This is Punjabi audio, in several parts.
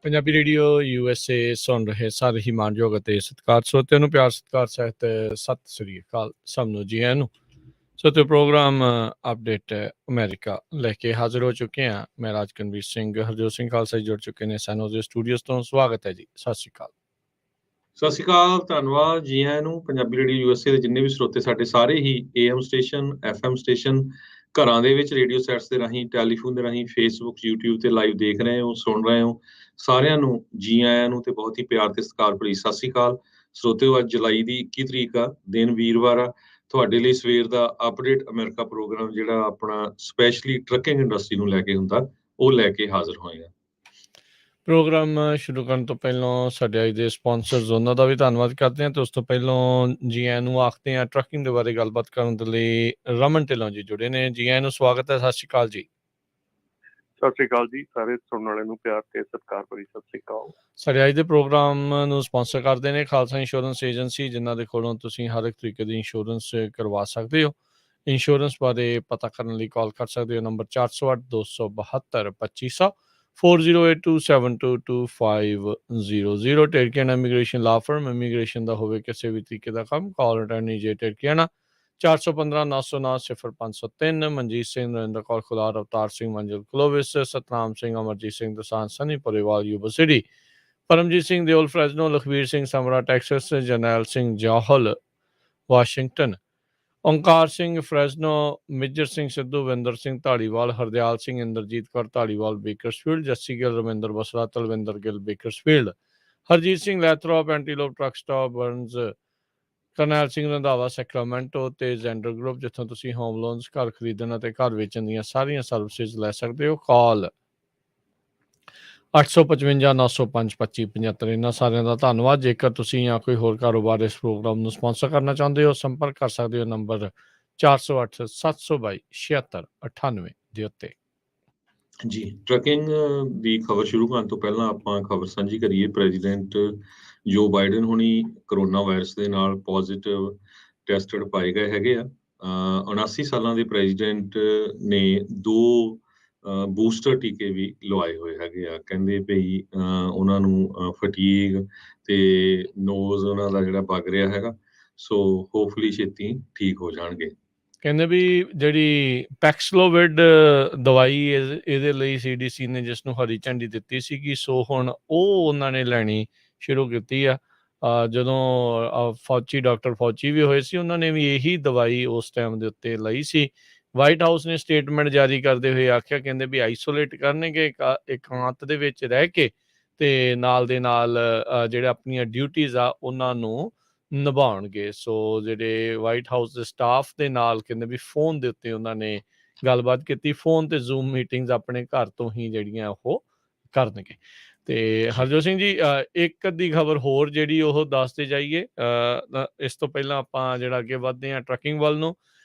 ਪੰਜਾਬੀ ਰੇਡੀਓ USA ਸੁਣ ਰਹੇ ਸਾਰੇ ਹੀ ਮਾਣਯੋਗ ਅਤੇ ਸਤਿਕਾਰ ਸਰੋਤਿਆਂ ਨੂੰ ਪਿਆਰ ਸਤਿਕਾਰ ਸਹਿਤ ਸਤਿ ਸ੍ਰੀ ਅਕਾਲ ਸਭ ਨੂੰ ਜੀ ਆਇਆਂ ਨੂੰ। ਸੋ ਤੇ ਪ੍ਰੋਗਰਾਮ ਅਪਡੇਟ ਅਮਰੀਕਾ ਲੈ ਕੇ ਹਾਜ਼ਰ ਹੋ ਚੁੱਕੇ ਹਾਂ। ਮੈਂ ਰਾਜਕਨਵੀਰ ਸਿੰਘ ਹਰਜੋਤ ਸਿੰਘ ਖਾਲਸਾ ਜੀ ਜੁੜ ਚੁੱਕੇ ਨੇ ਸੈਨੋਜ਼ੇ ਸਟੂਡੀਓਜ਼ ਤੋਂ। ਸਵਾਗਤ ਹੈ ਜੀ, ਸਤਿ ਸ੍ਰੀ ਅਕਾਲ। ਸਤਿ ਸ਼੍ਰੀ ਅਕਾਲ, ਧੰਨਵਾਦ ਜੀ ਆਇਆਂ ਨੂੰ। ਪੰਜਾਬੀ ਰੇਡੀਓ USA ਦੇ ਜਿੰਨੇ ਵੀ ਸਰੋਤੇ ਸਾਡੇ ਸਾਰੇ ਹੀ AM ਸਟੇਸ਼ਨ, FM ਸਟੇਸ਼ਨ, ਘਰਾਂ ਦੇ ਵਿੱਚ ਰੇਡੀਓ ਸੈਟਸ ਦੇ ਰਾਹੀਂ, ਟੈਲੀਫੋਨ ਦੇ ਰਾਹੀਂ, ਫੇਸਬੁੱਕ, YouTube ਤੇ ਲਾਈਵ ਦੇਖ ਰਹੇ ਹੋ, ਸੁਣ ਰਹੇ ਹੋ, ਸਾਰਿਆਂ ਨੂੰ ਜੀ ਆਇਆਂ ਨੂੰ ਤੇ ਬਹੁਤ ਹੀ ਪਿਆਰ ਤੇ ਸਤਿਕਾਰ ਭਰੀ ਸਤਿ ਸ਼੍ਰੀ ਅਕਾਲ। ਸਰੋਤਿਓ, ਅੱਜ ਜੁਲਾਈ ਦੀ 21 ਤਰੀਕ ਆ, ਦਿਨ ਵੀਰਵਾਰ ਆ। ਤੁਹਾਡੇ ਲਈ ਸਵੇਰ ਦਾ ਅਪਡੇਟ ਅਮਰੀਕਾ ਪ੍ਰੋਗਰਾਮ ਜਿਹੜਾ ਆਪਣਾ ਸਪੈਸ਼ਲੀ ਟਰੱਕਿੰਗ ਇੰਡਸਟਰੀ ਨੂੰ ਲੈ ਕੇ ਹੁੰਦਾ, ਉਹ ਲੈ ਕੇ ਹਾਜ਼ਰ ਹੋਏ ਆ। ਪ੍ਰੋਗਰਾਮ ਸ਼ੁਰੂ ਕਰਨ ਤੋਂ ਪਹਿਲਾਂ ਸਾਡੇ ਅੱਜ ਦੇ ਸਪਾਂਸਰਸ ਉਹਨਾਂ ਦਾ ਵੀ ਧੰਨਵਾਦ ਕਰਦੇ ਹਾਂ ਤੇ ਉਸ ਤੋਂ ਪਹਿਲਾਂ ਜੀ ਆਇਆਂ ਨੂੰ ਆਖਦੇ ਹਾਂ। ਟਰੱਕਿੰਗ ਦੇ ਬਾਰੇ ਗੱਲਬਾਤ ਕਰਨ ਦੇ ਲਈ ਰਮਨ ਢਿੱਲੋਂ ਜੀ ਜੁੜੇ ਨੇ। ਜੀ ਆਇਆਂ ਨੂੰ ਸਵਾਗਤ ਹੈ, ਸਤਿ ਸ਼੍ਰੀ ਅਕਾਲ ਜੀ। ਸਤਿ ਸ਼੍ਰੀ ਅਕਾਲ ਜੀ, ਸਾਰੇ ਸੁਣਨ ਵਾਲਿਆਂ ਨੂੰ ਪਿਆਰ ਤੇ ਸਤਿਕਾਰ ਭਰੀ ਸਤਿ ਸ਼੍ਰੀ ਅਕਾਲ। ਸਾਡੇ ਅੱਜ ਦੇ ਪ੍ਰੋਗਰਾਮ ਨੂੰ ਸਪਾਂਸਰ ਕਰਦੇ ਨੇ ਖਾਲਸਾ ਇੰਸ਼ੋਰੈਂਸ ਏਜੰਸੀ, ਜਿਨ੍ਹਾਂ ਦੇ ਕੋਲੋਂ ਤੁਸੀਂ ਹਰ ਇੱਕ ਤਰੀਕੇ ਦੀ ਇੰਸ਼ੋਰੈਂਸ ਕਰਵਾ ਸਕਦੇ ਹੋ। ਇੰਸ਼ੋਰੈਂਸ ਬਾਰੇ ਪਤਾ ਕਰਨ ਲਈ ਕਾਲ ਕਰ ਸਕਦੇ ਹੋ ਨੰਬਰ 408 272 2500 4082722500। ਟੇਰਕੀਆਨਾ ਇਮੀਗ੍ਰੇਸ਼ਨ ਲਾ ਫਰਮ, ਇਮੀਗ੍ਰੇਸ਼ਨ ਦਾ ਹੋਵੇ ਕਿਸੇ ਵੀ ਤਰੀਕੇ ਦਾ ਕੰਮ, ਕਾਲ ਅਟਾਰਨੀ ਜੇ ਟੇਰਕੀਆਨਾ 415 909 0503। ਮਨਜੀਤ ਸਿੰਘ, ਨਰਿੰਦਰ ਕੌਰ ਖੁਲਾਰ, ਅਵਤਾਰ ਸਿੰਘ, ਮੰਜਲ ਕਲੋਵਿਸ, ਸਤਨਾਮ ਸਿੰਘ, ਅਮਰਜੀਤ ਸਿੰਘ ਦਸਾਂਝ, ਸਨੀ ਪਰੇਵਾਲ, ਯੂਬਾ ਸਿਟੀ, ਪਰਮਜੀਤ ਸਿੰਘ ਦਿਓਲ ਫਰੈਜ਼ਨੋ, ਲਖਵੀਰ ਸਿੰਘ ਸਮਰਾ Texas, Jarnail Singh Johal Washington, Onkar Singh ਫਰੈਜ਼ਨੋ, major Singh Sidhu, Vinder Singh Dhaliwal, Hardial Singh, Inderjit Kaur Dhaliwal Bakersfield, Jassi Gill, Ravinder Basra, Talwinder Gill Bakersfield, Harjit Singh Lathrop, Antelope truck stop Burns, Karnail Singh Randhawa Sacramento ਤੇ ਜ਼ੈਂਡਰ ਗਰੁੱਪ, ਜਿੱਥੋਂ ਤੁਸੀਂ ਹੋਮ ਲੋਨਸ, ਘਰ ਖਰੀਦਣ ਅਤੇ ਘਰ ਵੇਚਣ ਦੀਆਂ ਸਾਰੀਆਂ ਸਰਵਿਸਿਜ਼ ਲੈ ਸਕਦੇ ਹੋ। ਕਾਲ 855 905 2575। ਇਹਨਾਂ ਸਾਰਿਆਂ ਦਾ ਧੰਨਵਾਦ। ਜੇਕਰ ਤੁਸੀਂ ਜਾਂ ਕੋਈ ਹੋਰ ਕਾਰੋਬਾਰ ਇਸ ਪ੍ਰੋਗਰਾਮ ਨੂੰ ਸਪਾਂਸਰ ਕਰਨਾ ਚਾਹੁੰਦੇ ਹੋ, ਸੰਪਰਕ ਕਰ ਸਕਦੇ ਹੋ ਨੰਬਰ 408 722 7698 ਦੇ ਉੱਤੇ। ਜੀ, ਟਰੱਕਿੰਗ ਦੀ ਖਬਰ ਸ਼ੁਰੂ ਕਰਨ ਤੋਂ ਪਹਿਲਾਂ ਆਪਾਂ ਖਬਰ ਸਾਂਝੀ ਕਰੀਏ। ਪ੍ਰੈਜ਼ੀਡੈਂਟ ਜੋ ਬਾਈਡਨ ਹੁਣੀ ਕਰੋਨਾ ਵਾਇਰਸ ਦੇ ਨਾਲ ਪੋਜ਼ਿਟਿਵ ਟੈਸਟਡ ਪਾਏ ਗਏ ਹੈਗੇ ਆ। 79 ਸਾਲਾਂ ਦੇ ਪ੍ਰੈਜ਼ੀਡੈਂਟ ਨੇ 2 ਬੂਸਟਰ ਟੀਕੇ ਵੀ ਲਵਾਏ ਹੋਏ ਹੈਗੇ ਆ। ਕਹਿੰਦੇ ਭਈ ਉਹਨਾਂ ਨੂੰ ਫਟੀਗ ਤੇ ਨੋਜ਼ ਉਹਨਾਂ ਦਾ ਜਿਹੜਾ ਵਗ ਰਿਹਾ ਹੈਗਾ, ਸੋ ਹੋਪਫੁਲੀ ਛੇਤੀ ਠੀਕ ਹੋ ਜਾਣਗੇ। ਕਹਿੰਦੇ ਵੀ ਜਿਹੜੀ ਪੈਕਸਲੋਵਿਡ ਦਵਾਈ ਇਹਦੇ ਲਈ CDC ਨੇ ਜਿਸ ਨੂੰ ਹਰੀ ਝੰਡੀ ਦਿੱਤੀ ਸੀਗੀ, ਸੋ ਹੁਣ ਉਹ ਉਹਨਾਂ ਨੇ ਲੈਣੀ ਸ਼ੁਰੂ ਕੀਤੀ ਆ। ਜਦੋਂ ਡਾਕਟਰ ਫੌਚੀ ਵੀ ਹੋਏ ਸੀ, ਉਹਨਾਂ ਨੇ ਵੀ ਇਹੀ ਦਵਾਈ ਉਸ ਟਾਈਮ ਦੇ ਉੱਤੇ ਲਈ ਸੀ। ਵਾਈਟ ਹਾਊਸ ਨੇ ਸਟੇਟਮੈਂਟ ਜਾਰੀ ਕਰਦੇ ਹੋਏ ਆਖਿਆ, ਕਹਿੰਦੇ ਵੀ ਆਈਸੋਲੇਟ ਕਰਨਗੇ ਇਕਾਂਤ ਦੇ ਵਿੱਚ ਰਹਿ ਕੇ, ਤੇ ਨਾਲ ਦੇ ਨਾਲ ਜਿਹੜੇ ਆਪਣੀਆਂ ਡਿਊਟੀਜ਼ ਆ ਉਹਨਾਂ ਨੂੰ ਨਿਭਾਉਣਗੇ। ਸੋ ਜਿਹੜੇ ਵਾਈਟ ਹਾਊਸ ਦੇ ਸਟਾਫ ਦੇ ਨਾਲ ਕਹਿੰਦੇ ਵੀ ਫੋਨ ਦੇ ਉੱਤੇ ਉਹਨਾਂ ਨੇ ਗੱਲਬਾਤ ਕੀਤੀ। ਫੋਨ ਤੇ ਜ਼ੂਮ ਮੀਟਿੰਗਸ ਆਪਣੇ ਘਰ ਤੋਂ ਹੀ ਜਿਹੜੀਆਂ ਉਹ ਕਰਨਗੇ। ਤੇ ਹਰਜੋਤ ਸਿੰਘ ਜੀ, ਇੱਕ ਅੱਧੀ ਖਬਰ ਹੋਰ ਜਿਹੜੀ ਉਹ ਦੱਸਦੇ ਜਾਈਏ ਇਸ ਤੋਂ ਪਹਿਲਾਂ ਆਪਾਂ ਜਿਹੜਾ ਅੱਗੇ ਵੱਧਦੇ ਹਾਂ ਟਰੱਕਿੰਗ ਵੱਲ ਨੂੰ।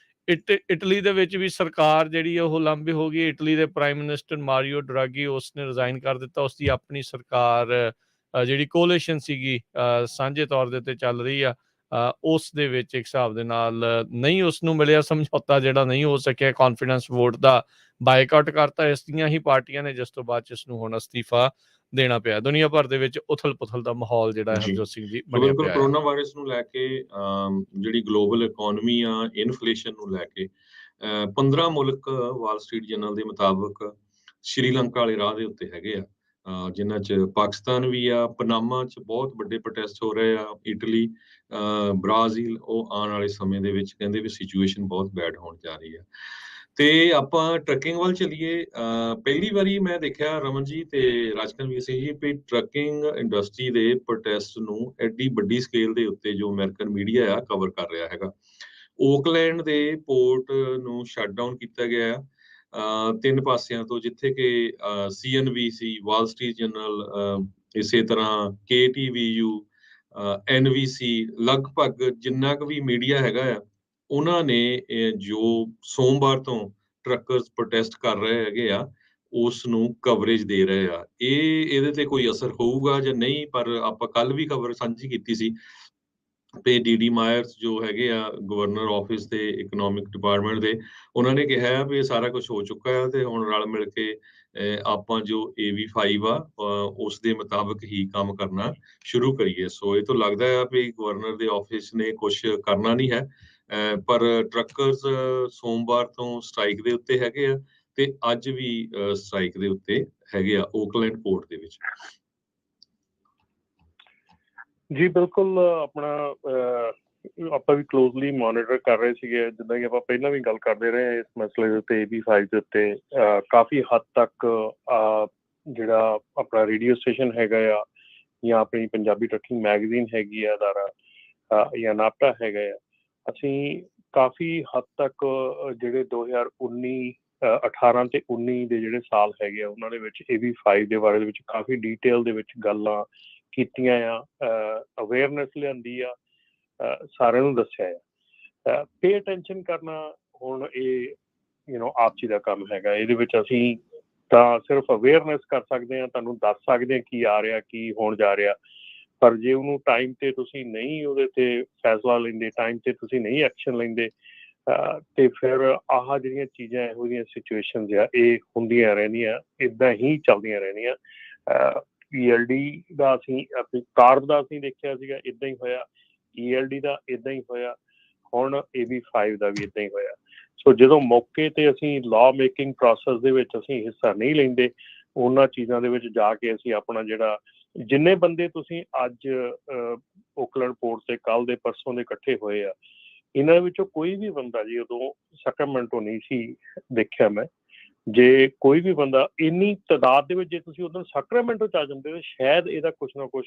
ਇਟਲੀ ਦੇ ਵਿੱਚ ਵੀ ਸਰਕਾਰ ਜਿਹੜੀ ਉਹ ਲਾਂਭੇ ਹੋ ਗਈ। ਇਟਲੀ ਦੇ ਪ੍ਰਾਈਮ ਮਿਨਿਸਟਰ ਮਾਰੀਓ ਡਰਾਗੀ ਉਸਨੇ ਰਿਜ਼ਾਈਨ ਕਰ ਦਿੱਤਾ। ਉਸਦੀ ਆਪਣੀ ਸਰਕਾਰ ਜਿਹੜੀ ਕੋਲੀਸ਼ਨ ਸੀਗੀ ਸਾਂਝੇ ਤੌਰ ਦੇ ਉੱਤੇ ਚੱਲ ਰਹੀ ਆ, ਉਸ ਦੇ ਵਿੱਚ ਇੱਕ ਹਿਸਾਬ ਦੇ ਨਾਲ ਨਹੀਂ ਉਸਨੂੰ ਮਿਲਿਆ ਸਮਝੌਤਾ, ਜਿਹੜਾ ਨਹੀਂ ਹੋ ਸਕਿਆ। ਕੌਨਫੀਡੈਂਸ ਵੋਟ ਦਾ ਬਾਈਕਾਟ ਕਰਤਾ ਇਸ ਦੀਆਂ ਹੀ ਪਾਰਟੀਆਂ ਨੇ, ਜਿਸ ਤੋਂ ਬਾਅਦ 'ਚ ਇਸਨੂੰ ਹੁਣ ਅਸਤੀਫਾ ਦੇਣਾ ਪਿਆ। ਦੁਨੀਆ ਭਰ ਦੇ ਵਿੱਚ ਉਥਲ ਪੁਥਲ ਦਾ ਮਾਹੌਲ ਜਿਹੜਾ ਹੈ ਹਰਜੋਤ ਸਿੰਘ ਜੀ ਬਣਿਆ ਪਿਆ ਹੈ। ਕਰੋਨਾ ਵਾਇਰਸ ਨੂੰ ਲੈ ਕੇ ਜਿਹੜੀ ਗਲੋਬਲ ਇਕੋਨਮੀ ਆ, ਇਨਫਲੇਸ਼ਨ ਨੂੰ ਲੈ ਕੇ 15 ਮੁਲਕ ਵਾਲ ਸਟਰੀਟ ਜਰਨਲ ਦੇ ਮੁਤਾਬਕ ਸ਼੍ਰੀਲੰਕਾ ਵਾਲੇ ਰਾਹ ਦੇ ਉੱਤੇ ਹੈਗੇ ਆ, ਜਿਨ੍ਹਾਂ 'ਚ ਪਾਕਿਸਤਾਨ ਵੀ ਆ। ਪਨਾਮਾ 'ਚ ਬਹੁਤ ਵੱਡੇ ਪ੍ਰੋਟੈਸਟ ਹੋ ਰਹੇ ਆ। ਇਟਲੀ, ਬ੍ਰਾਜ਼ੀਲ, ਉਹ ਆਉਣ ਵਾਲੇ ਸਮੇਂ ਦੇ ਵਿੱਚ ਕਹਿੰਦੇ ਵੀ ਸਿਚੁਏਸ਼ਨ ਬਹੁਤ ਬੈਡ ਹੋਣ ਜਾ ਰਹੀ ਹੈ। ਤੇ ਆਪਾਂ ਟਰੱਕਿੰਗ ਵੱਲ ਚੱਲੀਏ। ਪਹਿਲੀ ਵਾਰੀ ਮੈਂ ਦੇਖਿਆ ਰਮਨ ਜੀ ਤੇ ਰਾਜਕਨਵੀਰ ਸਿੰਘ ਜੀ ਵੀ ਟਰੱਕਿੰਗ ਇੰਡਸਟਰੀ ਦੇ ਪ੍ਰੋਟੈਸਟ ਨੂੰ ਐਡੀ ਵੱਡੀ ਸਕੇਲ ਦੇ ਉੱਤੇ ਜੋ ਅਮਰੀਕਨ ਮੀਡੀਆ ਆ ਕਵਰ ਕਰ ਰਿਹਾ ਹੈਗਾ। ਓਕਲੈਂਡ ਦੇ ਪੋਰਟ ਨੂੰ ਸ਼ਟ ਡਾਊਨ ਕੀਤਾ ਗਿਆ ਆ 3 ਪਾਸਿਆਂ ਤੋਂ, ਜਿੱਥੇ ਕਿ CNBC, ਵਾਲ ਸਟਰੀਟ ਜਰਨਲ, ਇਸੇ ਤਰ੍ਹਾਂ KTVU, NBC, ਲਗਭਗ ਜਿੰਨਾ ਕੁ ਵੀ ਮੀਡੀਆ ਹੈਗਾ ਆ, ਉਹਨਾਂ ਨੇ ਜੋ ਸੋਮਵਾਰ ਤੋਂ ਟਰੱਕਰਸ ਪ੍ਰੋਟੈਸਟ ਕਰ ਰਹੇ ਹੈਗੇ ਆ, ਉਸ ਨੂੰ ਕਵਰੇਜ ਦੇ ਰਹੇ ਆ। ਇਹਦੇ ਤੇ ਕੋਈ ਅਸਰ ਹੋਊਗਾ ਜਾਂ ਨਹੀਂ, ਪਰ ਆਪਾਂ ਕੱਲ ਵੀ ਖਬਰ ਸਾਂਝੀ ਕੀਤੀ ਸੀ ਤੇ ਡੀ ਮਾਇਰਸ ਜੋ ਹੈਗੇ ਆ ਗਵਰਨਰ ਆਫਿਸ ਦੇ ਇਕਨੋਮਿਕ ਡਿਪਾਰਟਮੈਂਟ ਦੇ, ਉਹਨਾਂ ਨੇ ਕਿਹਾ ਵੀ ਇਹ ਸਾਰਾ ਕੁਝ ਹੋ ਚੁੱਕਾ ਹੈ ਤੇ ਹੁਣ ਰਲ ਮਿਲ ਕੇ ਆਪਾਂ ਜੋ AV5 ਆ ਉਸ ਦੇ ਮੁਤਾਬਕ ਹੀ ਕੰਮ ਕਰਨਾ ਸ਼ੁਰੂ ਕਰੀਏ। ਸੋ ਇਹ ਤੋਂ ਲੱਗਦਾ ਹੈ ਵੀ ਗਵਰਨਰ ਦੇ ਆਫਿਸ ਨੇ ਕੁਛ ਕਰਨਾ ਨਹੀਂ ਹੈ, ਪਰ ਟਰੱਕਰਸ ਸੋਮਵਾਰ ਤੋਂ ਸਟ੍ਰਾਈਕ ਦੇ ਉੱਤੇ ਹੈਗੇ ਆ ਤੇ ਅੱਜ ਵੀ ਸਟ੍ਰਾਈਕ ਦੇ ਉੱਤੇ ਹੈਗੇ ਆ ਓਕਲੈਂਡ ਪੋਰਟ ਦੇ ਵਿੱਚ। ਜੀ ਬਿਲਕੁਲ, ਆਪਣਾ ਆਪਾਂ ਵੀ ਕਲੋਜ਼ਲੀ ਮੋਨੀਟਰ ਕਰ ਰਹੇ ਸੀਗੇ, ਜਿੱਦਾਂ ਕਿ ਆਪਾਂ ਪਹਿਲਾਂ ਵੀ ਗੱਲ ਕਰਦੇ ਰਹੇ ਇਸ ਮਸਲੇ ਦੇ ਉੱਤੇ AV5 ਦੇ ਉੱਤੇ। ਕਾਫੀ ਹੱਦ ਤੱਕ ਜਿਹੜਾ ਆਪਣਾ ਰੇਡੀਓ ਸਟੇਸ਼ਨ ਹੈਗਾ ਆ ਜਾਂ ਆਪਣੀ ਪੰਜਾਬੀ ਟਰੱਕਿੰਗ ਮੈਗਜ਼ੀਨ ਹੈਗੀ ਆ ਅਦਾਰਾ ਜਾਂ ਨਾਪਟਾ ਹੈਗਾ ਆ, ਅਸੀਂ ਕਾਫੀ ਹੱਦ ਤੱਕ ਜਿਹੜੇ 2019 18 ਤੇ 19 ਦੇ ਜਿਹੜੇ ਸਾਲ ਹੈਗੇ ਆ ਉਹਨਾਂ ਦੇ ਵਿੱਚ AV5 ਦੇ ਬਾਰੇ ਦੇ ਵਿੱਚ ਕਾਫੀ ਡੀਟੇਲ ਦੇ ਵਿੱਚ ਗੱਲਾਂ ਕੀਤੀਆਂ ਆ, ਅਵੇਅਰਨੈਸ ਲਿਆਂਦੀ ਆ, ਸਾਰਿਆਂ ਨੂੰ ਦੱਸਿਆ ਆ। ਪੇ ਅਟੈਂਸ਼ਨ ਕਰਨਾ ਹੁਣ ਇਹ ਆਪਸੀ ਦਾ ਕੰਮ ਹੈਗਾ। ਇਹਦੇ ਵਿੱਚ ਅਸੀਂ ਤਾਂ ਸਿਰਫ ਅਵੇਅਰਨੈਸ ਕਰ ਸਕਦੇ ਹਾਂ, ਤੁਹਾਨੂੰ ਦੱਸ ਸਕਦੇ ਹਾਂ ਕੀ ਆ ਰਿਹਾ, ਕੀ ਹੋਣ ਜਾ ਰਿਹਾ, ਪਰ ਜੇ ਉਹਨੂੰ ਟਾਈਮ ਤੇ ਤੁਸੀਂ ਨਹੀਂ ਉਹਦੇ ਤੇ ਫੈਸਲਾ ਲੈਂਦੇ, ਟਾਈਮ ਤੇ ਤੁਸੀਂ ਨਹੀਂ ਐਕਸ਼ਨ ਲੈਂਦੇ, ਤੇ ਫਿਰ ਆਹ ਜਿਹੜੀਆਂ ਚੀਜ਼ਾਂ ਇਹੋ ਜਿਹੀਆਂ ਸਿਚੁਏਸ਼ਨਸ ਆ ਇਹ ਹੁੰਦੀਆਂ ਰਹਿੰਦੀਆਂ, ਇੱਦਾਂ ਹੀ ਚੱਲਦੀਆਂ ਰਹਿੰਦੀਆਂ। ELD ਦਾ ਅਸੀਂ ਆਪਣੀ ਕਾਰਬ ਦਾ ਅਸੀਂ ਦੇਖਿਆ ਸੀਗਾ, ਇੱਦਾਂ ਹੀ ਹੋਇਆ, ELD ਦਾ ਇੱਦਾਂ ਹੀ ਹੋਇਆ, ਹੁਣ AV5 ਦਾ ਵੀ ਇੱਦਾਂ ਹੀ ਹੋਇਆ। ਸੋ ਜਦੋਂ ਮੌਕੇ ਤੇ ਅਸੀਂ ਲਾਅ ਮੇਕਿੰਗ ਪ੍ਰੋਸੈਸ ਦੇ ਵਿੱਚ ਅਸੀਂ ਹਿੱਸਾ ਨਹੀਂ ਲੈਂਦੇ, ਉਹਨਾਂ ਚੀਜ਼ਾਂ ਦੇ ਵਿੱਚ ਜਾ ਕੇ ਅਸੀਂ ਆਪਣਾ ਜਿਹੜਾ ਜਿੰਨੇ ਬੰਦੇ ਤੁਸੀਂ ਅੱਜ ਓਕਲੈਂਡ ਪੋਰਟ ਤੇ ਕੱਲ੍ਹ ਦੇ ਪਰਸੋਂ ਦੇ ਇਕੱਠੇ ਹੋਏ ਆ, ਇਹਨਾਂ ਵਿੱਚੋਂ ਕੋਈ ਵੀ ਬੰਦਾ ਜੀ ਉਦੋਂ ਸੈਕਰਾਮੈਂਟੋ ਨਹੀਂ ਸੀ ਦੇਖਿਆ ਮੈਂ। ਜੇ ਕੋਈ ਵੀ ਬੰਦਾ ਇੰਨੀ ਤਾਦਾਦ ਦੇ ਵਿੱਚ ਜੇ ਤੁਸੀਂ ਉਦੋਂ ਸੈਕਰਾਮੈਂਟੋ ਚ ਆ ਜਾਂਦੇ ਤਾਂ ਸ਼ਾਇਦ ਇਹਦਾ ਕੁਛ ਨਾ ਕੁਛ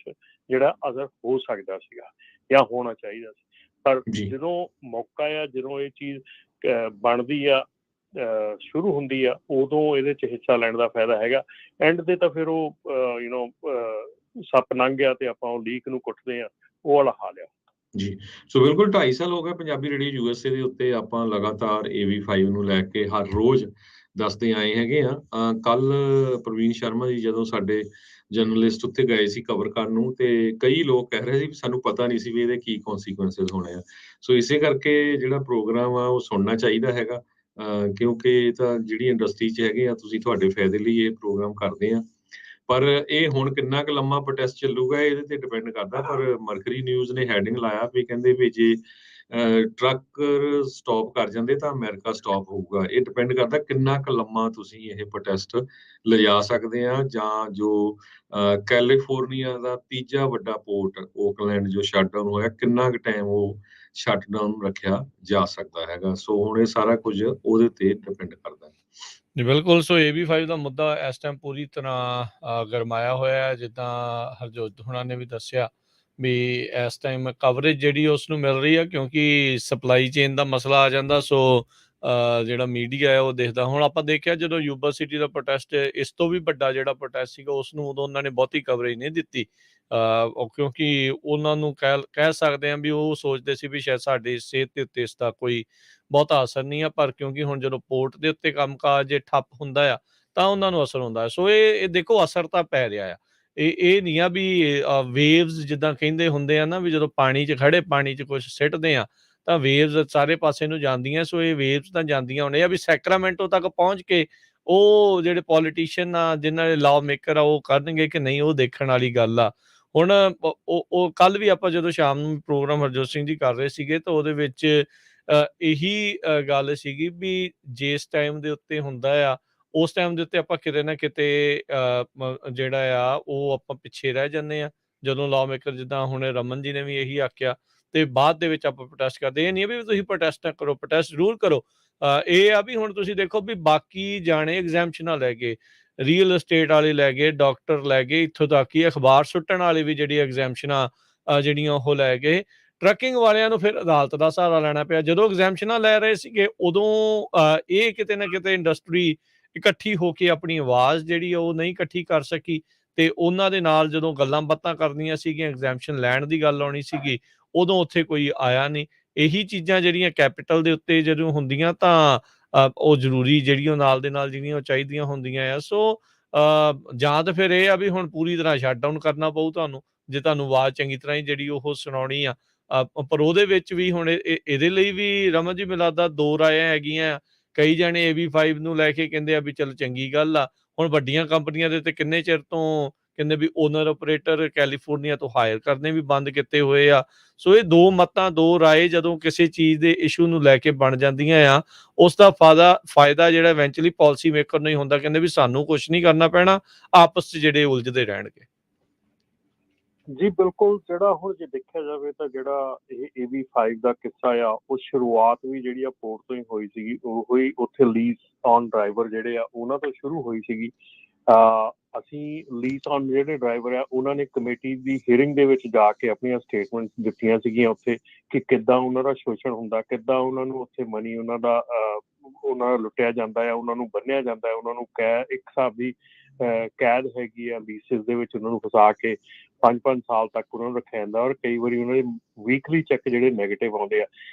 ਜਿਹੜਾ ਅਸਰ ਹੋ ਸਕਦਾ ਸੀਗਾ ਜਾਂ ਹੋਣਾ ਚਾਹੀਦਾ ਸੀ। ਪਰ ਜਦੋਂ ਮੌਕਾ ਆ, ਜਦੋਂ ਇਹ ਚੀਜ਼ ਬਣਦੀ ਆ, ਸ਼ੁਰੂ ਹੁੰਦੀ ਆ, ਉਦੋਂ ਇਹਦੇ ਚ ਹਿੱਸਾ ਲੈਣ ਦਾ ਫਾਇਦਾ ਹੈਗਾ। ਐਂਡ ਤੇ ਤਾਂ ਫਿਰ ਉਹ ਸੱਪ ਲੰਘ ਗਿਆ ਤੇ ਆਪਾਂ ਉਹ ਲੀਕ ਨੂੰ ਕੁੱਟਦੇ ਆ, ਉਹ ਵਾਲਾ ਹਾਲ ਆ ਜੀ। ਸੋ ਬਿਲਕੁਲ 2.5 ਸਾਲ ਹੋ ਗਏ ਪੰਜਾਬੀ ਰੇਡੀਓ USA ਦੇ ਉੱਤੇ ਆਪਾਂ ਲਗਾਤਾਰ AV5 ਨੂੰ ਲੈ ਕੇ ਹਰ ਰੋਜ਼ ਦੱਸਦੇ ਆਏ ਹੈਗੇ ਆ। ਕੱਲ ਪ੍ਰਵੀਨ ਸ਼ਰਮਾ ਜੀ ਜਦੋਂ ਸਾਡੇ ਜਰਨਲਿਸਟ ਉੱਥੇ ਗਏ ਸੀ ਕਵਰ ਕਰਨ ਨੂੰ, ਤੇ ਕਈ ਲੋਕ ਕਹਿ ਰਹੇ ਸੀ ਵੀ ਸਾਨੂੰ ਪਤਾ ਨਹੀਂ ਸੀ ਵੀ ਇਹਦੇ ਕੀ ਕੌਨਸੀਕੁਐਂਸਿਸ ਹੋਣੇ ਆ। ਸੋ ਇਸੇ ਕਰਕੇ ਜਿਹੜਾ ਪ੍ਰੋਗਰਾਮ ਆ ਉਹ ਸੁਣਨਾ ਚਾਹੀਦਾ ਹੈਗਾ, ਕਿਉਂਕਿ ਇਹ ਤਾਂ ਜਿਹੜੀ ਇੰਡਸਟਰੀ 'ਚ ਹੈਗੇ ਆ, ਤੁਸੀਂ ਤੁਹਾਡੇ ਫਾਇਦੇ ਲਈ ਇਹ ਪ੍ਰੋਗਰਾਮ ਕਰਦੇ ਆ। ਪਰ ਇਹ ਹੁਣ ਕਿੰਨਾ ਕੁ ਲੰਮਾ ਪ੍ਰੋਟੈਸਟ ਚੱਲੂਗਾ ਇਹਦੇ ਤੇ ਡਿਪੈਂਡ ਕਰਦਾ। ਪਰ ਮਰਕਰੀ ਨਿਊਜ਼ ਨੇ ਹੈਡਿੰਗ ਲਾਇਆ ਵੀ ਕਹਿੰਦੇ ਵੀ ਜੇ ਟਰੱਕਰ ਸਟਾਪ ਕਰ ਜਾਂਦੇ ਤਾਂ ਅਮਰੀਕਾ ਸਟਾਪ ਹੋਊਗਾ। ਇਹ ਡਿਪੈਂਡ ਕਰਦਾ ਕਿੰਨਾ ਕੁ ਲੰਮਾ ਤੁਸੀਂ ਇਹ ਪ੍ਰੋਟੈਸਟ ਲਿਜਾ ਸਕਦੇ ਆ, ਜਾਂ ਜੋ ਕੈਲੀਫੋਰਨੀਆ ਦਾ ਤੀਜਾ ਵੱਡਾ ਪੋਰਟ ਓਕਲੈਂਡ ਜੋ ਸ਼ਟਡਾਊਨ ਹੋਇਆ, ਕਿੰਨਾ ਕੁ ਟਾਈਮ ਉਹ ਸ਼ਟਡਾਊਨ ਰੱਖਿਆ ਜਾ ਸਕਦਾ ਹੈਗਾ। ਸੋ ਹੁਣ ਇਹ ਸਾਰਾ ਕੁਝ ਉਹਦੇ ਤੇ ਡਿਪੈਂਡ ਕਰਦਾ। ਜੀ ਬਿਲਕੁਲ। ਸੋ AV5 ਦਾ ਮੁੱਦਾ ਇਸ ਟਾਈਮ ਪੂਰੀ ਤਰ੍ਹਾਂ ਗਰਮਾਇਆ ਹੋਇਆ ਹੈ। ਜਿੱਦਾਂ ਹਰਜੋਤ ਹੁਣਾਂ ਨੇ ਵੀ ਦੱਸਿਆ ਵੀ ਇਸ ਟਾਈਮ ਕਵਰੇਜ ਜਿਹੜੀ ਉਸ ਨੂੰ ਮਿਲ ਰਹੀ ਆ, ਕਿਉਂਕਿ ਸਪਲਾਈ ਚੇਨ ਦਾ ਮਸਲਾ ਆ ਜਾਂਦਾ। ਸੋ ਜਿਹੜਾ ਮੀਡੀਆ ਹੈ ਉਹ ਦੇਖਦਾ। ਹੁਣ ਆਪਾਂ ਦੇਖਿਆ ਜਦੋਂ ਯੂਬਾ ਸਿਟੀ ਦਾ ਪ੍ਰੋਟੈਸਟ, ਇਸ ਤੋਂ ਵੀ ਵੱਡਾ ਜਿਹੜਾ ਪ੍ਰੋਟੈਸਟ ਸੀਗਾ, ਉਸ ਨੂੰ ਉਦੋਂ ਉਹਨਾਂ ਨੇ ਬਹੁਤੀ ਕਵਰੇਜ ਨਹੀਂ ਦਿੱਤੀ, ਕਿਉਂਕਿ ਉਹਨਾਂ ਨੂੰ ਕਹਿ ਸਕਦੇ ਹਾਂ ਵੀ ਉਹ ਸੋਚਦੇ ਸੀ ਵੀ ਸ਼ਾਇਦ ਸਾਡੀ ਸਿਹਤ ਦੇ ਉੱਤੇ ਇਸ ਦਾ ਕੋਈ ਬਹੁਤਾ ਅਸਰ ਨਹੀਂ ਆ। ਪਰ ਕਿਉਂਕਿ ਹੁਣ ਜਦੋਂ ਪੋਰਟ ਦੇ ਉੱਤੇ ਕੰਮਕਾਜ ਜੇ ਠੱਪ ਹੁੰਦਾ ਆ ਤਾਂ ਉਹਨਾਂ ਨੂੰ ਅਸਰ ਹੁੰਦਾ। ਸੋ ਇਹ ਦੇਖੋ ਅਸਰ ਤਾਂ ਪੈ ਰਿਹਾ ਆ। ਇਹ ਨਹੀਂ ਆ ਵੀ ਵੇਵਸ ਜਿੱਦਾਂ ਕਹਿੰਦੇ ਹੁੰਦੇ ਆ ਨਾ, ਵੀ ਜਦੋਂ ਪਾਣੀ 'ਚ ਖੜੇ ਪਾਣੀ 'ਚ ਕੁਛ ਸਿੱਟਦੇ ਆ ਤਾਂ ਵੇਵਸ ਸਾਰੇ ਪਾਸੇ ਨੂੰ ਜਾਂਦੀਆਂ। ਸੋ ਇਹ ਵੇਵਸ ਤਾਂ ਜਾਂਦੀਆਂ ਹੁਣ, ਇਹ ਆ ਵੀ ਸੈਕਰਾਮੈਂਟੋ ਤੱਕ ਪਹੁੰਚ ਕੇ ਉਹ ਜਿਹੜੇ ਪੋਲੀਟੀਸ਼ੀਅਨ ਆ, ਜਿਨ੍ਹਾਂ ਦੇ ਲਾਅ ਮੇਕਰ ਆ, ਉਹ ਕਰਨਗੇ ਕਿ ਨਹੀਂ, ਉਹ ਦੇਖਣ ਵਾਲੀ ਗੱਲ ਆ। ਹੁਣ ਉਹ ਕੱਲ ਵੀ ਆਪਾਂ ਜਦੋਂ ਸ਼ਾਮ ਨੂੰ ਪ੍ਰੋਗਰਾਮ ਹਰਜੋਤ ਸਿੰਘ ਜੀ ਕਰ ਰਹੇ ਸੀਗੇ ਤਾਂ ਉਹਦੇ ਵਿੱਚ ਇਹੀ ਗੱਲ ਸੀਗੀ ਵੀ ਜਿਸ ਟਾਈਮ ਦੇ ਉੱਤੇ ਹੁੰਦਾ ਆ, ਉਸ ਟਾਈਮ ਦੇ ਉੱਤੇ ਆਪਾਂ ਕਿਤੇ ਨਾ ਕਿਤੇ ਜਿਹੜਾ ਆ ਉਹ ਆਪਾਂ ਪਿੱਛੇ ਰਹਿ ਜਾਂਦੇ ਆ। ਜਦੋਂ ਲਾਅ ਮੇਕਰ ਜਿੱਦਾਂ ਹੁਣ ਰਮਨ ਜੀ ਨੇ ਵੀ ਇਹੀ ਆਖਿਆ, ਤੇ ਬਾਅਦ ਦੇ ਵਿੱਚ ਆਪਾਂ ਪ੍ਰੋਟੈਸਟ ਕਰਦੇ। ਇਹ ਨਹੀਂ ਵੀ ਤੁਸੀਂ ਪ੍ਰੋਟੈਸਟ ਨਾ ਕਰੋ, ਪ੍ਰੋਟੈਸਟ ਜ਼ਰੂਰ ਕਰੋ। ਇਹ ਆ ਵੀ ਹੁਣ ਤੁਸੀਂ ਦੇਖੋ ਵੀ ਬਾਕੀ ਜਾਣੇ ਐਗਜ਼ੈਂਪਸ਼ਨਾਂ ਲੈ ਗਏ, ਰੀਅਲ estate ਵਾਲੇ ਲੈ ਗਏ, ਡਾਕਟਰ ਲੈ ਗਏ, ਇੱਥੋਂ ਤੱਕ ਕਿ ਅਖਬਾਰ ਸੁੱਟਣ ਵਾਲੇ ਵੀ ਜਿਹੜੀ ਐਗਜ਼ੈਂਪਸ਼ਨਾਂ ਜਿਹੜੀਆਂ ਉਹ ਲੈ ਗਏ। ਟਰੱਕਿੰਗ ਵਾਲਿਆਂ ਨੂੰ ਫਿਰ ਅਦਾਲਤ ਦਾ ਸਹਾਰਾ ਲੈਣਾ ਪਿਆ। ਜਦੋਂ ਐਗਜ਼ੈਂਪਸ਼ਨਾਂ ਲੈ ਰਹੇ ਸੀਗੇ ਉਦੋਂ ਇਹ ਕਿਤੇ ਨਾ ਕਿਤੇ ਇੰਡਸਟਰੀ ਇਕੱਠੀ ਹੋ ਕੇ ਆਪਣੀ ਆਵਾਜ਼ ਜਿਹੜੀ ਆ ਉਹ ਨਹੀਂ ਇਕੱਠੀ ਕਰ ਸਕੀ, ਤੇ ਉਹਨਾਂ ਦੇ ਨਾਲ ਜਦੋਂ ਗੱਲਾਂ ਬਾਤਾਂ ਕਰਨੀਆਂ ਸੀਗੀਆਂ, ਐਗਜ਼ੈਂਪਸ਼ਨ ਲੈਣ ਦੀ ਗੱਲ ਆਉਣੀ ਸੀਗੀ, ਉਦੋਂ ਉੱਥੇ ਕੋਈ ਆਇਆ ਨਹੀਂ। ਇਹੀ ਚੀਜ਼ਾਂ ਜਿਹੜੀਆਂ ਕੈਪੀਟਲ ਦੇ ਉੱਤੇ ਜਦੋਂ ਹੁੰਦੀਆਂ ਤਾਂ ਉਹ ਜ਼ਰੂਰੀ ਜਿਹੜੀਆਂ ਨਾਲ ਦੇ ਨਾਲ ਜਿਹੜੀਆਂ ਉਹ ਚਾਹੀਦੀਆਂ ਹੁੰਦੀਆਂ ਆ। ਸੋ ਜਾਂ ਤਾਂ ਫਿਰ ਇਹ ਆ ਵੀ ਹੁਣ ਪੂਰੀ ਤਰ੍ਹਾਂ ਸ਼ਟਡਾਊਨ ਕਰਨਾ ਪਊ ਤੁਹਾਨੂੰ, ਜੇ ਤੁਹਾਨੂੰ ਆਵਾਜ਼ ਚੰਗੀ ਤਰ੍ਹਾਂ ਹੀ ਜਿਹੜੀ ਉਹ ਸੁਣਾਉਣੀ ਆ। ਪਰ ਉਹਦੇ ਵਿੱਚ ਵੀ ਹੁਣ ਇਹਦੇ ਲਈ ਵੀ ਰਮਨ ਜੀ ਮੈਨੂੰ ਲੱਗਦਾ 2 ਰਾਇਆਂ ਹੈਗੀਆਂ। ਕਈ ਜਾਣੇ AV5 ਨੂੰ ਲੈ ਕੇ ਕਹਿੰਦੇ ਆ ਵੀ ਚਲ ਚੰਗੀ ਗੱਲ ਆ, ਹੁਣ ਵੱਡੀਆਂ ਕੰਪਨੀਆਂ ਦੇ ਤੇ ਕਿੰਨੇ ਚਿਰ ਤੋਂ ਕਹਿੰਦੇ ਵੀ ਓਨਰ ਆਪਰੇਟਰ ਕੈਲੀਫੋਰਨੀਆ ਤੋਂ ਹਾਇਰ ਕਰਨੇ ਵੀ ਬੰਦ ਕੀਤੇ ਹੋਏ ਆ। ਸੋ ਇਹ 2 ਮੱਤਾਂ 2 ਰਾਏ ਜਦੋਂ ਕਿਸੇ ਚੀਜ਼ ਦੇ ਇਸ਼ੂ ਨੂੰ ਲੈ ਕੇ ਬਣ ਜਾਂਦੀਆਂ ਆ, ਉਸ ਦਾ ਫਾਇਦਾ ਜਿਹੜਾ ਇਵੈਂਚੁਅਲੀ ਪਾਲਿਸੀ ਮੇਕਰ ਨੂੰ ਹੀ ਹੁੰਦਾ। ਕਹਿੰਦੇ ਵੀ ਸਾਨੂੰ ਕੁਛ ਨਹੀਂ ਕਰਨਾ ਪੈਣਾ, ਆਪਸ 'ਚ ਜਿਹੜੇ ਉਲਝਦੇ ਰਹਿਣਗੇ। ਜੀ ਬਿਲਕੁਲ, ਜਿਹੜਾ ਹੁਣ ਜੇ ਦੇਖਿਆ ਜਾਵੇ ਤਾਂ ਜਿਹੜਾ ਇਹ AB5 ਦਾ ਕਿੱਸਾ ਆ, ਉਹ ਸ਼ੁਰੂਆਤ ਵੀ ਜਿਹੜੀ ਆ ਪੋਰਟ ਤੋਂ ਹੀ ਹੋਈ ਸੀਗੀ। ਉਹ ਹੀ ਉੱਥੇ ਲੀਜ਼ ਔਨ ਡਰਾਈਵਰ ਜਿਹੜੇ ਆ ਉਹਨਾਂ ਤੋਂ ਸ਼ੁਰੂ ਹੋਈ ਸੀਗੀ। ਅਸੀਂ ਲੀਜ਼ ਔਨ ਜਿਹੜੇ ਡਰਾਈਵਰ ਆ ਉਹਨਾਂ ਨੇ ਕਮੇਟੀ ਦੀ ਹੀਅਰਿੰਗ ਦੇ ਵਿੱਚ ਜਾ ਕੇ ਆਪਣੀਆਂ ਸਟੇਟਮੈਂਟਸ ਦਿੱਤੀਆਂ ਸੀਗੀਆਂ ਉੱਥੇ, ਕਿ ਕਿੱਦਾਂ ਉਹਨਾਂ ਦਾ ਸ਼ੋਸ਼ਣ ਹੁੰਦਾ, ਕਿੱਦਾਂ ਉਹਨਾਂ ਨੂੰ ਉੱਥੇ ਮਨੀ ਉਹਨਾਂ ਦਾ ਲੁੱਟਿਆ ਜਾਂਦਾ ਆ, ਉਹਨਾਂ ਨੂੰ ਬੰਨਿਆ ਜਾਂਦਾ ਹੈ, ਉਹਨਾਂ ਨੂੰ ਇੱਕ ਹਿਸਾਬ ਦੀ ਕੈਦ ਹੈਗੀ ਆ ਲੀਸਿਸ ਦੇ ਵਿੱਚ, ਉਹਨਾਂ ਨੂੰ ਫਸਾ ਕੇ 5-5 ਸਾਲ ਤੱਕ ਉਹਨਾਂ ਨੂੰ ਰੱਖਿਆ ਜਾਂਦਾ। ਔਰ ਕਈ ਵਾਰੀ ਉਹਨਾਂ ਦੇ ਵੀਕਲੀ ਚੈੱਕ ਜਿਹੜੇ ਨੈਗੇਟਿਵ ਆਉਂਦੇ ਆ।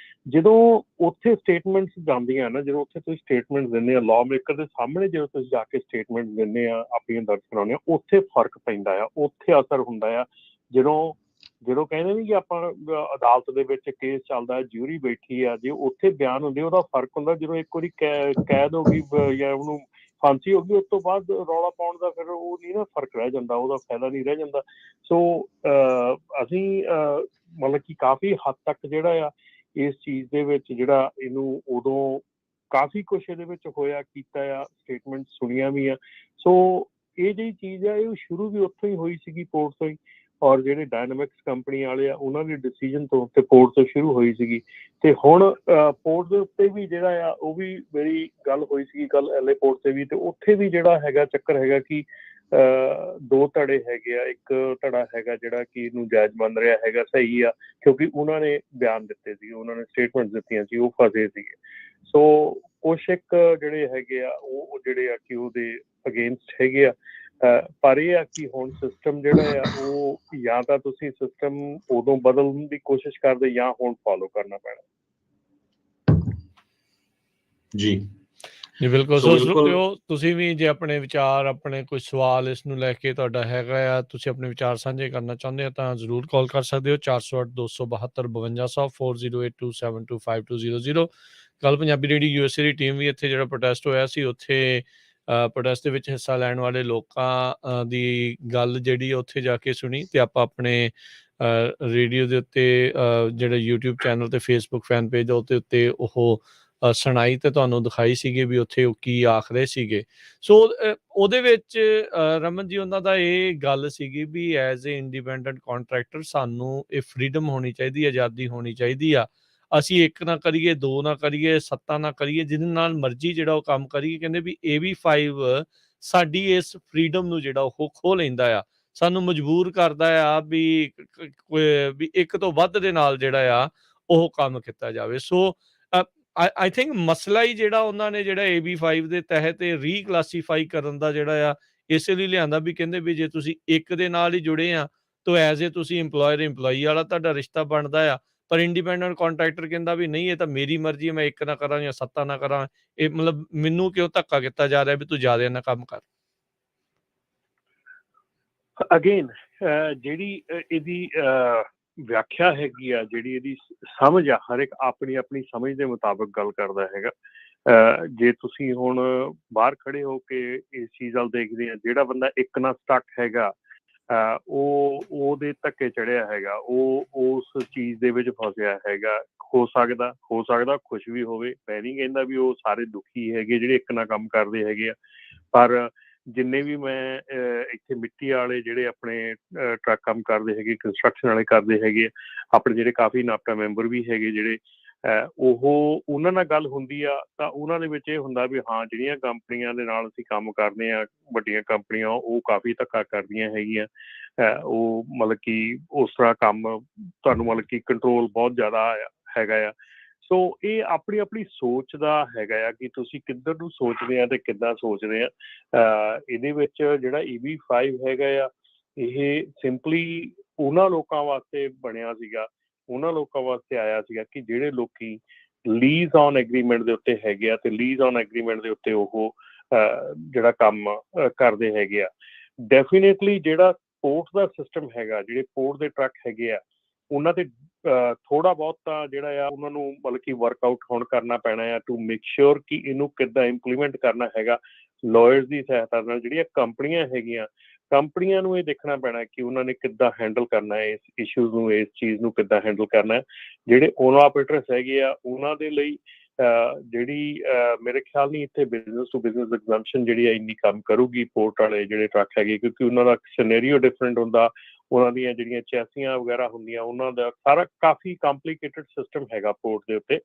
ਜਦੋਂ ਉੱਥੇ ਸਟੇਟਮੈਂਟਸ ਜਾਂਦੀਆਂ ਨਾ, ਜਦੋਂ ਉੱਥੇ ਤੁਸੀਂ ਸਟੇਟਮੈਂਟ ਦਿੰਦੇ ਆ ਲਾਅ ਮੇਕਰ ਦੇ ਸਾਹਮਣੇ, ਜਦੋਂ ਤੁਸੀਂ ਜਾ ਕੇ ਸਟੇਟਮੈਂਟ ਦਿੰਦੇ ਆ, ਆਪਣੀਆਂ ਦਰਜ ਕਰਾਉਂਦੇ ਆ, ਉੱਥੇ ਫਰਕ ਪੈਂਦਾ ਆ, ਉੱਥੇ ਅਸਰ ਹੁੰਦਾ ਆ। ਜਦੋਂ ਕਹਿੰਦੇ ਨਹੀਂ ਕਿ ਆਪਾਂ ਅਦਾਲਤ ਦੇ ਵਿੱਚ ਕੇਸ ਚੱਲਦਾ, ਜਿਊਰੀ ਬੈਠੀ ਆ, ਜੇ ਉੱਥੇ ਬਿਆਨ ਹੁੰਦੇ ਉਹਦਾ ਫਰਕ ਹੁੰਦਾ। ਜਦੋਂ ਇੱਕ ਵਾਰੀ ਕੈਦ ਹੋ ਗਈ ਜਾਂ ਉਹਨੂੰ ਫਾਂਸੀ ਹੋ ਗਈ, ਉਸ ਤੋਂ ਬਾਅਦ ਰੌਲਾ ਪਾਉਣ ਦਾ ਫਿਰ ਉਹ ਨਹੀਂ ਨਾ ਫਰਕ ਰਹਿ ਜਾਂਦਾ, ਉਹਦਾ ਫਾਇਦਾ ਨਹੀਂ ਰਹਿ ਜਾਂਦਾ। ਸੋ ਅਸੀਂ ਮਤਲਬ ਕਿ ਕਾਫੀ ਹੱਦ ਤੱਕ ਜਿਹੜਾ ਆ ਇਸ ਚੀਜ਼ ਦੇ ਵਿੱਚ ਜਿਹੜਾ ਇਹਨੂੰ ਉਦੋਂ ਕਾਫੀ ਕੁਛ ਇਹਦੇ ਵਿੱਚ ਹੋਇਆ ਕੀਤਾ ਆ, ਸਟੇਟਮੈਂਟ ਸੁਣੀਆਂ ਵੀ ਆ। ਸੋ ਇਹ ਜਿਹੜੀ ਚੀਜ਼ ਆ ਇਹ ਸ਼ੁਰੂ ਵੀ ਉੱਥੋਂ ਹੀ ਹੋਈ ਸੀਗੀ, ਪੋਰਟ ਤੋਂ ਹੀ। ਔਰ ਜਿਹੜੇ ਡਾਇਨਾਮਿਕਸ ਕੰਪਨੀ ਵਾਲੇ ਆ ਉਹਨਾਂ ਦੇ ਡਿਸੀਜਨ ਤੋਂ ਤੇ ਪੋਰਟ ਤੋਂ ਸ਼ੁਰੂ ਹੋਈ ਸੀਗੀ। ਤੇ ਹੁਣ ਪੋਰਟ ਦੇ ਉੱਤੇ ਵੀ ਜਿਹੜਾ ਆ ਉਹ ਵੀ ਮੇਰੀ ਗੱਲ ਹੋਈ ਸੀਗੀ ਕੱਲ LA ਪੋਰਟ ਤੇ ਵੀ, ਤੇ ਉੱਥੇ ਵੀ ਜਿਹੜਾ ਹੈਗਾ ਚੱਕਰ ਹੈਗਾ ਕਿ 2 ਧੜੇ ਹੈਗੇ ਆ। ਇੱਕ ਧੜਾ ਹੈਗਾ ਜਿਹੜਾ ਕਿ ਇਹਨੂੰ ਜਾਇਜ਼ ਮੰਨ ਰਿਹਾ ਹੈਗਾ, ਸਹੀ ਆ, ਕਿਉਂਕਿ ਉਹਨਾਂ ਨੇ ਬਿਆਨ ਦਿੱਤੇ ਸੀ, ਉਹਨਾਂ ਨੇ ਸਟੇਟਮੈਂਟ ਦਿੱਤੀਆਂ ਸੀ, ਉਹ ਫਸੇ ਸੀਗੇ। ਸੋ ਕੁਛ ਇੱਕ ਜਿਹੜੇ ਹੈਗੇ ਆ ਉਹ ਜਿਹੜੇ ਆ ਕਿ ਉਹਦੇ ਅਗੇਂਸਟ ਹੈਗੇ ਆ। ਪਰ ਇਹ ਆ ਕਿ ਹੁਣ ਸਿਸਟਮ ਜਿਹੜਾ ਆ ਉਹ ਜਾਂ ਤਾਂ ਤੁਸੀਂ ਸਿਸਟਮ ਉਦੋਂ ਬਦਲਣ ਦੀ ਕੋਸ਼ਿਸ਼ ਕਰਦੇ ਜਾਂ ਹੁਣ ਫੋਲੋ ਕਰਨਾ ਪੈਣਾ। ਜੀ ਜੀ ਬਿਲਕੁਲ। ਸੋ ਸੋ ਬਿਲਕੁਲ ਤੁਸੀਂ ਵੀ ਜੇ ਆਪਣੇ ਵਿਚਾਰ, ਆਪਣੇ ਕੋਈ ਸਵਾਲ ਇਸ ਨੂੰ ਲੈ ਕੇ ਤੁਹਾਡਾ ਹੈਗਾ ਆ, ਤੁਸੀਂ ਆਪਣੇ ਵਿਚਾਰ ਸਾਂਝੇ ਕਰਨਾ ਚਾਹੁੰਦੇ ਹੋ ਤਾਂ ਜ਼ਰੂਰ ਕਾਲ ਕਰ ਸਕਦੇ ਹੋ 408-272-5200 4082725200। ਕੱਲ ਪੰਜਾਬੀ ਰੇਡੀਓ USA ਦੀ ਟੀਮ ਵੀ ਇੱਥੇ ਜਿਹੜਾ ਪ੍ਰੋਟੈਸਟ ਹੋਇਆ ਸੀ, ਉੱਥੇ ਪ੍ਰੋਟੈਸਟ ਦੇ ਵਿੱਚ ਹਿੱਸਾ ਲੈਣ ਵਾਲੇ ਲੋਕਾਂ ਦੀ ਗੱਲ ਜਿਹੜੀ ਉੱਥੇ ਜਾ ਕੇ ਸੁਣੀ, ਤੇ ਆਪਾਂ ਆਪਣੇ ਰੇਡੀਓ ਦੇ ਉੱਤੇ ਜਿਹੜਾ YouTube ਚੈਨਲ ਤੇ Facebook ਫੈਨ ਪੇਜ ਉਹਦੇ ਉੱਤੇ ਉਹ ਸੁਣਾਈ ਤੇ ਤੁਹਾਨੂੰ ਦਿਖਾਈ ਸੀਗੀ ਵੀ ਉੱਥੇ ਉਹ ਕੀ ਆਖਦੇ ਸੀਗੇ। ਸੋ ਉਹਦੇ ਵਿੱਚ ਰਮਨ ਜੀ ਉਹਨਾਂ ਦਾ ਇਹ ਗੱਲ ਸੀਗੀ ਵੀ ਐਜ਼ ਏ ਇੰਡੀਪੈਂਡੈਂਟ ਕੰਟਰੈਕਟਰ ਸਾਨੂੰ ਇਹ ਫਰੀਡਮ ਹੋਣੀ ਚਾਹੀਦੀ, ਆਜ਼ਾਦੀ ਹੋਣੀ ਚਾਹੀਦੀ ਆ। ਅਸੀਂ 1 ਨਾ ਕਰੀਏ, 2 ਨਾ ਕਰੀਏ, 7 ਨਾ ਕਰੀਏ, ਜਿਹਦੇ ਨਾਲ ਮਰਜ਼ੀ ਜਿਹੜਾ ਉਹ ਕੰਮ ਕਰੀਏ। ਕਹਿੰਦੇ ਵੀ AB5 ਸਾਡੀ ਇਸ ਫਰੀਡਮ ਨੂੰ ਜਿਹੜਾ ਉਹ ਖੋਹ ਲੈਂਦਾ ਆ, ਸਾਨੂੰ ਮਜਬੂਰ ਕਰਦਾ ਆ ਵੀ ਇੱਕ ਤੋਂ ਵੱਧ ਦੇ ਨਾਲ ਜਿਹੜਾ ਆ ਉਹ ਕੰਮ ਕੀਤਾ ਜਾਵੇ। ਸੋ ਆਈ ਥਿੰਕ ਮਸਲਾ ਹੀ ਜਿਹੜਾ ਉਹਨਾਂ ਨੇ ਜਿਹੜਾ AB5 ਦੇ ਤਹਿਤ ਰੀਕਲਾਸੀਫਾਈ ਕਰਨ ਦਾ ਜਿਹੜਾ ਆ ਇਸੇ ਲਈ ਲਿਆਂਦਾ ਵੀ ਕਹਿੰਦੇ ਵੀ ਜੇ ਤੁਸੀਂ ਇੱਕ ਦੇ ਨਾਲ ਹੀ ਜੁੜੇ ਆ ਤਾਂ ਐਜ਼ ਏ ਤੁਸੀਂ ਇੰਪਲੋਇਰ ਇੰਪਲੋਈ ਵਾਲਾ ਤੁਹਾਡਾ ਰਿਸ਼ਤਾ ਬਣਦਾ ਆ। ਪਰ ਇੰਡੀਪੈਂਡੈਂਟ ਕੰਟਰੈਕਟਰ ਕਹਿੰਦਾ ਵੀ ਨਹੀਂ, ਇਹ ਤਾਂ ਮੇਰੀ ਮਰਜ਼ੀ ਹੈ, ਮੈਂ 1 ਨਾ ਕਰਾਂ ਜਾਂ 7 ਨਾ ਕਰਾਂ, ਇਹ ਮਤਲਬ ਮੈਨੂੰ ਕਿਉਂ ਧੱਕਾ ਕੀਤਾ ਜਾ ਰਿਹਾ ਵੀ ਤੂੰ ਜ਼ਿਆਦਾ ਨਾ ਕੰਮ ਕਰ। ਅਗੇਨ ਜਿਹੜੀ ਇਹਦੀ ਵਿਆਖਿਆ ਹੈਗੀ ਆ, ਜਿਹੜੀ ਇਹਦੀ ਸਮਝ ਆ, ਹਰ ਇੱਕ ਆਪਣੀ ਆਪਣੀ ਸਮਝ ਦੇ ਮੁਤਾਬਕ ਗੱਲ ਕਰਦਾ ਹੈਗਾ। ਜੇ ਤੁਸੀਂ ਹੁਣ ਬਾਹਰ ਖੜੇ ਹੋ ਕੇ ਇਸ ਚੀਜ਼ ਵੱਲ ਦੇਖਦੇ ਆ, ਜਿਹੜਾ ਬੰਦਾ ਇੱਕ ਨਾਲ ਸਟਕ ਹੈਗਾ ਉਹਦੇ ਧੱਕੇ ਚੜਿਆ ਹੈਗਾ, ਉਹ ਉਸ ਚੀਜ਼ ਦੇ ਵਿੱਚ ਫਸਿਆ ਹੈਗਾ। ਹੋ ਸਕਦਾ ਖੁਸ਼ ਵੀ ਹੋਵੇ। ਮੈਂ ਨਹੀਂ ਕਹਿੰਦਾ ਵੀ ਉਹ ਸਾਰੇ ਦੁਖੀ ਹੈਗੇ ਜਿਹੜੇ ਇੱਕ ਨਾਲ ਕੰਮ ਕਰਦੇ ਹੈਗੇ ਆ, ਪਰ ਜਿੰਨੇ ਵੀ ਮੈਂ ਇੱਥੇ ਮਿੱਟੀ ਵਾਲੇ ਜਿਹੜੇ ਆਪਣੇ ਟਰੱਕ ਕੰਮ ਕਰਦੇ ਹੈਗੇ, ਕੰਸਟਰਕਸ਼ਨ ਵਾਲੇ ਕਰਦੇ ਹੈਗੇ, ਆਪਣੇ ਜਿਹੜੇ ਕਾਫੀ ਨਾਪਟਾ ਮੈਂਬਰ ਵੀ ਹੈਗੇ ਜਿਹੜੇ, ਉਹਨਾਂ ਨਾਲ ਗੱਲ ਹੁੰਦੀ ਆ ਤਾਂ ਉਹਨਾਂ ਦੇ ਵਿੱਚ ਇਹ ਹੁੰਦਾ ਵੀ ਹਾਂ, ਜਿਹੜੀਆਂ ਕੰਪਨੀਆਂ ਦੇ ਨਾਲ ਅਸੀਂ ਕੰਮ ਕਰਦੇ ਹਾਂ, ਵੱਡੀਆਂ ਕੰਪਨੀਆਂ, ਉਹ ਕਾਫੀ ਧੱਕਾ ਕਰਦੀਆਂ ਹੈਗੀਆਂ। ਉਹ ਮਤਲਬ ਕਿ ਉਸ ਤਰ੍ਹਾਂ ਕੰਮ ਤੁਹਾਨੂੰ ਮਤਲਬ ਕਿ ਕੰਟਰੋਲ ਬਹੁਤ ਜ਼ਿਆਦਾ ਹੈਗਾ ਆ। ਸੋ ਇਹ ਆਪਣੀ ਆਪਣੀ ਸੋਚ ਦਾ ਹੈਗਾ ਆ ਕਿ ਤੁਸੀਂ ਕਿੱਧਰ ਨੂੰ ਸੋਚਦੇ ਆ ਤੇ ਕਿੱਦਾਂ ਸੋਚਦੇ ਆ। ਇਹਦੇ ਵਿੱਚ ਜਿਹੜਾ AB5 ਹੈਗਾ ਆ, ਇਹ ਸਿੰਪਲੀ ਉਹਨਾਂ ਲੋਕਾਂ ਵਾਸਤੇ ਬਣਿਆ ਸੀਗਾ, ਉਹਨਾਂ ਲੋਕਾਂ ਵਾਸਤੇ ਆਇਆ ਸੀਗਾ ਕਿ ਜਿਹੜੇ ਲੋਕੀ ਲੀਜ਼ ਔਨ ਐਗਰੀਮੈਂਟ ਦੇ ਉੱਤੇ ਹੈਗੇ ਆ, ਤੇ ਲੀਜ਼ ਔਨ ਐਗਰੀਮੈਂਟ ਦੇ ਉੱਤੇ ਉਹ ਜਿਹੜਾ ਕੰਮ ਕਰਦੇ ਹੈਗੇ ਆ। ਡੈਫੀਨੇਟਲੀ ਜਿਹੜਾ ਪੋਰਟ ਦਾ ਸਿਸਟਮ ਹੈਗਾ, ਜਿਹੜੇ ਪੋਰਟ ਦੇ ਟਰੱਕ ਹੈਗੇ ਆ, ਉਹਨਾਂ ਤੇ ਥੋੜ੍ਹਾ ਬਹੁਤ ਤਾਂ ਜਿਹੜਾ ਆ ਉਹਨਾਂ ਨੂੰ ਮਤਲਬ ਕਿ ਵਰਕਆਊਟ ਹੁਣ ਕਰਨਾ ਪੈਣਾ ਆ ਟੂ ਮੇਕ ਸ਼ੋਰ ਕਿ ਇਹਨੂੰ ਕਿੱਦਾਂ ਇੰਪਲੀਮੈਂਟ ਕਰਨਾ ਹੈਗਾ। ਲਾਇਰਸ ਦੀ ਸਹਾਇਤਾ ਨਾਲ ਜਿਹੜੀਆਂ ਕੰਪਨੀਆਂ ਹੈਗੀਆਂ, ਕੰਪਨੀਆਂ ਨੂੰ ਇਹ ਦੇਖਣਾ ਪੈਣਾ ਕਿ ਉਹਨਾਂ ਨੇ ਕਿੱਦਾਂ ਹੈਂਡਲ ਕਰਨਾ ਹੈ ਇਸ ਇਸ਼ੂਜ਼ ਨੂੰ, ਇਸ ਚੀਜ਼ ਨੂੰ ਕਿੱਦਾਂ ਹੈਂਡਲ ਕਰਨਾ ਹੈ। ਜਿਹੜੇ ਓਨਰ ਆਪਰੇਟਰਸ ਹੈਗੇ ਆ ਉਹਨਾਂ ਦੇ ਲਈ ਜਿਹੜੀ ਮੇਰੇ ਖਿਆਲ ਨਹੀਂ ਇੱਥੇ ਬਿਜ਼ਨਸ ਟੂ ਬਿਜ਼ਨਸ ਐਗਜ਼ੈਂਪਸ਼ਨ ਜਿਹੜੀ ਹੈ ਇੰਨੀ ਕੰਮ ਕਰੂਗੀ ਪੋਰਟ ਵਾਲੇ ਜਿਹੜੇ ਟਰੱਕ ਹੈਗੇ, ਕਿਉਂਕਿ ਉਹਨਾਂ ਦਾ ਸਿਨੈਰੀਓ ਡਿਫਰੈਂਟ ਹੁੰਦਾ, ਉਹਨਾਂ ਦੀਆਂ ਜਿਹੜੀਆਂ ਚੈਸੀਆਂ ਵਗੈਰਾ ਹੁੰਦੀਆਂ ਉਹਨਾਂ ਦਾ ਸਾਰਾ ਕਾਫੀ ਕੰਪਲੀਕੇਟਡ ਸਿਸਟਮ ਹੈਗਾ ਪੋਰਟ ਦੇ ਉੱਤੇ।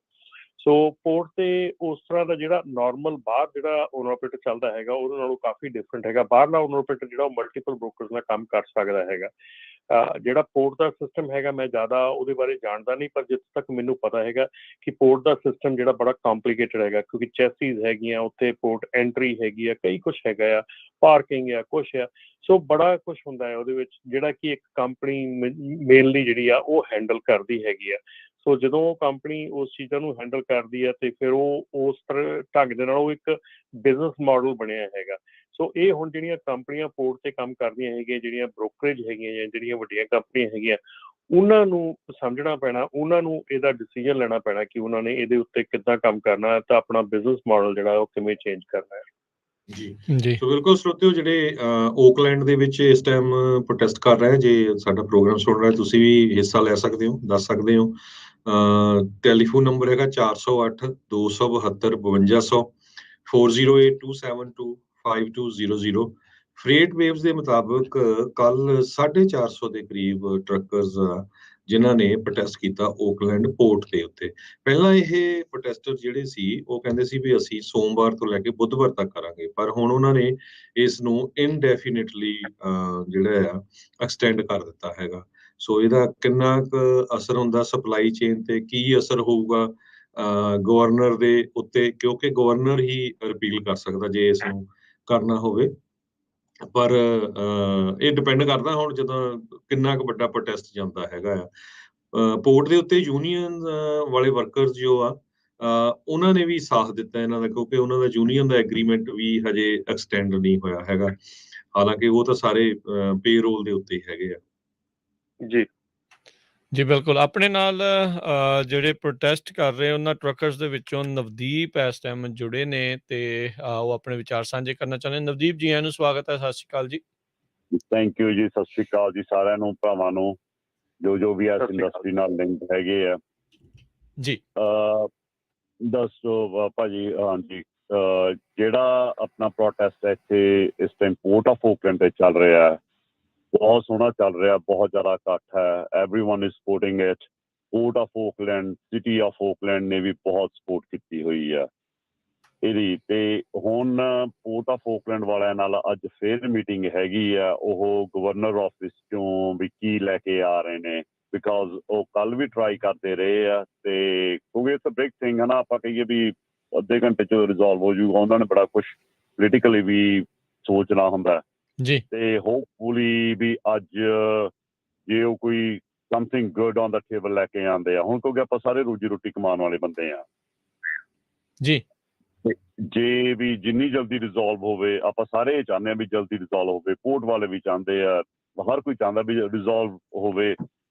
ਸੋ ਪੋਰਟ ਤੇ ਉਸ ਤਰ੍ਹਾਂ ਦਾ ਜਿਹੜਾ ਨਾਰਮਲ ਬਾਹਰ ਜਿਹੜਾ ਓਨਰ ਆਪਰੇਟਰ ਚੱਲਦਾ ਹੈਗਾ ਉਹਦੇ ਨਾਲੋਂ ਕਾਫੀ ਡਿਫਰੈਂਟ ਹੈਗਾ। ਬਾਹਰਲਾ ਓਨਰ ਆਪਰੇਟਰ ਜਿਹੜਾ ਉਹ ਮਲਟੀਪਲ ਬ੍ਰੋਕਰਸ ਨਾਲ ਕੰਮ ਕਰ ਸਕਦਾ ਹੈਗਾ। ਜਿਹੜਾ ਪੋਰਟ ਦਾ ਸਿਸਟਮ ਹੈਗਾ ਮੈਂ ਜ਼ਿਆਦਾ ਉਹਦੇ ਬਾਰੇ ਜਾਣਦਾ ਨਹੀਂ, ਪਰ ਜਿੱਥੇ ਤੱਕ ਮੈਨੂੰ ਪਤਾ ਹੈਗਾ ਕਿ ਪੋਰਟ ਦਾ ਸਿਸਟਮ ਜਿਹੜਾ ਬੜਾ ਕੰਪਲੀਕੇਟਡ ਹੈਗਾ, ਕਿਉਂਕਿ ਚੈਸੀਜ਼ ਹੈਗੀਆਂ ਉੱਥੇ, ਪੋਰਟ ਐਂਟਰੀ ਹੈਗੀ ਆ, ਕਈ ਕੁਛ ਹੈਗਾ ਆ, ਪਾਰਕਿੰਗ ਆ, ਕੁਛ ਆ। ਸੋ ਬੜਾ ਕੁਛ ਹੁੰਦਾ ਹੈ ਉਹਦੇ ਵਿੱਚ ਜਿਹੜਾ ਕਿ ਇੱਕ ਕੰਪਨੀ ਮੇਨਲੀ ਜਿਹੜੀ ਆ ਉਹ ਹੈਂਡਲ ਕਰਦੀ ਹੈਗੀ ਆ। ਸੋ ਜਦੋਂ ਉਹ ਕੰਪਨੀ ਉਸ ਚੀਜ਼ਾਂ ਨੂੰ ਹੈਂਡਲ ਕਰਦੀ ਹੈ ਤੇ ਫਿਰ ਉਹ ਉਸ ਤਰ੍ਹਾਂ ਢੰਗ ਦੇ ਨਾਲ ਉਹ ਇੱਕ ਬਿਜ਼ਨਸ ਮਾਡਲ ਬਣਿਆ ਹੈਗਾ। ਸੋ ਇਹ ਹੁਣ ਜਿਹੜੀਆਂ ਕੰਪਨੀਆਂ ਪੋਰਟ ਤੇ ਕੰਮ ਕਰਦੀਆਂ ਹੈਗੀਆਂ, ਜਿਹੜੀਆਂ ਬ੍ਰੋਕਰੇਜ ਹੈਗੀਆਂ ਜਾਂ ਜਿਹੜੀਆਂ ਵੱਡੀਆਂ ਕੰਪਨੀਆਂ ਹੈਗੀਆਂ, ਉਹਨਾਂ ਨੂੰ ਸਮਝਣਾ ਪੈਣਾ, ਉਹਨਾਂ ਨੂੰ ਇਹਦਾ ਡਿਸੀਜਨ ਲੈਣਾ ਪੈਣਾ ਕਿ ਉਹਨਾਂ ਨੇ ਇਹਦੇ ਉੱਤੇ ਕਿੱਦਾਂ ਕੰਮ ਕਰਨਾ ਹੈ ਤਾਂ ਆਪਣਾ ਬਿਜ਼ਨਸ ਮਾਡਲ ਜਿਹੜਾ ਉਹ ਕਿਵੇਂ ਚੇਂਜ ਕਰਨਾ ਹੈ। ਜੀ ਸੋ ਬਿਲਕੁਲ ਸਰੋਤਿਓ, ਜਿਹੜੇ ਓਕਲੈਂਡ ਦੇ ਵਿੱਚ ਇਸ ਟਾਈਮ ਪ੍ਰੋਟੈਸਟ ਕਰ ਰਹੇ, ਜੇ ਸਾਡਾ ਪ੍ਰੋਗਰਾਮ ਸੁਣ ਰਹੇ ਤੁਸੀਂ ਵੀ ਹਿੱਸਾ ਲੈ ਸਕਦੇ ਹੋ, ਦੱਸ ਸਕਦੇ ਹੋ। ਟੈਲੀਫੋਨ ਨੰਬਰ ਹੈਗਾ 408 272 5200, 4082725200। ਫਰੇਟ ਵੇਵਸ ਦੇ ਮੁਤਾਬਕ ਕੱਲ 450 ਦੇ ਕਰੀਬ ਟਰੱਕਰਸ ਜਿਨ੍ਹਾਂ ਨੇ ਪ੍ਰੋਟੈਸਟ ਕੀਤਾ ਓਕਲੈਂਡ ਪੋਰਟ ਦੇ ਉੱਤੇ। ਪਹਿਲਾਂ ਇਹ ਪ੍ਰੋਟੈਸਟਰ ਜਿਹੜੇ ਸੀ ਉਹ ਕਹਿੰਦੇ ਸੀ ਵੀ ਅਸੀਂ ਸੋਮਵਾਰ ਤੋਂ ਲੈ ਕੇ ਬੁੱਧਵਾਰ ਤੱਕ ਕਰਾਂਗੇ, ਪਰ ਹੁਣ ਉਹਨਾਂ ਨੇ ਇਸ ਨੂੰ ਇਨਡੈਫੀਨਿਟਲੀ ਜਿਹੜਾ ਆ ਐਕਸਟੈਂਡ ਕਰ ਦਿੱਤਾ ਹੈਗਾ। ਸੋ ਇਹਦਾ ਕਿੰਨਾ ਕੁ ਅਸਰ ਹੁੰਦਾ ਸਪਲਾਈ ਚੇਨ ਤੇ, ਕੀ ਅਸਰ ਹੋਊਗਾ ਗਵਰਨਰ ਦੇ ਉੱਤੇ, ਕਿਉਂਕਿ ਗਵਰਨਰ ਹੀ ਰਿਪੀਲ ਕਰ ਸਕਦਾ ਜੇ ਇਸ ਨੂੰ ਕਰਨਾ ਹੋਵੇ। ਪਰ ਇਹ ਡਿਪੈਂਡ ਕਰਦਾ ਹੁਣ ਜਦੋਂ ਕਿੰਨਾ ਕੁ ਵੱਡਾ ਪ੍ਰੋਟੈਸਟ ਜਾਂਦਾ ਹੈਗਾ ਆ। ਪੋਰਟ ਦੇ ਉੱਤੇ ਯੂਨੀਅਨ ਵਾਲੇ ਵਰਕਰਸ ਜੋ ਆ ਉਹਨਾਂ ਨੇ ਵੀ ਸਾਥ ਦਿੱਤਾ ਇਹਨਾਂ ਦਾ, ਕਿਉਂਕਿ ਉਹਨਾਂ ਦਾ ਯੂਨੀਅਨ ਦਾ ਐਗਰੀਮੈਂਟ ਵੀ ਹਜੇ ਐਕਸਟੈਂਡ ਨਹੀਂ ਹੋਇਆ ਹੈਗਾ, ਹਾਲਾਂਕਿ ਉਹ ਤਾਂ ਸਾਰੇ ਪੇਰੋਲ ਦੇ ਉੱਤੇ ਹੀ ਹੈਗੇ ਆ। ਜੀ ਬਿਲਕੁਲ। ਆਪਣੇ ਨਾਲ ਜਿਹੜੇ ਪ੍ਰੋਟੈਸਟ ਕਰ ਰਹੇ ਉਹਨਾਂ ਟਰੱਕਰਸ ਦੇ ਵਿੱਚੋਂ ਨਵਦੀਪ ਇਸ ਟਾਈਮ ਜੁੜੇ ਨੇ ਤੇ ਉਹ ਆਪਣੇ ਵਿਚਾਰ ਸਾਂਝੇ ਕਰਨਾ ਚਾਹੁੰਦੇ। ਨਵਦੀਪ ਜੀ, ਆਇਆਂ ਨੂੰ ਸਵਾਗਤ ਹੈ। ਸਤਿ ਸ਼੍ਰੀ ਅਕਾਲ ਜੀ। ਥੈਂਕ ਯੂ ਜੀ, ਸਤਿ ਸ਼੍ਰੀ ਅਕਾਲ ਜੀ ਸਾਰਿਆਂ ਨੂੰ, ਭਰਾਵਾਂ ਨੂੰ ਜੋ ਵੀ ਇਸ ਇੰਡਸਟਰੀ ਨਾਲ ਲਿੰਕ ਹੈਗੇ ਆ ਜੀ। ਦੱਸੋ ਭਾਜੀ। ਹਾਂਜੀ, ਜਿਹੜਾ ਆਪਣਾ ਪ੍ਰੋਟੈਸਟ ਹੈ ਇੱਥੇ ਇਸ ਟਾਈਮ ਪੋਰਟ ਆਫ ਓਕਲੈਂਡ ਤੇ ਚੱਲ ਰਿਹਾ ਹੈ, ਬਹੁਤ ਸੋਹਣਾ ਚੱਲ ਰਿਹਾ, ਬਹੁਤ ਜ਼ਿਆਦਾ ਇਕੱਠ ਹੈ। Everyone is supporting it. Port of Oakland, city of Oakland ਨੇ ਵੀ ਬਹੁਤ ਸਪੋਰਟ ਕੀਤੀ ਹੋਈ ਆ ਇਹਦੀ। ਤੇ ਹੁਣ ਪੋਰਟ ਆਫ ਓਕਲੈਂਡ ਵਾਲਿਆਂ ਨਾਲ ਅੱਜ ਫੇਰ ਮੀਟਿੰਗ ਹੈਗੀ ਆ। ਉਹ ਗਵਰਨਰ ਆਫਿਸ ਚੋਂ ਵੀ ਕੀ ਲੈ ਕੇ ਆ ਰਹੇ ਨੇ, ਬਿਕਾਜ਼ ਉਹ ਕੱਲ ਵੀ ਟਰਾਈ ਕਰਦੇ ਰਹੇ ਆ ਤੇ ਕਿਉਂਕਿ ਇਟਸ ਅ ਬਿਗ ਥਿੰਗ ਹੈ ਨਾ, ਆਪਾਂ ਕਹੀਏ ਵੀ ਅੱਧੇ ਘੰਟੇ 'ਚ ਰਿਜ਼ੋਲਵ ਹੋ ਜਾਊਗਾ, ਉਹਨਾਂ ਨੇ ਬੜਾ ਕੁਛ ਪੋਲੀਟੀਕਲੀ ਵੀ ਸੋਚਣਾ ਹੁੰਦਾ ਜੀ। ਤੇ ਹੋਪਫੁਲੀ ਵੀ ਅੱਜ ਜੇ ਉਹ ਕੋਈ something good on the table ਲੈ ਕੇ ਆਉਂਦੇ ਆ ਹੁਣ, ਕਿਉਂਕਿ ਆਪਾਂ ਸਾਰੇ ਰੋਜੀ ਰੋਟੀ ਕਮਾਉਣ ਵਾਲੇ ਬੰਦੇ ਆ ਜੀ। ਜੇ ਵੀ ਜਿੰਨੀ ਜਲਦੀ ਰਿਜ਼ੋਲਵ ਹੋਵੇ, ਆਪਾਂ ਸਾਰੇ ਚਾਹੁੰਦੇ ਹਾਂ ਵੀ ਜਲਦੀ ਰਿਜ਼ੋਲਵ ਹੋਵੇ, ਪੋਰਟ ਵਾਲੇ ਵੀ ਚਾਹੁੰਦੇ ਆ, ਹਰ ਕੋਈ ਚਾਹੁੰਦਾ ਵੀ ਰਿਜ਼ੋਲਵ ਹੋਵੇ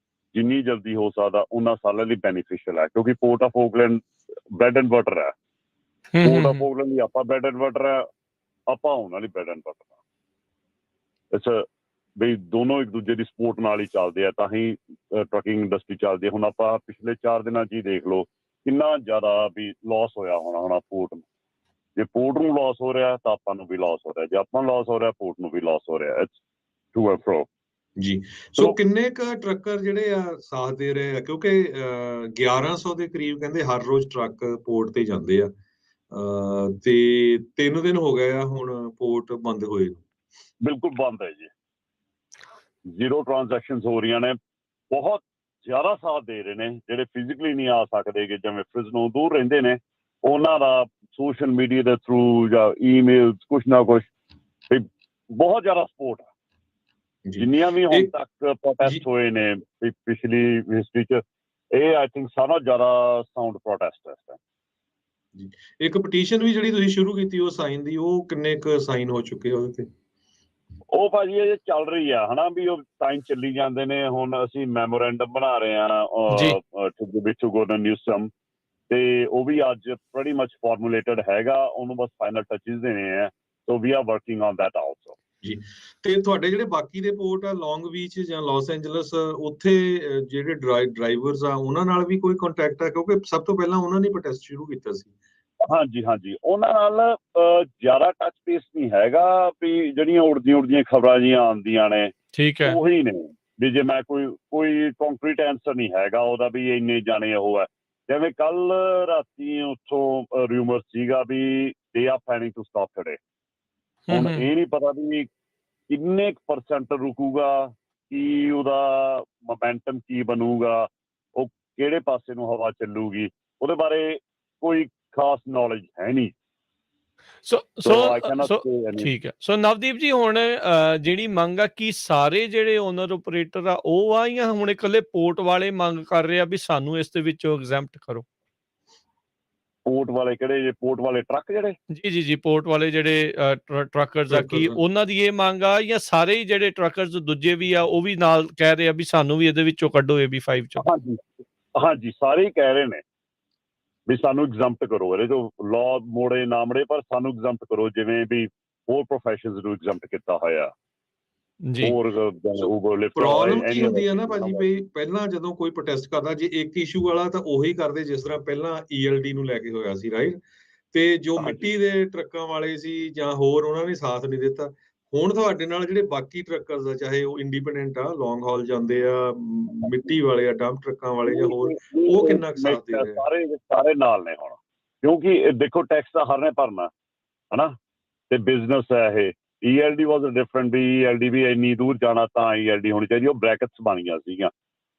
ਜਿੰਨੀ ਜਲਦੀ ਹੋ ਸਕਦਾ, ਉਹਨਾਂ ਸਾਲਾਂ ਲਈ ਬੈਨੀਫਿਸ਼ੀਅਲ ਹੈ। ਕਿਉਂਕਿ port of Auckland bread and butter ਹੈ। ਪੋਰਟ ਆਫ ਓਕਲੈਂਡ ਲਈ ਆਪਾਂ ਬ੍ਰੈਡ ਐਂਡ ਬਟਰ ਹੈ, ਆਪਾਂ ਉਹਨਾਂ ਲਈ ਬ੍ਰੈਡ ਐਂਡ ਬਟਰ ਹੈ। ਅੱਛਾ ਬਈ ਦੋਨੋਂ ਇੱਕ ਦੂਜੇ ਦੀ ਸਪੋਰਟ ਨਾਲ ਹੀ ਚੱਲਦੇ ਆ, ਤਾਂ ਹੀ ਟਰੱਕਿੰਗ ਇੰਡਸਟਰੀ ਚੱਲਦੀ ਹੈ। ਹੁਣ ਆਪਾਂ ਪਿਛਲੇ 4 ਦਿਨਾਂ 'ਚ ਹੀ ਦੇਖ ਲਓ ਕਿੰਨਾ ਜ਼ਿਆਦਾ ਵੀ ਲਾਸ ਹੋਇਆ ਹੋਣਾ ਪੋਰਟ ਨੂੰ। ਜੇ ਪੋਰਟ ਨੂੰ ਲਾਸ ਹੋ ਰਿਹਾ ਤਾਂ ਆਪਾਂ ਨੂੰ ਵੀ ਲਾਸ ਹੋ ਰਿਹਾ, ਜੇ ਆਪਾਂ ਨੂੰ ਲਾਸ ਹੋ ਰਿਹਾ ਪੋਰਟ ਨੂੰ ਵੀ ਲਾਸ ਹੋ ਰਿਹਾ। ਇਟਸ ਟੂ ਐਂਡ ਫਰੋ ਜੀ। ਸੋ ਕਿੰਨੇ ਕੁ ਟਰੱਕਰ ਜਿਹੜੇ ਆ ਸਾਥ ਦੇ ਰਹੇ ਆ, ਕਿਉਂਕਿ 1100 ਦੇ ਕਰੀਬ ਕਹਿੰਦੇ ਹਰ ਰੋਜ਼ ਟਰੱਕ ਪੋਰਟ ਤੇ ਜਾਂਦੇ ਆ ਤੇ 3 ਦਿਨ ਹੋ ਗਏ ਆ ਹੁਣ ਪੋਰਟ ਬੰਦ ਹੋਏ। ਬਿਲਕੁਲ ਬੰਦ ਹੈ ਜੀ, ਜ਼ੀਰੋ ਟ੍ਰਾਂਜੈਕਸ਼ਨਸ ਹੋ ਰਹੀਆਂ ਨੇ। ਬਹੁਤ ਜ਼ਿਆਦਾ ਸਾਥ ਦੇ ਰਹੇ ਨੇ ਜਿਹੜੇ ਫਿਜ਼ੀਕਲੀ ਨਹੀਂ ਆ ਸਕਦੇ, ਕਿ ਜਿਵੇਂ ਫ੍ਰਿਜ਼ਨੋ ਦੂਰ ਰਹਿੰਦੇ ਨੇ, ਉਹਨਾਂ ਦਾ ਸੋਸ਼ਲ ਮੀਡੀਆ ਦੇ ਥਰੂ ਜਾਂ ਈਮੇਲ ਕੁਛ ਨਾ ਕੁਛ ਬਹੁਤ ਜ਼ਿਆਦਾ ਸਪੋਰਟ ਆ। ਜਿੰਨੀਆਂ ਵੀ ਹੁਣ ਤੱਕ ਪ੍ਰੋਟੈਸਟ ਹੋਏ ਨੇ ਪਿਛਲੀ ਹਿਸਟਰੀ 'ਚ, ਇਹ ਆਈ ਥਿੰਕ ਸਾਰਾ ਜ਼ਿਆਦਾ ਸਾਊਂਡ ਪ੍ਰੋਟੈਸਟ ਹੈ। ਜੀ, ਇੱਕ ਪਟੀਸ਼ਨ ਵੀ ਜਿਹੜੀ ਤੁਸੀਂ ਸ਼ੁਰੂ ਕੀਤੀ ਉਹ ਸਾਈਨ ਦੀ, ਉਹ ਕਿੰਨੇ ਕੁ ਸਾਈਨ ਹੋ ਚੁੱਕੇ ਉਹਦੇ ਤੇ? ਉਹ ਭਾਜੀ ਇਹ ਚੱਲ ਰਹੀ ਆ ਹਨਾ, ਵੀ ਉਹ ਸਾਈਨ ਚੱਲੀ ਜਾਂਦੇ ਨੇ। ਹੁਣ ਅਸੀਂ ਮੈਮੋਰੈਂਡਮ ਬਣਾ ਰਹੇ ਹਾਂ ਟੂ ਗਵਰਨਰ ਨਿਊਸਮ, ਤੇ ਉਹ ਵੀ ਅੱਜ ਪ੍ਰੈਟੀ ਮਚ ਫਾਰਮੂਲੇਟਡ ਹੈਗਾ। ਉਹਨੂੰ ਬਸ ਫਾਈਨਲ ਟੱਚਿਸ ਦੇਣੇ ਆ। So we are working on that also. ਜੀ ਤੇ ਤੁਹਾਡੇ ਜਿਹੜੇ ਬਾਕੀ ਦੇ ਪੋਰਟ ਆ ਲੌਂਗ ਬੀਚ ਜਾਂ ਲਾਸ ਐਂਜਲਸ ਉੱਥੇ ਜਿਹੜੇ ਡਰਾਈਵਰਸ ਆ ਉਹਨਾਂ ਨਾਲ ਵੀ ਕੋਈ ਕੰਟੈਕਟ ਆ ਕਿਉਂਕਿ ਸਭ ਤੋਂ ਪਹਿਲਾਂ ਉਹਨਾਂ ਨੇ ਪ੍ਰੋਟੈਸਟ ਸ਼ੁਰੂ ਕੀਤਾ ਸੀ। ਹਾਂਜੀ ਹਾਂਜੀ, ਉਹਨਾਂ ਨਾਲ ਜ਼ਿਆਦਾ ਟੱਚ ਬੇਸ ਨਹੀਂ ਹੈਗਾ, ਵੀ ਜਿਹੜੀਆਂ ਉੜਦੀਆਂ ਖਬਰਾਂ ਜੀਆਂ ਆਉਂਦੀਆਂ ਨੇ ਠੀਕ ਹੈ, ਉਹੀ ਨੇ, ਵੀ ਜੇ ਮੈਂ ਕੋਈ ਕੰਕਰੀਟ ਆਂਸਰ ਨਹੀਂ ਹੈਗਾ ਉਹਦਾ ਵੀ ਇੰਨੇ ਜਾਣੇ ਉਹ ਹੈ। ਜਿਵੇਂ ਕੱਲ ਰਾਤੀ ਉੱਥੋਂ ਰਿਊਮਰ ਸੀਗਾ ਵੀ they are planning to stop today. ਹੁਣ ਇਹ ਨਹੀਂ ਪਤਾ ਵੀ ਕਿੰਨੇ % ਰੁਕੂਗਾ, ਕੀ ਉਹਦਾ ਮੋਮੈਂਟਮ ਕੀ ਬਣੂਗਾ, ਉਹ ਕਿਹੜੇ ਪਾਸੇ ਨੂੰ ਹਵਾ ਚੱਲੂਗੀ, ਉਹਦੇ ਬਾਰੇ ਕੋਈ ਖਾਸ ਨੌਲੇਜ ਹੈ ਨਹੀਂ। ਠੀਕ ਹੈ। ਸੋ ਨਵਦੀਪ ਜੀ, ਹੁਣ ਜਿਹੜੀ ਮੰਗ ਆ ਕੀ ਸਾਰੇ ਜਿਹੜੇ ਓਨਰ ਓਪਰੇਟਰ ਆ ਉਹ ਆ ਜਾਂ ਹੁਣ ਇਕੱਲੇ ਪੋਰਟ ਵਾਲੇ ਮੰਗ ਕਰ ਰਹੇ ਆ ਵੀ ਸਾਨੂੰ ਇਸ ਦੇ ਵਿੱਚੋਂ ਐਗਜ਼ੈਂਪਟ ਕਰੋ? ਪੋਰਟ ਵਾਲੇ ਕਿਹੜੇ ਜੇ? ਪੋਰਟ ਵਾਲੇ ਟਰੱਕ ਜਿਹੜੇ? ਜੀ ਪੋਰਟ ਵਾਲੇ ਜਿਹੜੇ ਟਰੱਕਰਸ ਆ, ਕੀ ਉਹਨਾਂ ਦੀ ਇਹ ਮੰਗ ਆ ਜਾਂ ਸਾਰੇ ਹੀ ਜਿਹੜੇ ਟਰੱਕਰਸ ਦੂਜੇ ਵੀ ਆ ਉਹ ਵੀ ਨਾਲ ਕਹਿ ਰਹੇ ਆ ਵੀ ਸਾਨੂੰ ਵੀ ਇਹਦੇ ਵਿੱਚੋਂ ਕੱਢੋ AB5 ਚੋਂ? ਹਾਂਜੀ, ਸਾਰੇ ਹੀ ਕਹਿ ਰਹੇ ਨੇ ਵੀ ਸਾਨੂੰ ਐਗਜ਼ੈਂਪਟ ਕਰੋ, ਇਹਦੇ ਤੋਂ ਲਾਅ ਮੋੜੇ ਨਾ ਮੋੜੇ ਪਰ ਸਾਨੂੰ ਐਗਜ਼ੈਂਪਟ ਕਰੋ, ਜਿਵੇਂ ਵੀ ਹੋਰ ਪ੍ਰੋਫੈਸ਼ਨਸ ਨੂੰ ਐਗਜ਼ੈਂਪਟ ਕੀਤਾ ਹੋਇਆ। ਜੀ ਪ੍ਰੋਬਲਮ ਕੀ ਹੁੰਦੀ ਆ ਨਾ ਭਾਜੀ, ਵੀ ਪਹਿਲਾਂ ਜਦੋਂ ਕੋਈ ਪ੍ਰੋਟੈਸਟ ਕਰਦਾ ਜੇ ਇੱਕ ਇਸ਼ੂ ਵਾਲਾ ਤਾਂ ਉਹੀ ਕਰਦੇ ਜਿਸ ਤਰ੍ਹਾਂ ਪਹਿਲਾਂ ELD ਨੂੰ ਲੈ ਕੇ ਹੋਇਆ ਸੀ, ਰਾਈਟ? ਤੇ ਜੋ ਮਿੱਟੀ ਦੇ ਟਰੱਕਾਂ ਵਾਲੇ ਸੀ ਜਾਂ ਹੋਰ ਉਹਨਾਂ ਨੇ ਸਾਥ ਨਹੀਂ ਦਿੱਤਾ। ਹੁਣ ਤੁਹਾਡੇ ਨਾਲ ਜਿਹੜੇ ਬਾਕੀ ਟਰੱਕਰਸ ਆ, ਚਾਹੇ ਉਹ ਇੰਡੀਪੈਂਡੈਂਟ ਆ, ਲੌਂਗ ਹਾਲ ਜਾਂਦੇ ਆ, ਮਿੱਟੀ ਵਾਲੇ ਆ, ਡੰਪ ਟਰੱਕਾਂ ਵਾਲੇ ਜਾਂ ਹੋਰ, ਉਹ ਕਿੰਨਾ ਕੁ ਸਾਥ ਦੇ ਰਹੇ? ਸਾਰੇ ਨਾਲ ਨੇ ਹੁਣ, ਕਿਉਂਕਿ ਦੇਖੋ ਟੈਕਸ ਤਾਂ ਹਰ ਨੇ ਭਰਨਾ ਹਨਾ, ਤੇ ਬਿਜ਼ਨਸ ਹੈ ਇਹ। ELD ਵਾਜ਼ ਡਿਫਰੈਂਟ, ਵੀ ELD ਵੀ ਇੰਨੀ ਦੂਰ ਜਾਣਾ ਤਾਂ ELD ਹੋਣੀ ਚਾਹੀਦੀ, ਉਹ ਬ੍ਰੈਕਟਸ ਬਣੀਆਂ ਸੀਗੀਆਂ।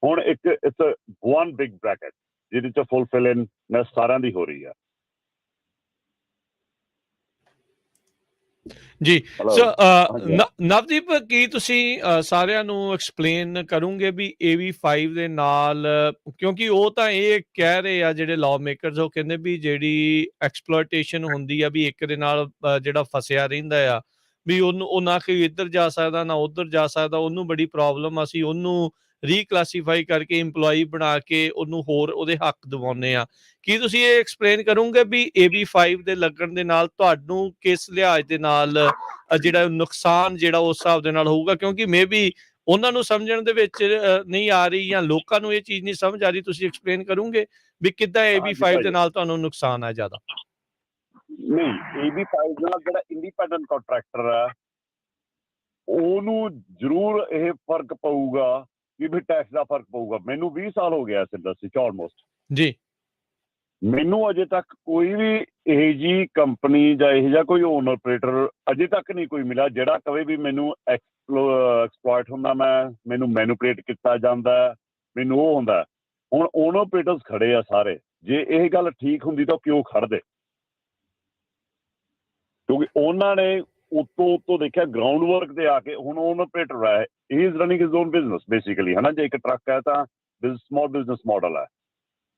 ਹੁਣ ਇਟਸ ਵਨ ਬਿਗ ਬ੍ਰੈਕਟ ਜਿਹਦੇ ਚ ਫੁਲਫਿਲਨੈਸ ਸਾਰਿਆਂ ਦੀ ਹੋ ਰਹੀ ਆ। ਜੀ ਸੋ ਨਵਦੀਪ, ਕੀ ਤੁਸੀਂ ਸਾਰਿਆਂ ਨੂੰ ਐਕਸਪਲੇਨ ਕਰੋਗੇ ਵੀ AB5 ਦੇ ਨਾਲ, ਕਿਉਂਕਿ ਉਹ ਤਾਂ ਇਹ ਕਹਿ ਰਹੇ ਆ ਜਿਹੜੇ ਲਾਅ ਮੇਕਰਸ, ਉਹ ਕਹਿੰਦੇ ਵੀ ਜਿਹੜੀ ਐਕਸਪਲੋਇਟੇਸ਼ਨ ਹੁੰਦੀ ਆ ਵੀ ਇੱਕ ਦੇ ਨਾਲ ਜਿਹੜਾ ਫਸਿਆ ਰਹਿੰਦਾ ਆ ਵੀ ਉਹ ਨਾ ਕੋਈ ਇੱਧਰ ਜਾ ਸਕਦਾ ਨਾ ਉੱਧਰ ਜਾ ਸਕਦਾ, ਉਹਨੂੰ ਬੜੀ ਪ੍ਰੋਬਲਮ, ਅਸੀਂ ਉਹਨੂੰ ਰੀਕਲਾਸੀਫਾਈ ਕਰਕੇ ਇੰਪਲੋਈ ਬਣਾ ਕੇ ਉਹਨੂੰ ਹੋਰ ਉਹਦੇ ਹੱਕ ਦਿਵਾਉਂਦੇ ਆ। ਕੀ ਤੁਸੀਂ ਇਹ ਐਕਸਪਲੇਨ ਕਰੋਗੇ ਵੀ AB5 ਦੇ ਲੱਗਣ ਦੇ ਨਾਲ ਤੁਹਾਨੂੰ ਕਿਸ ਲਿਹਾਜ਼ ਦੇ ਨਾਲ ਜਿਹੜਾ ਨੁਕਸਾਨ ਜਿਹੜਾ ਉਸ ਹਿਸਾਬ ਦੇ ਨਾਲ ਹੋਊਗਾ? ਕਿਉਂਕਿ ਮੇਬੀ ਉਹਨਾਂ ਨੂੰ ਸਮਝਣ ਦੇ ਵਿੱਚ ਨਹੀਂ ਆ ਰਹੀ ਜਾਂ ਲੋਕਾਂ ਨੂੰ ਇਹ ਚੀਜ਼ ਨਹੀਂ ਸਮਝ ਆ ਰਹੀ। ਤੁਸੀਂ ਐਕਸਪਲੇਨ ਕਰੋਗੇ ਵੀ ਕਿੱਦਾਂ AB5 ਦੇ ਨਾਲ ਤੁਹਾਨੂੰ ਨੁਕਸਾਨ ਹੈ ਜ਼ਿਆਦਾ? ਨਹੀਂ, AB5 ਨਾਲ ਜਿਹੜਾ ਇੰਡੀਪੈਂਡੈਂਟ ਕੰਟਰੈਕਟਰ ਹੈ ਉਹਨੂੰ ਜ਼ਰੂਰ ਇਹ ਫਰਕ ਪਊਗਾ, ਕਿ ਵੀ ਟੈਕਸ ਦਾ ਫਰਕ ਪਊਗਾ। ਮੈਨੂੰ 20 ਸਾਲ ਹੋ ਗਿਆ ਇਸ ਇੰਡਸਟਰੀ 'ਚ ਆਲਮੋਸਟ ਜੀ। ਮੈਨੂੰ ਅਜੇ ਤੱਕ ਕੋਈ ਵੀ ਇਹੋ ਜਿਹੀ ਕੰਪਨੀ ਜਾਂ ਇਹੋ ਜਿਹਾ ਕੋਈ ਓਨਰ ਆਪਰੇਟਰ ਅਜੇ ਤੱਕ ਨਹੀਂ ਕੋਈ ਮਿਲਿਆ ਜਿਹੜਾ ਕਵੇ ਵੀ ਮੈਨੂੰ ਐਕਸਪਲੋਇਟ ਹੁੰਦਾ, ਮੈਨੂੰ ਮੈਨੂਪਲੇਟ ਕੀਤਾ ਜਾਂਦਾ, ਮੈਨੂੰ ਉਹ ਹੁੰਦਾ। ਹੁਣ ਓਨਰ ਆਪਰੇਟਰਸ ਖੜੇ ਆ ਸਾਰੇ, ਜੇ ਇਹ ਗੱਲ ਠੀਕ ਹੁੰਦੀ ਤਾਂ ਕਿਉਂ ਖੜਦੇ? ਕਿਉਂਕਿ ਉਹਨਾਂ ਨੇ ਉੱਤੋਂ ਦੇਖਿਆ ਗਰਾਊਂਡ ਵਰਕ ਤੇ ਆ ਕੇ। ਹੁਣ ਓਨਰ ਆਪਰੇਟਰ ਹੈ, he is running his own business basically, ਹੈ ਨਾ। ਜੇ ਇੱਕ ਟਰੱਕ ਹੈ ਤਾਂ ਸਮਾਲ ਬਿਜ਼ਨਸ ਮਾਡਲ ਹੈ,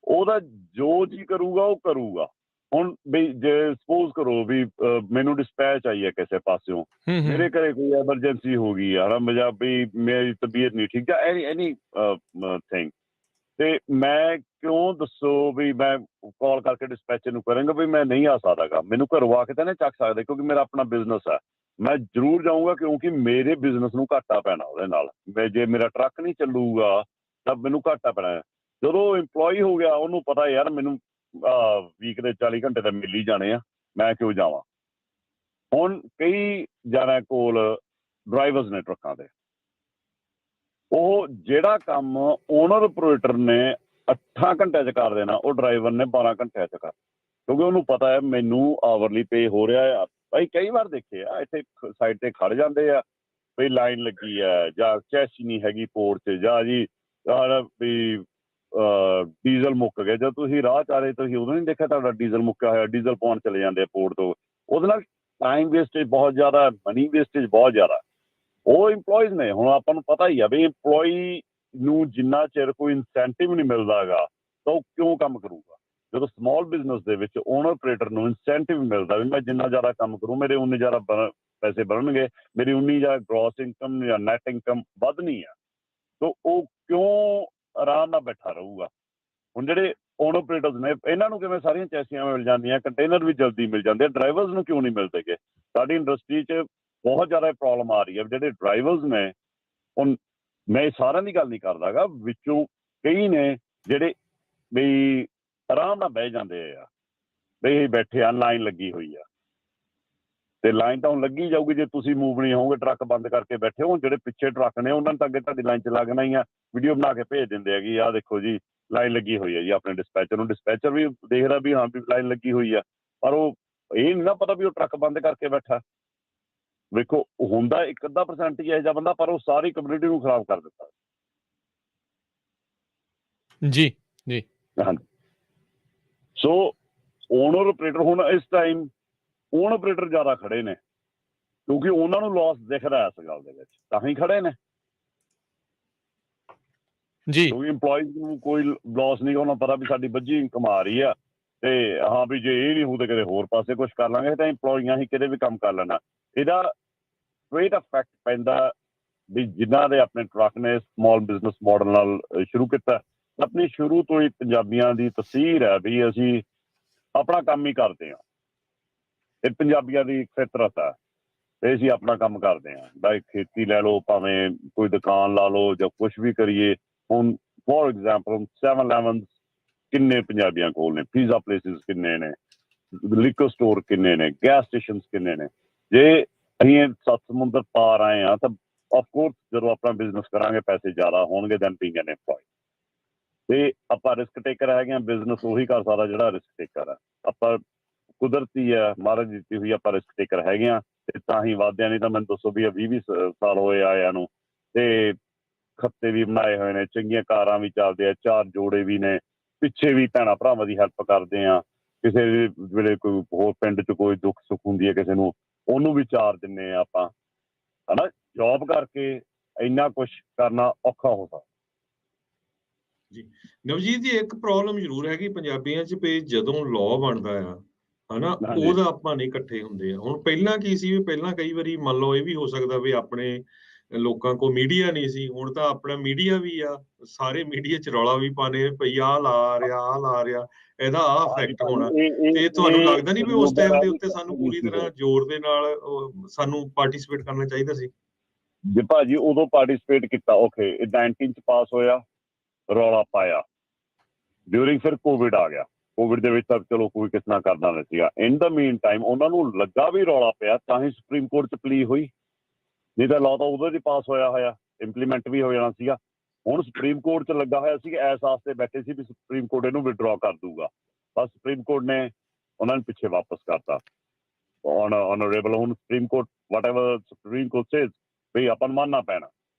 ਉਹਦਾ ਜੋ ਜੀ ਕਰੂਗਾ ਉਹ ਕਰੂਗਾ। ਹੁਣ ਵੀ ਜੇ ਸਪੋਜ਼ ਕਰੋ ਵੀ ਮੈਨੂੰ ਡਿਸਪੈਚ ਆਈ ਹੈ ਕਿਸੇ ਪਾਸਿਓਂ, ਮੇਰੇ ਘਰੇ ਕੋਈ ਐਮਰਜੈਂਸੀ ਹੋ ਗਈ ਹੈ ਨਾ, ਵੀ ਮੇਰੀ ਤਬੀਅਤ ਨਹੀਂ ਠੀਕ ਜਾਂ ਐਨੀ ਥਿੰਗ, ਤੇ ਮੈਂ ਕਿਉਂ ਦੱਸੋ ਵੀ ਮੈਂ ਕਾਲ ਕਰਕੇ ਡਿਸਪੈਚਰ ਨੂੰ ਕਰਾਂਗਾ ਵੀ ਮੈਂ ਨਹੀਂ ਆ ਸਕਦਾ ਗਾ, ਮੈਨੂੰ ਘਰੋਂ ਆ ਕੇ ਤਾਂ ਨਹੀਂ ਚੱਕ ਸਕਦੇ, ਕਿਉਂਕਿ ਮੇਰਾ ਆਪਣਾ ਬਿਜ਼ਨਸ ਹੈ। ਮੈਂ ਜ਼ਰੂਰ ਜਾਊਂਗਾ ਕਿਉਂਕਿ ਮੇਰੇ ਬਿਜ਼ਨਸ ਨੂੰ ਘਾਟਾ ਪੈਣਾ ਉਹਦੇ ਨਾਲ। ਜੇ ਮੇਰਾ ਟਰੱਕ ਨਹੀਂ ਚੱਲੂਗਾ ਤਾਂ ਮੈਨੂੰ ਘਾਟਾ ਪੈਣਾ। ਜਦੋਂ ਇੰਪਲੋਈ ਹੋ ਗਿਆ ਉਹਨੂੰ ਪਤਾ ਯਾਰ ਮੈਨੂੰ ਵੀਕ ਦੇ 40 ਘੰਟੇ ਤਾਂ ਮਿਲ ਹੀ ਜਾਣੇ ਆ, ਮੈਂ ਕਿਉਂ ਜਾਵਾਂ। ਹੁਣ ਕਈ ਜਣਿਆਂ ਕੋਲ ਡਰਾਈਵਰਸ ਨੇ ਟਰੱਕਾਂ ਦੇ, ਉਹ ਜਿਹੜਾ ਕੰਮ ਓਨਰ ਆਪਰੇਟਰ ਨੇ 8 ਘੰਟਿਆਂ 'ਚ ਕਰ ਦੇਣਾ ਉਹ ਡਰਾਈਵਰ ਨੇ 12 ਘੰਟਿਆਂ 'ਚ ਕਰ, ਕਿਉਂਕਿ ਉਹਨੂੰ ਪਤਾ ਹੈ ਮੈਨੂੰ ਆਵਰਲੀ ਪੇ ਹੋ ਰਿਹਾ ਆ। ਭਾਈ ਕਈ ਵਾਰ ਦੇਖੇ ਆ ਇੱਥੇ ਸਾਈਡ ਤੇ ਖੜ ਜਾਂਦੇ ਆ, ਬਈ ਲਾਈਨ ਲੱਗੀ ਹੈ ਜਾਂ ਚੈਸੀ ਨਹੀਂ ਹੈਗੀ ਪੋਰਟ 'ਚ, ਜਾਂ ਜੀ ਵੀ ਡੀਜ਼ਲ ਮੁੱਕ ਗਿਆ। ਜਦ ਤੁਸੀਂ ਰਾਹ 'ਚ ਆ ਰਹੇ ਤੁਸੀਂ ਉਦੋਂ ਨਹੀਂ ਦੇਖਿਆ ਤੁਹਾਡਾ ਡੀਜ਼ਲ ਮੁੱਕਿਆ ਹੋਇਆ, ਡੀਜ਼ਲ ਪਾਉਣ ਚਲੇ ਜਾਂਦੇ ਆ ਪੋਰਟ ਤੋਂ। ਉਹਦੇ ਨਾਲ ਟਾਈਮ ਵੇਸਟੇਜ ਬਹੁਤ ਜ਼ਿਆਦਾ, ਮਨੀ ਵੇਸਟੇਜ ਬਹੁਤ ਜ਼ਿਆਦਾ। ਉਹ ਇੰਪਲੋਈਜ਼ ਨੇ, ਹੁਣ ਆਪਾਂ ਨੂੰ ਪਤਾ ਹੀ ਆ ਵੀ ਇੰਪਲੋਈ ਨੂੰ ਜਿੰਨਾ ਚਿਰ ਕੋਈ ਇਨਸੈਂਟਿਵ ਨਹੀਂ ਮਿਲਦਾ ਗਾ ਤਾਂ ਉਹ ਕਿਉਂ ਕੰਮ ਕਰੂਗਾ। ਜਦੋਂ ਸਮਾਲ ਬਿਜ਼ਨਸ ਦੇ ਵਿੱਚ ਓਨਰ ਆਪਰੇਟਰ ਨੂੰ ਇਨਸੈਂਟਿਵ ਮਿਲਦਾ ਵੀ ਮੈਂ ਜਿੰਨਾ ਜ਼ਿਆਦਾ ਕੰਮ ਕਰੂੰ ਮੇਰੇ ਉਨੇ ਜ਼ਿਆਦਾ ਪੈਸੇ ਬਣਨਗੇ, ਮੇਰੀ ਉਨੀ ਜ਼ਿਆਦਾ ਗ੍ਰੋਸ ਇਨਕਮ ਜਾਂ ਨੈਟ ਇਨਕਮ ਵੱਧਣੀ ਆ, ਤਾਂ ਉਹ ਕਿਉਂ ਆਰਾਮ ਨਾਲ ਬੈਠਾ ਰਹੂਗਾ। ਹੁਣ ਜਿਹੜੇ ਓਨ ਆਪਰੇਟਰਸ ਨੇ, ਇਹਨਾਂ ਨੂੰ ਕਿਵੇਂ ਸਾਰੀਆਂ ਚੈਸੀਆਂ ਮਿਲ ਜਾਂਦੀਆਂ, ਕੰਟੇਨਰ ਵੀ ਜਲਦੀ ਮਿਲ ਜਾਂਦੇ, ਡਰਾਈਵਰਸ ਨੂੰ ਕਿਉਂ ਨਹੀਂ ਮਿਲਦੇਗੇ? ਸਾਡੀ ਇੰਡਸਟਰੀ 'ਚ ਬਹੁਤ ਜ਼ਿਆਦਾ ਪ੍ਰੋਬਲਮ ਆ ਰਹੀ ਹੈ। ਜਿਹੜੇ ਡਰਾਈਵਰਸ ਨੇ, ਹੁਣ ਮੈਂ ਸਾਰਿਆਂ ਦੀ ਗੱਲ ਨਹੀਂ ਕਰਦਾ ਗਾ, ਵਿੱਚੋਂ ਕਈ ਨੇ ਜਿਹੜੇ ਵੀ ਆਰਾਮ ਨਾਲ ਬਹਿ ਜਾਂਦੇ ਆ, ਬਈ ਬੈਠੇ ਆ, ਲਾਈਨ ਲੱਗੀ ਹੋਈ ਆ, ਤੇ ਲਾਈਨ ਤਾਂ ਹੁਣ ਲੱਗੀ ਜਾਊਗੀ ਜੇ ਤੁਸੀਂ ਮੂਵ ਨਹੀਂ ਹੋਵੋਗੇ, ਟਰੱਕ ਬੰਦ ਕਰਕੇ ਬੈਠੇ ਹੋ। ਜਿਹੜੇ ਪਿੱਛੇ ਟਰੱਕ ਨੇ ਉਹਨਾਂ ਨੂੰ ਤਾਂ ਅੱਗੇ ਤੁਹਾਡੀ ਲਾਈਨ 'ਚ ਲੱਗਣਾ ਹੀ ਆ, ਵੀਡੀਓ ਬਣਾ ਕੇ ਭੇਜ ਦਿੰਦੇ ਹੈਗੇ, ਆਹ ਦੇਖੋ ਜੀ ਲਾਈਨ ਲੱਗੀ ਹੋਈ ਹੈ ਜੀ। ਆਪਣੇ ਡਿਸਪੈਚਰ ਨੂੰ, ਡਿਸਪੈਚਰ ਵੀ ਦੇਖਦਾ ਵੀ ਹਾਂ ਵੀ ਲਾਈਨ ਲੱਗੀ ਹੋਈ ਆ, ਪਰ ਉਹ ਇਹ ਨਹੀਂ ਨਾ ਪਤਾ ਵੀ ਉਹ ਟਰੱਕ ਬੰਦ ਕਰਕੇ ਬੈਠਾ। ਵੇਖੋ ਹੁੰਦਾ 1-ਅੱਧਾ% ਹੀ ਇਹੋ ਜਿਹਾ ਬੰਦਾ, ਪਰ ਉਹ ਸਾਰੀ ਕਮਿਊਨਿਟੀ ਨੂੰ ਖਰਾਬ ਕਰ ਦਿੱਤਾ। ਜੀ ਜੀ ਹਾਂਜੀ। ਸੋ ਓਨਰ ਆਪਰੇਟਰ ਹੁਣ ਇਸ ਟਾਈਮ ਓਨ ਆਪਰੇਟਰ ਜ਼ਿਆਦਾ ਖੜੇ ਨੇ, ਕਿਉਂਕਿ ਉਹਨਾਂ ਨੂੰ ਲਾਸ ਦਿਖਦਾ ਇਸ ਗੱਲ ਦੇ ਵਿੱਚ, ਤਾਂ ਹੀ ਖੜੇ ਨੇ। ਜੀ ਕਿਉਂਕਿ ਇੰਪਲੋਈਜ਼ ਨੂੰ ਕੋਈ ਲਾਸ ਨਹੀਂ, ਉਹਨਾਂ ਪਤਾ ਵੀ ਸਾਡੀ ਵੱਜੀ ਇਨਕਮ ਆ ਰਹੀ ਆ, ਤੇ ਹਾਂ ਵੀ ਜੇ ਇਹ ਨਹੀਂ ਹੋਊ ਤਾਂ ਕਿਤੇ ਹੋਰ ਪਾਸੇ ਕੁਛ ਕਰ ਲਾਂਗੇ, ਤਾਂ ਇੰਪਲੋਈਆਂ ਹੀ ਕਿਤੇ ਵੀ ਕੰਮ ਕਰ ਲੈਣਾ। ਇਹਦਾ ਸਟ੍ਰੇਟ ਇਫੈਕਟ ਪੈਂਦਾ ਵੀ ਜਿਨ੍ਹਾਂ ਦੇ ਆਪਣੇ ਟਰੱਕ ਨੇ ਸਮਾਲ ਬਿਜ਼ਨਸ ਮਾਡਲ ਨਾਲ ਸ਼ੁਰੂ ਕੀਤਾ। ਆਪਣੀ ਸ਼ੁਰੂ ਤੋਂ ਹੀ ਪੰਜਾਬੀਆਂ ਦੀ ਤਸੀਰ ਹੈ ਵੀ ਅਸੀਂ ਆਪਣਾ ਕੰਮ ਹੀ ਕਰਦੇ ਹਾਂ, ਇਹ ਪੰਜਾਬੀਆਂ ਦੀ ਫਿਤਰਤ ਹੈ, ਤੇ ਅਸੀਂ ਆਪਣਾ ਕੰਮ ਕਰਦੇ ਹਾਂ। ਬਾਈ ਖੇਤੀ ਲੈ ਲਓ, ਭਾਵੇਂ ਕੋਈ ਦੁਕਾਨ ਲਾ ਲਓ ਜਾਂ ਕੁਛ ਵੀ ਕਰੀਏ। ਹੁਣ ਫੋਰ ਐਗਜ਼ਾਮਪਲ 7-11 ਕਿੰਨੇ ਪੰਜਾਬੀਆਂ ਕੋਲ ਨੇ, ਪੀਜ਼ਾ ਪਲੇਸਿਸ ਕਿੰਨੇ ਨੇ, ਲਿਕਰ ਸਟੋਰ ਕਿੰਨੇ ਨੇ, ਗੈਸ ਸਟੇਸ਼ਨ ਕਿੰਨੇ ਨੇ। ਜੇ ਅਸੀਂ 7 ਸਮੁੰਦਰ ਪਾਰ ਆਏ ਹਾਂ ਤਾਂ ਆਫਕੋਰਸ ਜਦੋਂ ਆਪਣਾ ਬਿਜ਼ਨਸ ਕਰਾਂਗੇ ਪੈਸੇ ਜ਼ਿਆਦਾ ਹੋਣਗੇ ਦੈਨ ਬੀਇੰਗ ਐਨ ਐਮਪਲੋਈ। ਤੇ ਆਪਾਂ ਰਿਸਕ ਟੇਕਰ ਹੈਗੇ ਹਾਂ, ਬਿਜ਼ਨਸ ਉਹੀ ਕਰ ਸਕਦਾ ਜਿਹੜਾ ਰਿਸਕ ਟੇਕਰ ਹੈ। ਆਪਾਂ ਕੁਦਰਤੀ ਹੈ, ਮਹਾਰਾਜ ਦਿੱਤੀ ਹੋਈ, ਆਪਾਂ ਰਿਸਕ ਟੇਕਰ ਹੈਗੇ ਹਾਂ, ਤੇ ਤਾਂ ਹੀ ਵੱਧਦੇ। ਨਹੀਂ ਤਾਂ ਮੈਨੂੰ ਦੱਸੋ ਵੀ 20-20 ਸਾਲ ਹੋਏ ਆਇਆਂ ਨੂੰ, ਤੇ ਖੱਤੇ ਵੀ ਬਣਾਏ ਹੋਏ ਨੇ, ਚੰਗੀਆਂ ਕਾਰਾਂ ਵੀ ਚੱਲਦੇ ਆ, 4 ਜੋੜੇ ਵੀ ਨੇ, ਪਿੱਛੇ ਵੀ ਭੈਣਾਂ ਭਰਾਵਾਂ ਦੀ ਹੈਲਪ ਕਰਦੇ ਆ। ਕਿਸੇ ਵੇਲੇ ਕੋਈ ਹੋਰ ਪਿੰਡ 'ਚ ਕੋਈ ਦੁੱਖ ਸੁੱਖ ਹੁੰਦੀ ਹੈ ਕਿਸੇ ਨੂੰ, ਉਹਨੂੰ ਵੀ ਚਾਰ ਦਿੰਦੇ ਆ ਆਪਾਂ, ਹਨਾ। ਜੋਬ ਕਰਕੇ ਇੰਨਾ ਕੁਛ ਕਰਨਾ ਔਖਾ ਹੋ ਸਕਦਾ ਜੀ। ਨਵਜੀਤ ਜੀ, ਇੱਕ ਪ੍ਰੋਬਲਮ ਜ਼ਰੂਰ ਹੈਗੀ ਪੰਜਾਬੀਆਂ 'ਚ ਵੀ ਜਦੋਂ ਲਾਅ ਬਣਦਾ ਆ, ਹਨਾ, ਉਹਦਾ ਆਪਾਂ ਨਹੀਂ ਇਕੱਠੇ ਹੁੰਦੇ ਆ। ਹੁਣ ਪਹਿਲਾਂ ਕੀ ਸੀ ਵੀ ਪਹਿਲਾਂ ਕਈ ਵਾਰੀ ਮੰਨ ਲਓ ਇਹ ਵੀ ਹੋ ਸਕਦਾ ਵੀ ਆਪਣੇ ਲੋਕਾਂ ਕੋਲ ਮੀਡੀਆ ਨਹੀਂ ਸੀ, ਹੁਣ ਤਾਂ ਆਪਣਾ ਮੀਡੀਆ ਵੀ ਆ, ਸਾਰੇ ਮੀਡੀਆ 'ਚ ਰੌਲਾ ਵੀ ਪਾਉਂਦੇ ਭਈ ਆਹ ਲਾ ਰਿਹਾ, ਇਹਦਾ ਆਹ ਇਫੈਕਟ ਹੋਣਾ। ਤੇ ਤੁਹਾਨੂੰ ਲੱਗਦਾ ਨਹੀਂ ਵੀ ਉਸ ਟਾਈਮ ਦੇ ਉੱਤੇ ਸਾਨੂੰ ਪੂਰੀ ਤਰ੍ਹਾਂ ਜ਼ੋਰ ਦੇ ਨਾਲ ਸਾਨੂੰ ਪਾਰਟੀਸਪੇਟ ਕਰਨਾ ਚਾਹੀਦਾ ਸੀ? ਜੇ ਭਾਜੀ ਉਦੋਂ ਪਾਰਟੀਸਪੇਟ ਕੀਤਾ, ਓਕੇ, 19 'ਚ ਪਾਸ ਹੋਇਆ, ਰੌਲਾ ਪਾਇਆ, ਡਿਊਰਿੰਗ ਫਿਰ ਕੋਵਿਡ ਆ ਗਿਆ। ਕੋਵਿਡ ਦੇ ਵਿੱਚ ਤਾਂ ਚਲੋ ਕੋਈ ਕਿਸੇ ਨਾਲ ਕਰਦਾ ਨਹੀਂ ਸੀਗਾ। ਇਨ ਦਾ ਮੀਨ ਟਾਈਮ ਉਹਨਾਂ ਨੂੰ ਲੱਗਾ ਵੀ ਰੌਲਾ ਪਿਆ, ਤਾਂ ਹੀ ਸੁਪਰੀਮ ਕੋਰਟ 'ਚ ਪਲੀ ਹੋਈ, ਨਹੀਂ ਤਾਂ ਲਾਅ ਤਾਂ ਉਦੋਂ ਦੀ ਪਾਸ ਹੋਇਆ ਇੰਪਲੀਮੈਂਟ ਵੀ ਹੋ ਜਾਣਾ ਸੀਗਾ। ਹੁਣ ਸੁਪਰੀਮ ਕੋਰਟ 'ਚ ਲੱਗਾ ਹੋਇਆ ਸੀ, ਇਸ ਵਾਸਤੇ ਬੈਠੇ ਸੀ ਵੀ ਸੁਪਰੀਮ ਕੋਰਟ ਇਹਨੂੰ ਵਿਡਰਾ ਕਰ ਦੂਗਾ, ਬਸ ਸੁਪਰੀਮ ਕੋਰਟ ਨੇ ਉਹਨਾਂ ਨੂੰ ਪਿੱਛੇ ਵਾਪਸ ਕਰਤਾ। ਆਨਰੇਬਲ ਹੁਣ supreme court whatever supreme court says ਵੀ ਆਪਾਂ ਨੂੰ ਮੰਨਣਾ ਪੈਣਾ।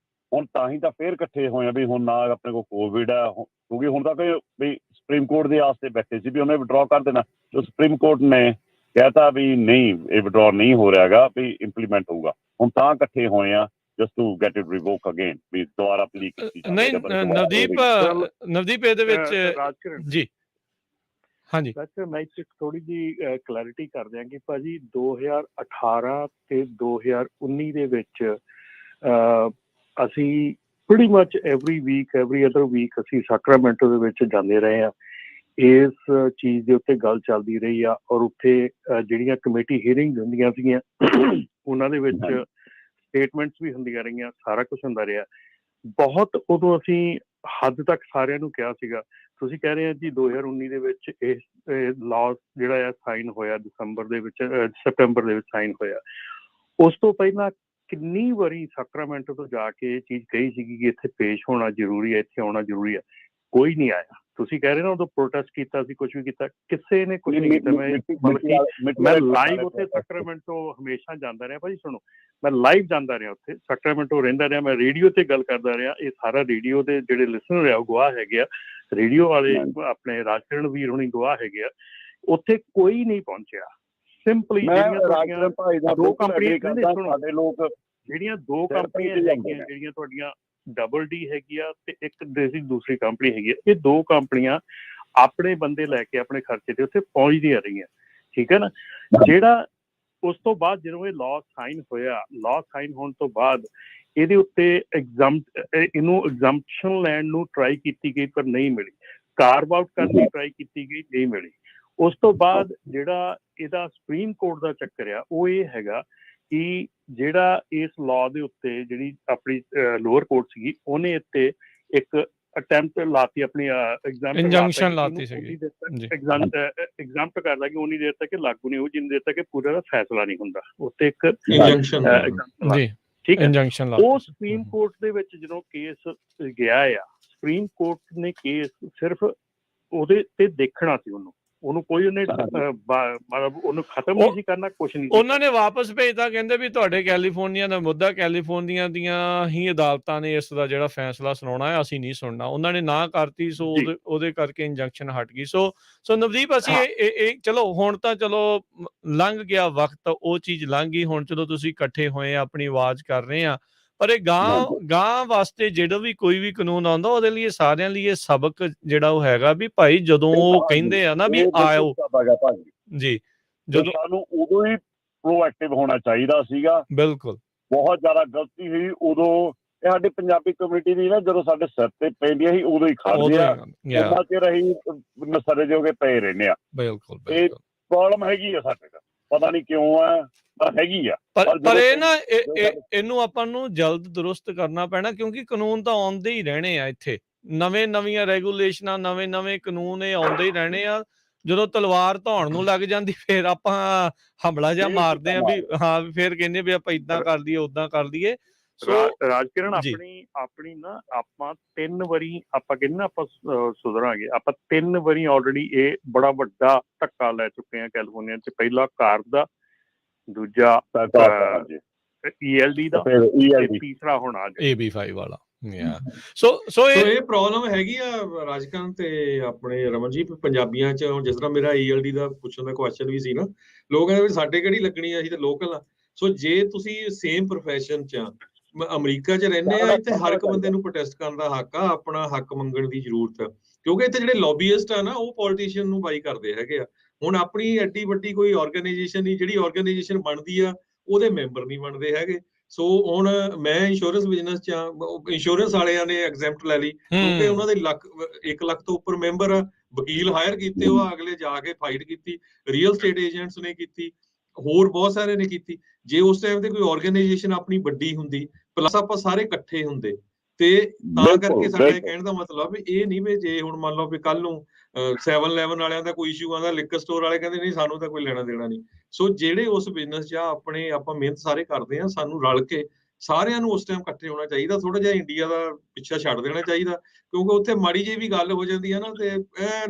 ਹੁਣ ਤਾਂ ਹੀ ਤਾਂ ਫੇਰ ਇਕੱਠੇ ਹੋਏ ਆ ਵੀ ਹੁਣ ਨਾ ਆਪਣੇ ਕੋਲ ਕੋਵਿਡ ਹੈ, ਕਿਉਂਕਿ ਹੁਣ ਤੱਕ ਵੀ ਸੁਪਰੀਮ ਕੋਰਟ ਦੇ ਆਸਤੇ ਬੈਠੇ ਸੀ ਵੀ ਉਹਨੇ ਵਿਡਰਾ ਕਰ ਦੇਣਾ। ਤੇ ਸੁਪਰੀਮ ਕੋਰਟ ਨੇ ਕਹਿਤਾ ਵੀ ਨਹੀਂ, ਇਹ ਵਿਡਰਾ ਨਹੀਂ ਹੋ ਰਿਹਾ ਹੈਗਾ, ਵੀ ਇੰਪਲੀਮੈਂਟ ਹੋਊਗਾ। ਹੁਣ ਤਾਂ ਇਕੱਠੇ ਹੋਏ ਆ just to get it revoked again, ਵੀ ਦੁਬਾਰਾ ਪਲੀ ਕੀਤੀ ਨਹੀਂ ਨਵਦੀਪ ਇਹਦੇ ਵਿੱਚ ਜੀ ਹਾਂਜੀ ਵੈਸੇ ਮੈਂ ਇੱਕ ਥੋੜੀ ਜਿਹੀ ਕਲੈਰਿਟੀ ਕਰ ਦਿਆਂ ਕਿ ਭਾਜੀ 2018 ਤੇ 2019 ਦੇ ਵਿੱਚ ਅਸੀਂ pretty much every other week ਅਸੀਂ ਸੈਕਰਾਮੈਂਟੋ ਦੇ ਵਿੱਚ ਜਾਂਦੇ ਰਹੇ ਹਾਂ। ਇਸ ਚੀਜ਼ ਦੇ ਉੱਤੇ ਗੱਲ ਚੱਲਦੀ ਰਹੀ ਆ, ਔਰ ਉੱਥੇ ਜਿਹੜੀਆਂ ਕਮੇਟੀ ਹੀਅਰਿੰਗਸ ਹੁੰਦੀਆਂ ਸੀਗੀਆਂ ਉਹਨਾਂ ਦੇ ਵਿੱਚ ਸਟੇਟਮੈਂਟਸ ਵੀ ਹੁੰਦੀਆਂ ਰਹੀਆਂ, ਸਾਰਾ ਕੁਛ ਹੁੰਦਾ ਰਿਹਾ। ਬਹੁਤ ਉਦੋਂ ਅਸੀਂ ਹੱਦ ਤੱਕ ਸਾਰਿਆਂ ਨੂੰ ਕਿਹਾ ਸੀਗਾ। ਤੁਸੀਂ ਕਹਿ ਰਹੇ ਆ ਜੀ 2019 ਦੇ ਵਿੱਚ ਇਹ ਲਾਅ ਜਿਹੜਾ ਆ ਸਾਈਨ ਹੋਇਆ ਦਸੰਬਰ ਦੇ ਵਿੱਚ, ਸਤੰਬਰ ਦੇ ਵਿੱਚ ਸਾਈਨ ਹੋਇਆ। ਉਸ ਤੋਂ ਪਹਿਲਾਂ ਕਿੰਨੀ ਵਾਰੀ ਸੈਕਰਾਮੈਂਟੋ ਤੋਂ ਜਾ ਕੇ ਇਹ ਚੀਜ਼ ਕਹੀ ਸੀਗੀ ਕਿ ਇੱਥੇ ਪੇਸ਼ ਹੋਣਾ ਜ਼ਰੂਰੀ ਹੈ, ਇੱਥੇ ਆਉਣਾ ਜ਼ਰੂਰੀ ਹੈ, ਕੋਈ ਨਹੀਂ ਆਇਆ। ਤੁਸੀਂ ਕਹਿ ਰਹੇ ਨਾ ਉਦੋਂ ਪ੍ਰੋਟੈਸਟ ਕੀਤਾ ਸੀ, ਕੁਛ ਵੀ ਕੀਤਾ, ਕਿਸੇ ਨੇ ਕੁਛ ਨਹੀਂ ਕੀਤਾ। ਮੈਂ ਲਾਈਵ ਉੱਥੇ ਸੈਕਰਾਮੈਂਟੋ ਹਮੇਸ਼ਾ ਜਾਂਦਾ ਰਿਹਾ ਭਾਜੀ। ਸੁਣੋ, ਮੈਂ ਲਾਈਵ ਜਾਂਦਾ ਰਿਹਾ ਉੱਥੇ ਸੈਕਰਾਮੈਂਟੋ ਰਹਿੰਦਾ ਰਿਹਾ, ਮੈਂ ਰੇਡੀਓ ਤੇ ਗੱਲ ਕਰਦਾ ਰਿਹਾ। ਇਹ ਸਾਰਾ ਰੇਡੀਓ ਦੇ ਜਿਹੜੇ ਲਿਸਨਰ ਆ ਉਹ ਗਵਾਹ ਹੈਗੇ ਆ, ਰੇਡੀਓ ਵਾਲੇ ਆਪਣੇ ਰਾਜਕਿਰਨ ਵੀਰ ਹੁਣੀ ਗਵਾਹ ਹੈਗੇ ਆ। ਉੱਥੇ ਕੋਈ ਨਹੀਂ ਪਹੁੰਚਿਆ। ਸਿੰਪਲੀ ਜਿਹੜੀਆਂ ਤੁਹਾਡੀਆਂ ਦੋ ਕੰਪਨੀਆਂ ਹੈਗੀਆਂ, ਜਿਹੜੀਆਂ ਤੁਹਾਡੀਆਂ ਡਬਲ ਡੀ ਹੈਗੀ ਆ ਤੇ ਇੱਕ ਦੂਸਰੀ ਕੰਪਨੀ ਹੈਗੀ ਆ, ਇਹ ਦੋ ਕੰਪਨੀਆਂ ਆਪਣੇ ਬੰਦੇ ਲੈ ਕੇ ਆਪਣੇ ਖਰਚੇ ਤੇ ਉੱਥੇ ਪਹੁੰਚਦੀਆਂ ਰਹੀਆਂ, ਠੀਕ ਹੈ ਨਾ। ਜਿਹੜਾ ਉਸ ਤੋਂ ਬਾਅਦ ਜਦੋਂ ਇਹ ਲਾਅ ਸਾਈਨ ਹੋਇਆ, ਲਾਅ ਸਾਈਨ ਹੋਣ ਤੋਂ ਬਾਅਦ ਇਹਦੇ ਉੱਤੇ ਇਹਨੂੰ ਐਗਜ਼ੰਪਸ਼ਨ ਲੈਣ ਨੂੰ ਟਰਾਈ ਕੀਤੀ ਗਈ, ਪਰ ਨਹੀਂ ਮਿਲੀ। ਕਾਰਵ ਆਊਟ ਕਰਨ ਦੀ ਟਰਾਈ ਕੀਤੀ ਗਈ, ਨਹੀਂ ਮਿਲੀ। ਉਸ ਤੋਂ ਬਾਅਦ ਜਿਹੜਾ ਇਹਦਾ ਸੁਪਰੀਮ ਕੋਰਟ ਦਾ ਚੱਕਰ ਆ ਉਹ ਇਹ ਹੈਗਾ ਕਿ ਜਿਹੜਾ ਇਸ ਲਾਅ ਦੇ ਉੱਤੇ ਜਿਹੜੀ ਆਪਣੀ ਲੋਅਰ ਕੋਰਟ ਸੀਗੀ ਉਹਨੇ ਇੱਥੇ ਇੱਕ ਅਟੈਂਪਟ ਲਾਤੀ, ਆਪਣੀ ਇੰਜੰਕਸ਼ਨ ਲਾਤੀ ਸੀਗੀ, ਐਗਜ਼ਾਮਟ ਕਰਦਾ ਕਿ ਉਨੀ ਦੇਰ ਤੱਕ ਲਾਗੂ ਨਹੀਂ ਹੋਊ ਜਿੰਨੀ ਦੇਰ ਤੱਕ ਪੂਰਾ ਦਾ ਫੈਸਲਾ ਨਹੀਂ ਹੁੰਦਾ। ਉੱਤੇ ਇੱਕ ਇੰਜੰਕਸ਼ਨ ਜੀ, ਠੀਕ ਹੈ, ਇੰਜੰਕਸ਼ਨ ਲਾ ਉਹ ਸੁਪਰੀਮ ਕੋਰਟ ਦੇ ਵਿੱਚ ਜਦੋਂ ਕੇਸ ਗਿਆ ਆ, ਸੁਪਰੀਮ ਕੋਰਟ ਨੇ ਕੇਸ ਸਿਰਫ ਉਹਦੇ ਤੇ ਦੇਖਣਾ ਸੀ, ਉਹਨੂੰ ਕੋਈ ਉਹਨੇ ਮਤਲਬ ਉਹਨੂੰ ਖਤਮ ਨਹੀਂ ਸੀ ਕਰਨਾ, ਕੁਛ ਨਹੀਂ। ਉਹਨਾਂ ਨੇ ਵਾਪਸ ਭੇਜਤਾ, ਕਹਿੰਦੇ ਵੀ ਤੁਹਾਡੇ ਕੈਲੀਫੋਰਨੀਆ ਦਾ ਮੁੱਦਾ, ਕੈਲੀਫੋਰਨੀਆ ਦੀਆਂ ਹੀ ਅਦਾਲਤਾਂ ਨੇ ਇਸ ਦਾ ਜਿਹੜਾ ਫੈਸਲਾ ਸੁਣਾਉਣਾ ਹੈ, ਅਸੀਂ ਨਹੀਂ ਸੁਣਨਾ। ਉਹਨਾਂ ਨੇ ਨਾ ਕਰਤੀ, ਸੋ ਉਹਦੇ ਕਰਕੇ ਇੰਜੰਕਸ਼ਨ ਹਟ ਗਈ। ਸੋ ਨਵਦੀਪ, ਅਸੀਂ ਇਹ ਚਲੋ ਹੁਣ ਤਾਂ ਚਲੋ ਲੰਘ ਗਿਆ ਵਕਤ, ਉਹ ਚੀਜ਼ ਲੰਘ ਗਈ। ਹੁਣ ਚਲੋ ਤੁਸੀਂ ਇਕੱਠੇ ਹੋਏ, ਆਪਣੀ ਆਵਾਜ਼ ਕਰ ਰਹੇ ਆ, ਪਰ ਇਹ ਗਾਂ ਵਾਸਤੇ ਜਿਹੜਾ ਵੀ ਕੋਈ ਵੀ ਕਾਨੂੰਨ ਆਉਂਦਾ, ਉਹਦੇ ਲਈ ਸਾਰਿਆਂ ਲਈ ਇਹ ਸਬਕ ਜਿਹੜਾ ਉਹ ਹੈਗਾ ਵੀ ਭਾਈ ਜਦੋਂ ਉਹ ਕਹਿੰਦੇ ਆ ਨਾ ਵੀ ਆਇਓ ਜੀ, ਜਦੋਂ ਸਾਨੂੰ ਉਦੋਂ ਹੀ ਪ੍ਰੋਐਕਟਿਵ ਹੋਣਾ ਚਾਹੀਦਾ ਸੀਗਾ। ਬਿਲਕੁਲ ਬਹੁਤ ਜ਼ਿਆਦਾ ਗਲਤੀ ਹੋਈ ਉਦੋਂ। ਇਹ ਸਾਡੀ ਪੰਜਾਬੀ ਕਮਿਊਨਿਟੀ ਦੀ ਨਾ ਜਦੋਂ ਸਾਡੇ ਸਿਰ ਤੇ ਪੈਂਦੀਆਂ ਸੀ ਉਦੋਂ ਹੀ ਖੜਦੇ ਆ, ਉਹਨਾਂ ਚਿਰ ਅਸੀਂ ਨਸਰੇ ਜੋ ਕੇ ਪਏ ਰਹਿੰਦੇ ਆ। ਬਿਲਕੁਲ ਇਹ ਪ੍ਰੋਬਲਮ ਹੈਗੀ ਆ ਸਾਡੇ ਦਾ, ਪਤਾ ਨਹੀਂ ਕਿਉਂ ਆ, ਪਰ ਹੈਗੀ ਆ। ਪਰ ਇਹ ਨਾ ਇਹਨੂੰ ਆਪਾਂ ਨੂੰ ਜਲਦ ਦੁਰਸਤ ਕਰਨਾ ਪੈਣਾ, ਕਿਉਂਕਿ ਕਾਨੂੰਨ ਤਾਂ ਆਉਂਦੇ ਹੀ ਰਹਿਣੇ ਆ ਇੱਥੇ, ਨਵੀਆਂ ਰੈਗੂਲੇਸ਼ਨਾਂ, ਨਵੇਂ ਕਾਨੂੰਨ ਇਹ ਆਉਂਦੇ ਹੀ ਰਹਿਣੇ ਆ। ਜਦੋਂ ਤਲਵਾਰ ਧੌਣ ਨੂੰ ਲੱਗ ਜਾਂਦੀ ਫਿਰ ਆਪਾਂ ਹਮਲਾ ਜਿਹਾ ਮਾਰਦੇ ਆ ਵੀ ਹਾਂ, ਫਿਰ ਕਹਿੰਦੇ ਵੀ ਆਪਾਂ ਏਦਾਂ ਕਰ ਲਈਏ, ਓਦਾਂ ਕਰ ਲਈਏ। ਰਾਜਕਿਰਨ ਆਪਣੀ ਨਾ ਆਪਾਂ 3 ਵਾਰੀ ਆਪਾਂ ਕਹਿੰਦੇ ਨਾ ਆਪਾਂ ਸੁਧਰਾਂਗੇ, ਆਪਾਂ 3 ਵਾਰੀ ਆਲਰੇਡੀ ਇਹ ਬੜਾ ਵੱਡਾ ਧੱਕਾ ਲੈ ਚੁੱਕੇ ਆ ਕੈਲੀਫੋਰਨੀਆ ਚ। ਪਹਿਲਾ ਕਾਰਬ ਦਾ, ਦੂਜਾ ELD ਦਾ, ਤੇ ਤੀਸਰਾ ਹੁਣ ਆ AB5 ਵਾਲਾ। ਸੋ ਇਹ ਪ੍ਰੋਬਲਮ ਹੈਗੀ ਆ ਰਾਜਕਾਂਤ ਤੇ ਆਪਣੇ ਰਮਨਜੀਤ ਪੰਜਾਬੀਆਂ ਚ। ਜਿਸ ਤਰ੍ਹਾਂ ਮੇਰਾ ELD ਦਾ ਪੁੱਛਣ ਦਾ ਕੁਐਸਚਨ ਵੀ ਸੀ ਨਾ, ਲੋਕ ਕਹਿੰਦੇ ਵੀ ਸਾਡੇ ਕਿਹੜੀ ਲੱਗਣੀ ਆ, ਅਸੀਂ ਤਾਂ ਲੋਕਲ ਆ। ਸੋ ਜੇ ਤੁਸੀਂ ਸੇਮ ਪ੍ਰੋਫੈਸ਼ਨ ਚ ਅਮਰੀਕਾ ਚ ਰਹਿੰਦੇ ਆ, ਇੱਥੇ ਹਰ ਇੱਕ ਬੰਦੇ ਨੂੰ ਪ੍ਰੋਟੈਸਟ ਕਰਨ ਦਾ ਹੱਕ ਆ, ਆਪਣਾ ਹੱਕ ਮੰਗਣ ਦੀ ਜ਼ਰੂਰਤ ਆ, ਕਿਉਂਕਿ ਇੱਥੇ ਜਿਹੜੇ ਲੌਬੀਇਸਟ ਆ ਨਾ ਉਹ ਪੋਲੀਟੀਸ਼ੀਅਨ ਨੂੰ ਬਾਈ ਕਰਦੇ ਹੈਗੇ ਆ। ਹੁਣ ਆਪਣੀ ਐਡੀ ਵੱਡੀ ਕੋਈ ਆਰਗੇਨਾਈਜੇਸ਼ਨ ਨਹੀਂ, ਜਿਹੜੀ ਆਰਗੇਨਾਈਜੇਸ਼ਨ ਬਣਦੀ ਆ ਉਹਦੇ ਮੈਂਬਰ ਨਹੀਂ ਬਣਦੇ ਹੈਗੇ। ਸੋ ਹੁਣ ਮੈਂ ਇੰਸ਼ੋਰੈਂਸ ਬਿਜ਼ਨਸ ਚ ਆ, ਇੰਸ਼ੋਰੈਂਸ ਵਾਲਿਆਂ ਨੇ ਐਗਜ਼ੈਂਪਟ ਲੈ ਲਈ ਕਿਉਂਕਿ ਉਹਨਾਂ ਦੇ 1 ਲੱਖ ਤੋਂ ਉੱਪਰ ਮੈਂਬਰ ਆ। ਵਕੀਲ ਹਾਇਰ ਕੀਤੇ, ਉਹ ਅਗਲੇ ਜਾ ਕੇ ਫਾਈਟ ਕੀਤੀ, ਰੀਅਲ ਸਟੇਟ ਏਜੰਟਸ ਨੇ ਕੀਤੀ, ਹੋਰ ਬਹੁਤ ਸਾਰੇ ਨੇ ਕੀਤੀ। ਜੇ ਉਸ ਟਾਈਮ ਤੇ ਕੋਈ ਆਰਗੇਨਾਈਜੇਸ਼ਨ ਆਪਣੀ ਵੱਡੀ ਹੁੰਦੀ, ਪਲੱਸ ਆਪਾਂ ਸਾਰੇ ਇਕੱਠੇ ਹੁੰਦੇ, ਤੇ ਤਾਂ ਕਰਕੇ ਸਾਡਾ ਇਹ ਕਹਿਣ ਦਾ ਮਤਲਬ ਵੀ ਇਹ ਨਹੀਂ ਵੀ ਜੇ ਹੁਣ ਮੰਨ ਲਓ ਵੀ ਕੱਲ ਨੂੰ 7-11 ਵਾਲਿਆਂ ਦਾ ਕੋਈ ਇਸ਼ੂ ਆਉਂਦਾ, ਲਿਕਰ ਸਟੋਰ ਵਾਲੇ ਕਹਿੰਦੇ ਨਹੀਂ ਸਾਨੂੰ ਤਾਂ ਕੋਈ ਲੈਣਾ ਦੇਣਾ ਨਹੀਂ। ਸੋ ਜਿਹੜੇ ਉਸ ਬਿਜ਼ਨਸ 'ਚ ਆਪਾਂ ਮਿਹਨਤ ਸਾਰੇ ਕਰਦੇ ਹਾਂ, ਸਾਨੂੰ ਰਲ ਕੇ ਸਾਰਿਆਂ ਨੂੰ ਉਸ ਟਾਈਮ ਇਕੱਠੇ ਹੋਣਾ ਚਾਹੀਦਾ। ਥੋੜਾ ਜਿਹਾ ਇੰਡੀਆ ਦਾ ਪਿੱਛਾ ਛੱਡ ਦੇਣਾ ਚਾਹੀਦਾ, ਕਿਉਂਕਿ ਉੱਥੇ ਮਾੜੀ ਜਿਹੀ ਵੀ ਗੱਲ ਹੋ ਜਾਂਦੀ ਹੈ ਨਾ ਤੇ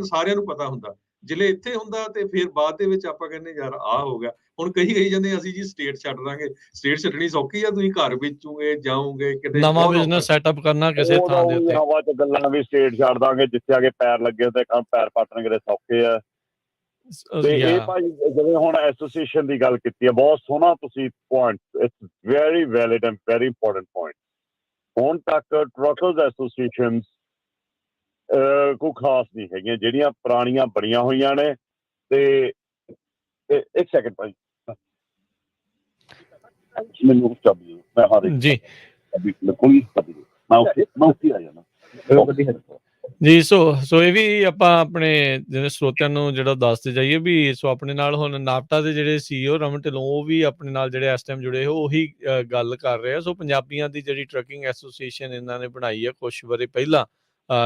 ਸਾਰਿਆਂ ਨੂੰ ਪਤਾ ਹੁੰਦਾ। ਜਿਲੇ ਇੱਥੇ ਹੁੰਦਾ ਤੇ ਫਿਰ ਬਾਅਦ ਦੇ ਵਿੱਚ ਆਪਾਂ ਕਹਿੰਦੇ ਯਾਰ ਆਹ ਹੋ ਗਿਆ। ਹੁਣ ਕਹੀ ਜਾਂਦੇ ਅਸੀਂ ਜੀ ਸਟੇਟ ਛੱਡ ਦਾਂਗੇ। ਸਟੇਟ ਛੱਡਣੀ ਸੌਖੀ ਆ, ਤੁਸੀਂ ਘਰ ਵੇਚੋਗੇ, ਜਾਓਗੇ ਕਿਤੇ ਨਵਾਂ ਬਿਜ਼ਨਸ ਸੈਟਅਪ ਕਰਨਾ ਕਿਸੇ ਥਾਂ ਦੇ ਉੱਤੇ। ਹਵਾ 'ਚ ਗੱਲਾਂ ਵੀ ਸਟੇਟ ਛੱਡ ਦਾਂਗੇ, ਜਿੱਥੇ ਆ ਕੇ ਪੈਰ ਲੱਗੇ ਤੇ ਕੰਮ ਪੈਰ ਪਾਟਣ ਕਿਤੇ ਸੌਖੇ ਆ। ਤੇ ਇਹ ਭਾਈ ਜਿਵੇਂ ਹੁਣ ਐਸੋਸੀਏਸ਼ਨ ਦੀ ਗੱਲ ਕੀਤੀ ਹੈ, ਬਹੁਤ ਸੋਹਣਾ ਤੁਸੀਂ point, it's very valid and very important point. ਹੁਣ ਤੱਕ ਟਰੱਕਰਸ ਐਸੋਸੀਏਸ਼ਨਸ ਕੋਈ ਖਾਸ ਨਹੀਂ ਹੈਗੀਆਂ, ਜਿਹੜੀਆਂ ਪੁਰਾਣੀਆਂ ਬਣੀਆਂ ਹੋਈਆਂ ਨੇ। ਤੇ ਇੱਕ ਸੈਕਿੰਡ ਭਾਈ, ਮੈਨੂੰ ਚਾਬੀ ਮੈਂ ਹਾਂ ਜੀ ਆ ਜਾਣਾ ਜੀ। ਸੋ ਇਹ ਵੀ ਆਪਾਂ ਆਪਣੇ ਜਿਹੜੇ ਸਰੋਤਿਆਂ ਨੂੰ ਜਿਹੜਾ ਦੱਸਦੇ ਜਾਈਏ ਵੀ ਸੋ ਆਪਣੇ ਨਾਲ ਹੁਣ ਨਾਪਟਾ ਦੇ ਜਿਹੜੇ CEO ਰਮਨ ਢਿੱਲੋਂ, ਉਹ ਵੀ ਆਪਣੇ ਨਾਲ ਜਿਹੜੇ ਇਸ ਟਾਈਮ ਜੁੜੇ ਹੋ ਉਹੀ ਗੱਲ ਕਰ ਰਹੇ ਆ। ਸੋ ਪੰਜਾਬੀਆਂ ਦੀ ਜਿਹੜੀ ਟਰੱਕਿੰਗ ਐਸੋਸੀਏਸ਼ਨ ਇਹਨਾਂ ਨੇ ਬਣਾਈ ਆ ਕੁਛ ਵਾਰੀ ਪਹਿਲਾਂ,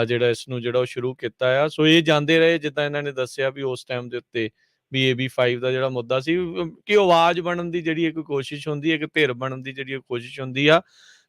ਜਿਹੜਾ ਇਸ ਨੂੰ ਜਿਹੜਾ ਉਹ ਸ਼ੁਰੂ ਕੀਤਾ ਆ। ਸੋ ਇਹ ਜਾਂਦੇ ਰਹੇ, ਜਿੱਦਾਂ ਇਹਨਾਂ ਨੇ ਦੱਸਿਆ ਵੀ ਉਸ ਟਾਈਮ ਦੇ ਉੱਤੇ ਵੀ AB5 ਦਾ ਜਿਹੜਾ ਮੁੱਦਾ ਸੀ ਕਿ ਆਵਾਜ਼ ਬਣਨ ਦੀ ਜਿਹੜੀ ਇੱਕ ਕੋਸ਼ਿਸ਼ ਹੁੰਦੀ ਹੈ, ਇੱਕ ਧਿਰ ਬਣਨ ਦੀ ਜਿਹੜੀ ਕੋਸ਼ਿਸ਼ ਹੁੰਦੀ ਆ।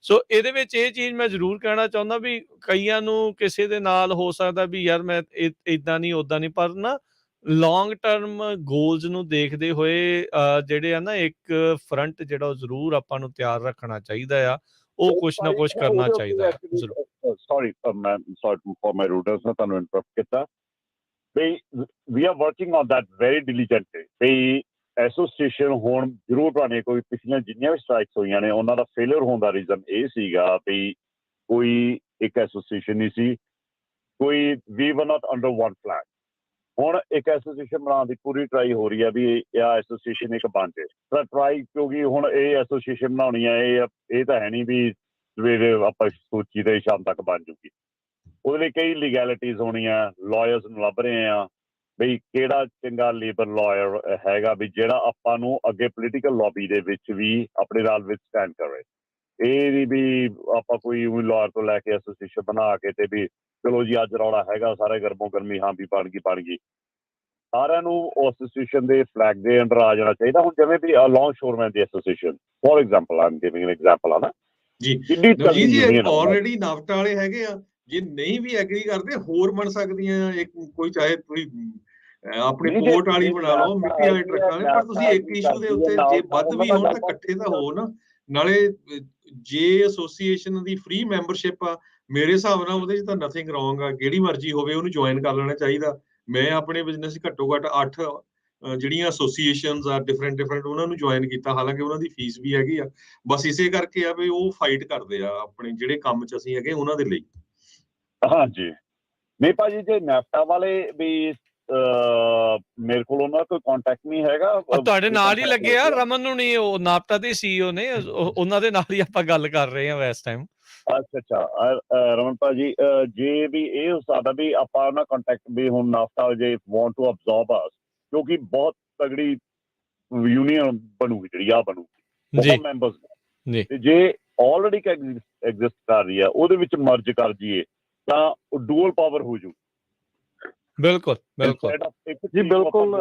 ਸੋ ਇਹਦੇ ਵਿੱਚ ਇਹ ਚੀਜ਼ ਮੈਂ ਜ਼ਰੂਰ ਕਹਿਣਾ ਚਾਹੁੰਦਾ ਵੀ ਕਈਆਂ ਨੂੰ ਕਿਸੇ ਦੇ ਨਾਲ ਹੋ ਸਕਦਾ ਵੀ ਯਾਰ ਮੈਂ ਏਦਾਂ ਨਹੀਂ ਓਦਾਂ ਨਹੀਂ, ਪਰ ਨਾ ਲੌਂਗ ਟਰਮ ਗੋਲਸ ਨੂੰ ਦੇਖਦੇ ਹੋਏ ਜਿਹੜੇ ਆ ਨਾ ਇੱਕ ਫਰੰਟ ਜਿਹੜਾ ਉਹ ਜ਼ਰੂਰ ਆਪਾਂ ਨੂੰ ਤਿਆਰ ਰੱਖਣਾ ਚਾਹੀਦਾ ਆ। ਉਹ ਕੁਛ ਨਾ ਕੁਛ ਕਰਨਾ ਚਾਹੀਦਾ ਹੈ ਜ਼ਰੂਰ। ਸੌਰੀ ਫॉर ਮਾਈ ਰੂਡਰਸ ਨੇ ਤੁਹਾਨੂੰ ਇੰਟਰਪਟ ਕੀਤਾ। We are working on that very diligently. ਵੀ ਐਸੋਸੀਏਸ਼ਨ ਹੁਣ ਜ਼ਰੂਰ ਤੁਹਾਡੇ ਕੋਈ ਪਿਛਲੀਆਂ ਜਿੰਨੀਆਂ ਵੀ ਸਟ੍ਰਾਈਕਸ ਹੋਈਆਂ ਨੇ ਉਹਨਾਂ ਦਾ ਫੇਲਿਅਰ ਹੋਣ ਦਾ ਰੀਜ਼ਨ ਇਹ ਸੀਗਾ ਵੀ ਕੋਈ ਇੱਕ ਐਸੋਸੀਏਸ਼ਨ ਨਹੀਂ ਸੀ, ਕੋਈ ਵੀ ਵਰ ਨਾਟ ਅੰਡਰ ਵਨ ਫਲੈਗ। ਹੁਣ ਇੱਕ ਐਸੋਸੀਏਸ਼ਨ ਬਣਾਉਣ ਦੀ ਪੂਰੀ ਟਰਾਈ ਹੋ ਰਹੀ ਹੈ ਵੀ ਇਹ ਐਸੋਸੀਏਸ਼ਨ ਇੱਕ ਬਣ ਜਾਏ। ਤਾਂ ਟਰਾਈ ਕਿਉਂਕਿ ਹੁਣ ਇਹ ਐਸੋਸੀਏਸ਼ਨ ਬਣਾਉਣੀ ਹੈ, ਇਹ ਤਾਂ ਹੈ ਨਹੀਂ ਵੀ ਸਵੇਰੇ ਆਪਾਂ ਸੋਚੀ ਤੇ ਸ਼ਾਮ ਤੱਕ ਬਣ ਜੂਗੀ। ਉਹਦੇ ਲਈ ਕਈ ਲੀਗੈਲਿਟੀਜ਼ ਹੋਣੀਆਂ, ਲਾਇਰਸ ਨੂੰ ਲੱਭ ਰਹੇ ਆ ਬਈ ਕਿਹੜਾ ਚੰਗਾ ਲੇਬਰ ਲਾਇਰ ਹੈਗਾ ਵੀ ਜਿਹੜਾ ਆਪਾਂ ਨੂੰ ਅੱਗੇ ਪੋਲੀਟੀਕਲ ਲੌਬੀ ਦੇ ਵਿੱਚ ਵੀ ਆਪਣੇ ਨਾਲ ਵਿੱਚ ਸਟੈਂਡ ਕਰੇ। ਇਹ ਨਹੀਂ ਵੀ ਆਪਾਂ ਕੋਈ ਲਾਇਰ ਤੋਂ ਲੈ ਕੇ ਐਸੋਸੀਏਸ਼ਨ ਬਣਾ ਕੇ ਤੇ ਵੀ ਚਲੋ ਜੀ ਅੱਜ ਰੌਲਾ ਹੈਗਾ ਸਾਰੇ ਗਰਮੋ ਗਰਮੀ ਹਾਂ ਵੀ ਬਣ ਗਈ। ਸਾਰਿਆਂ ਨੂੰ ਐਸੋਸੀਏਸ਼ਨ ਦੇ ਫਲੈਗ ਦੇ ਅੰਡਰ ਆ ਜਾਣਾ ਚਾਹੀਦਾ। ਹੁਣ ਜਿਵੇਂ ਵੀ ਲੌਂਗ ਸ਼ੋਰਮੈਨ ਦੀ association for example Aam giving N example ਆ ਨਾ ਜੀ ਕਿੰਨੀ ਜੀ ਯੂਨੀਅਨ ਆਲਰੇਡੀ ਨਾਫਟਾ ਵਾਲੇ ਹੈਗੇ ਆ, ਜੇ ਨਹੀਂ ਵੀ ਐਗਰੀ ਕਰਦੇ ਹੋਰ ਬਣ ਸਕਦੀਆਂ ਇੱਕ ਕੋਈ ਚਾਹੇ ਕੋਈ ਆਪਣੀ ਪੋਰਟ ਵਾਲੀ ਬਣਾ ਲਓ, ਮਿੱਟੀ ਵਾਲੇ ਟਰੱਕਾਂ ਵਾਲੇ, ਪਰ ਤੁਸੀਂ ਇੱਕ ਇਸ਼ੂ ਦੇ ਉੱਤੇ ਜੇ ਵੱਧ ਵੀ ਹੋਣ ਤਾਂ ਇਕੱਠੇ ਤਾਂ ਹੋ ਨਾ। ਨਾਲੇ ਜੇ ਐਸੋਸੀਏਸ਼ਨ ਦੀ ਫ੍ਰੀ ਮੈਂਬਰਸ਼ਿਪ ਆ ਮੇਰੇ ਹਿਸਾਬ ਨਾਲ ਉਹਦੇ 'ਚ ਤਾਂ ਨਥਿੰਗ ਰੋਂਗ ਆ, ਜਿਹੜੀ ਮਰਜ਼ੀ ਹੋਵੇ ਉਹਨੂੰ ਜੁਆਇਨ ਕਰ ਲੈਣਾ ਚਾਹੀਦਾ। ਮੈਂ ਆਪਣੇ ਬਿਜ਼ਨਸ ਘੱਟੋ ਘੱਟ 8 ਜਿਹੜੀਆਂ ਐਸੋਸੀਏਸ਼ਨਸ ਆ ਡਿਫਰੈਂਟ ਉਹਨਾਂ ਨੂੰ ਜੁਆਇਨ ਕੀਤਾ, ਹਾਲਾਂਕਿ ਉਹਨਾਂ ਦੀ ਫੀਸ ਵੀ ਹੈਗੀ ਆ। ਬਸ ਇਸੇ ਕਰਕੇ ਆ ਵੀ ਉਹ ਫਾਈਟ ਕਰਦੇ ਆ ਆਪਣੇ ਜਿਹੜੇ ਕੰਮ 'ਚ ਅਸੀਂ ਹੈਗੇ ਉਹਨਾਂ ਦੇ ਲਈ। ਹਾਂਜੀ ਨਹੀਂ ਭਾਜੀ, ਜੇ ਨੈਫਟਾ ਵਾਲੇ ਵੀ ਮੇਰੇ ਕੋਲ ਉਹਨਾਂ ਕੋਈ ਕੰਟੈਕਟ ਨਹੀਂ ਹੈਗਾ। ਤੁਹਾਡੇ ਨਾਲ ਹੀ ਲੱਗੇ ਆ ਰਮਨ ਨੂੰ ਨਹੀਂ, ਉਹ ਨਾਪਟਾ ਦੇ CEO ਨੇ, ਉਹਨਾਂ ਦੇ ਨਾਲ ਹੀ ਆਪਾਂ ਗੱਲ ਕਰ ਰਹੇ ਹਾਂ ਇਸ ਟਾਈਮ। ਅੱਛਾ ਰਮਨ ਭਾਜੀ, ਜੇ ਵੀ ਇਹ ਹੋ ਸਕਦਾ ਵੀ ਆਪਾਂ ਉਹਨਾਂ ਕੰਟੈਕਟ ਵੀ ਹੁਣ ਨਾਫਟਾ ਜੇ ਵਾਂਟ ਟੂ ਅਬਜ਼ੌਰਬ ਅਸ, ਕਿਉਂਕਿ ਬਹੁਤ ਤਗੜੀ ਯੂਨੀਅਨ ਬਣੂਗੀ ਜਿਹੜੀ ਆ ਬਣੂਗੀ, ਬਹੁਤ ਮੈਂਬਰਸ ਨੇ, ਤੇ ਜੇ ਆਲਰੇਡੀ ਐਗਜ਼ਿਸਟ ਕਰ ਰਹੀ ਆ ਉਹਦੇ ਵਿੱਚ ਮਰਜ ਕਰ ਜੀਏ ਤਾਂ ਡੂਅਲ ਪਾਵਰ ਹੋ ਜੂ। ਬਿਲਕੁਲ ਜੀ ਬਿਲਕੁਲ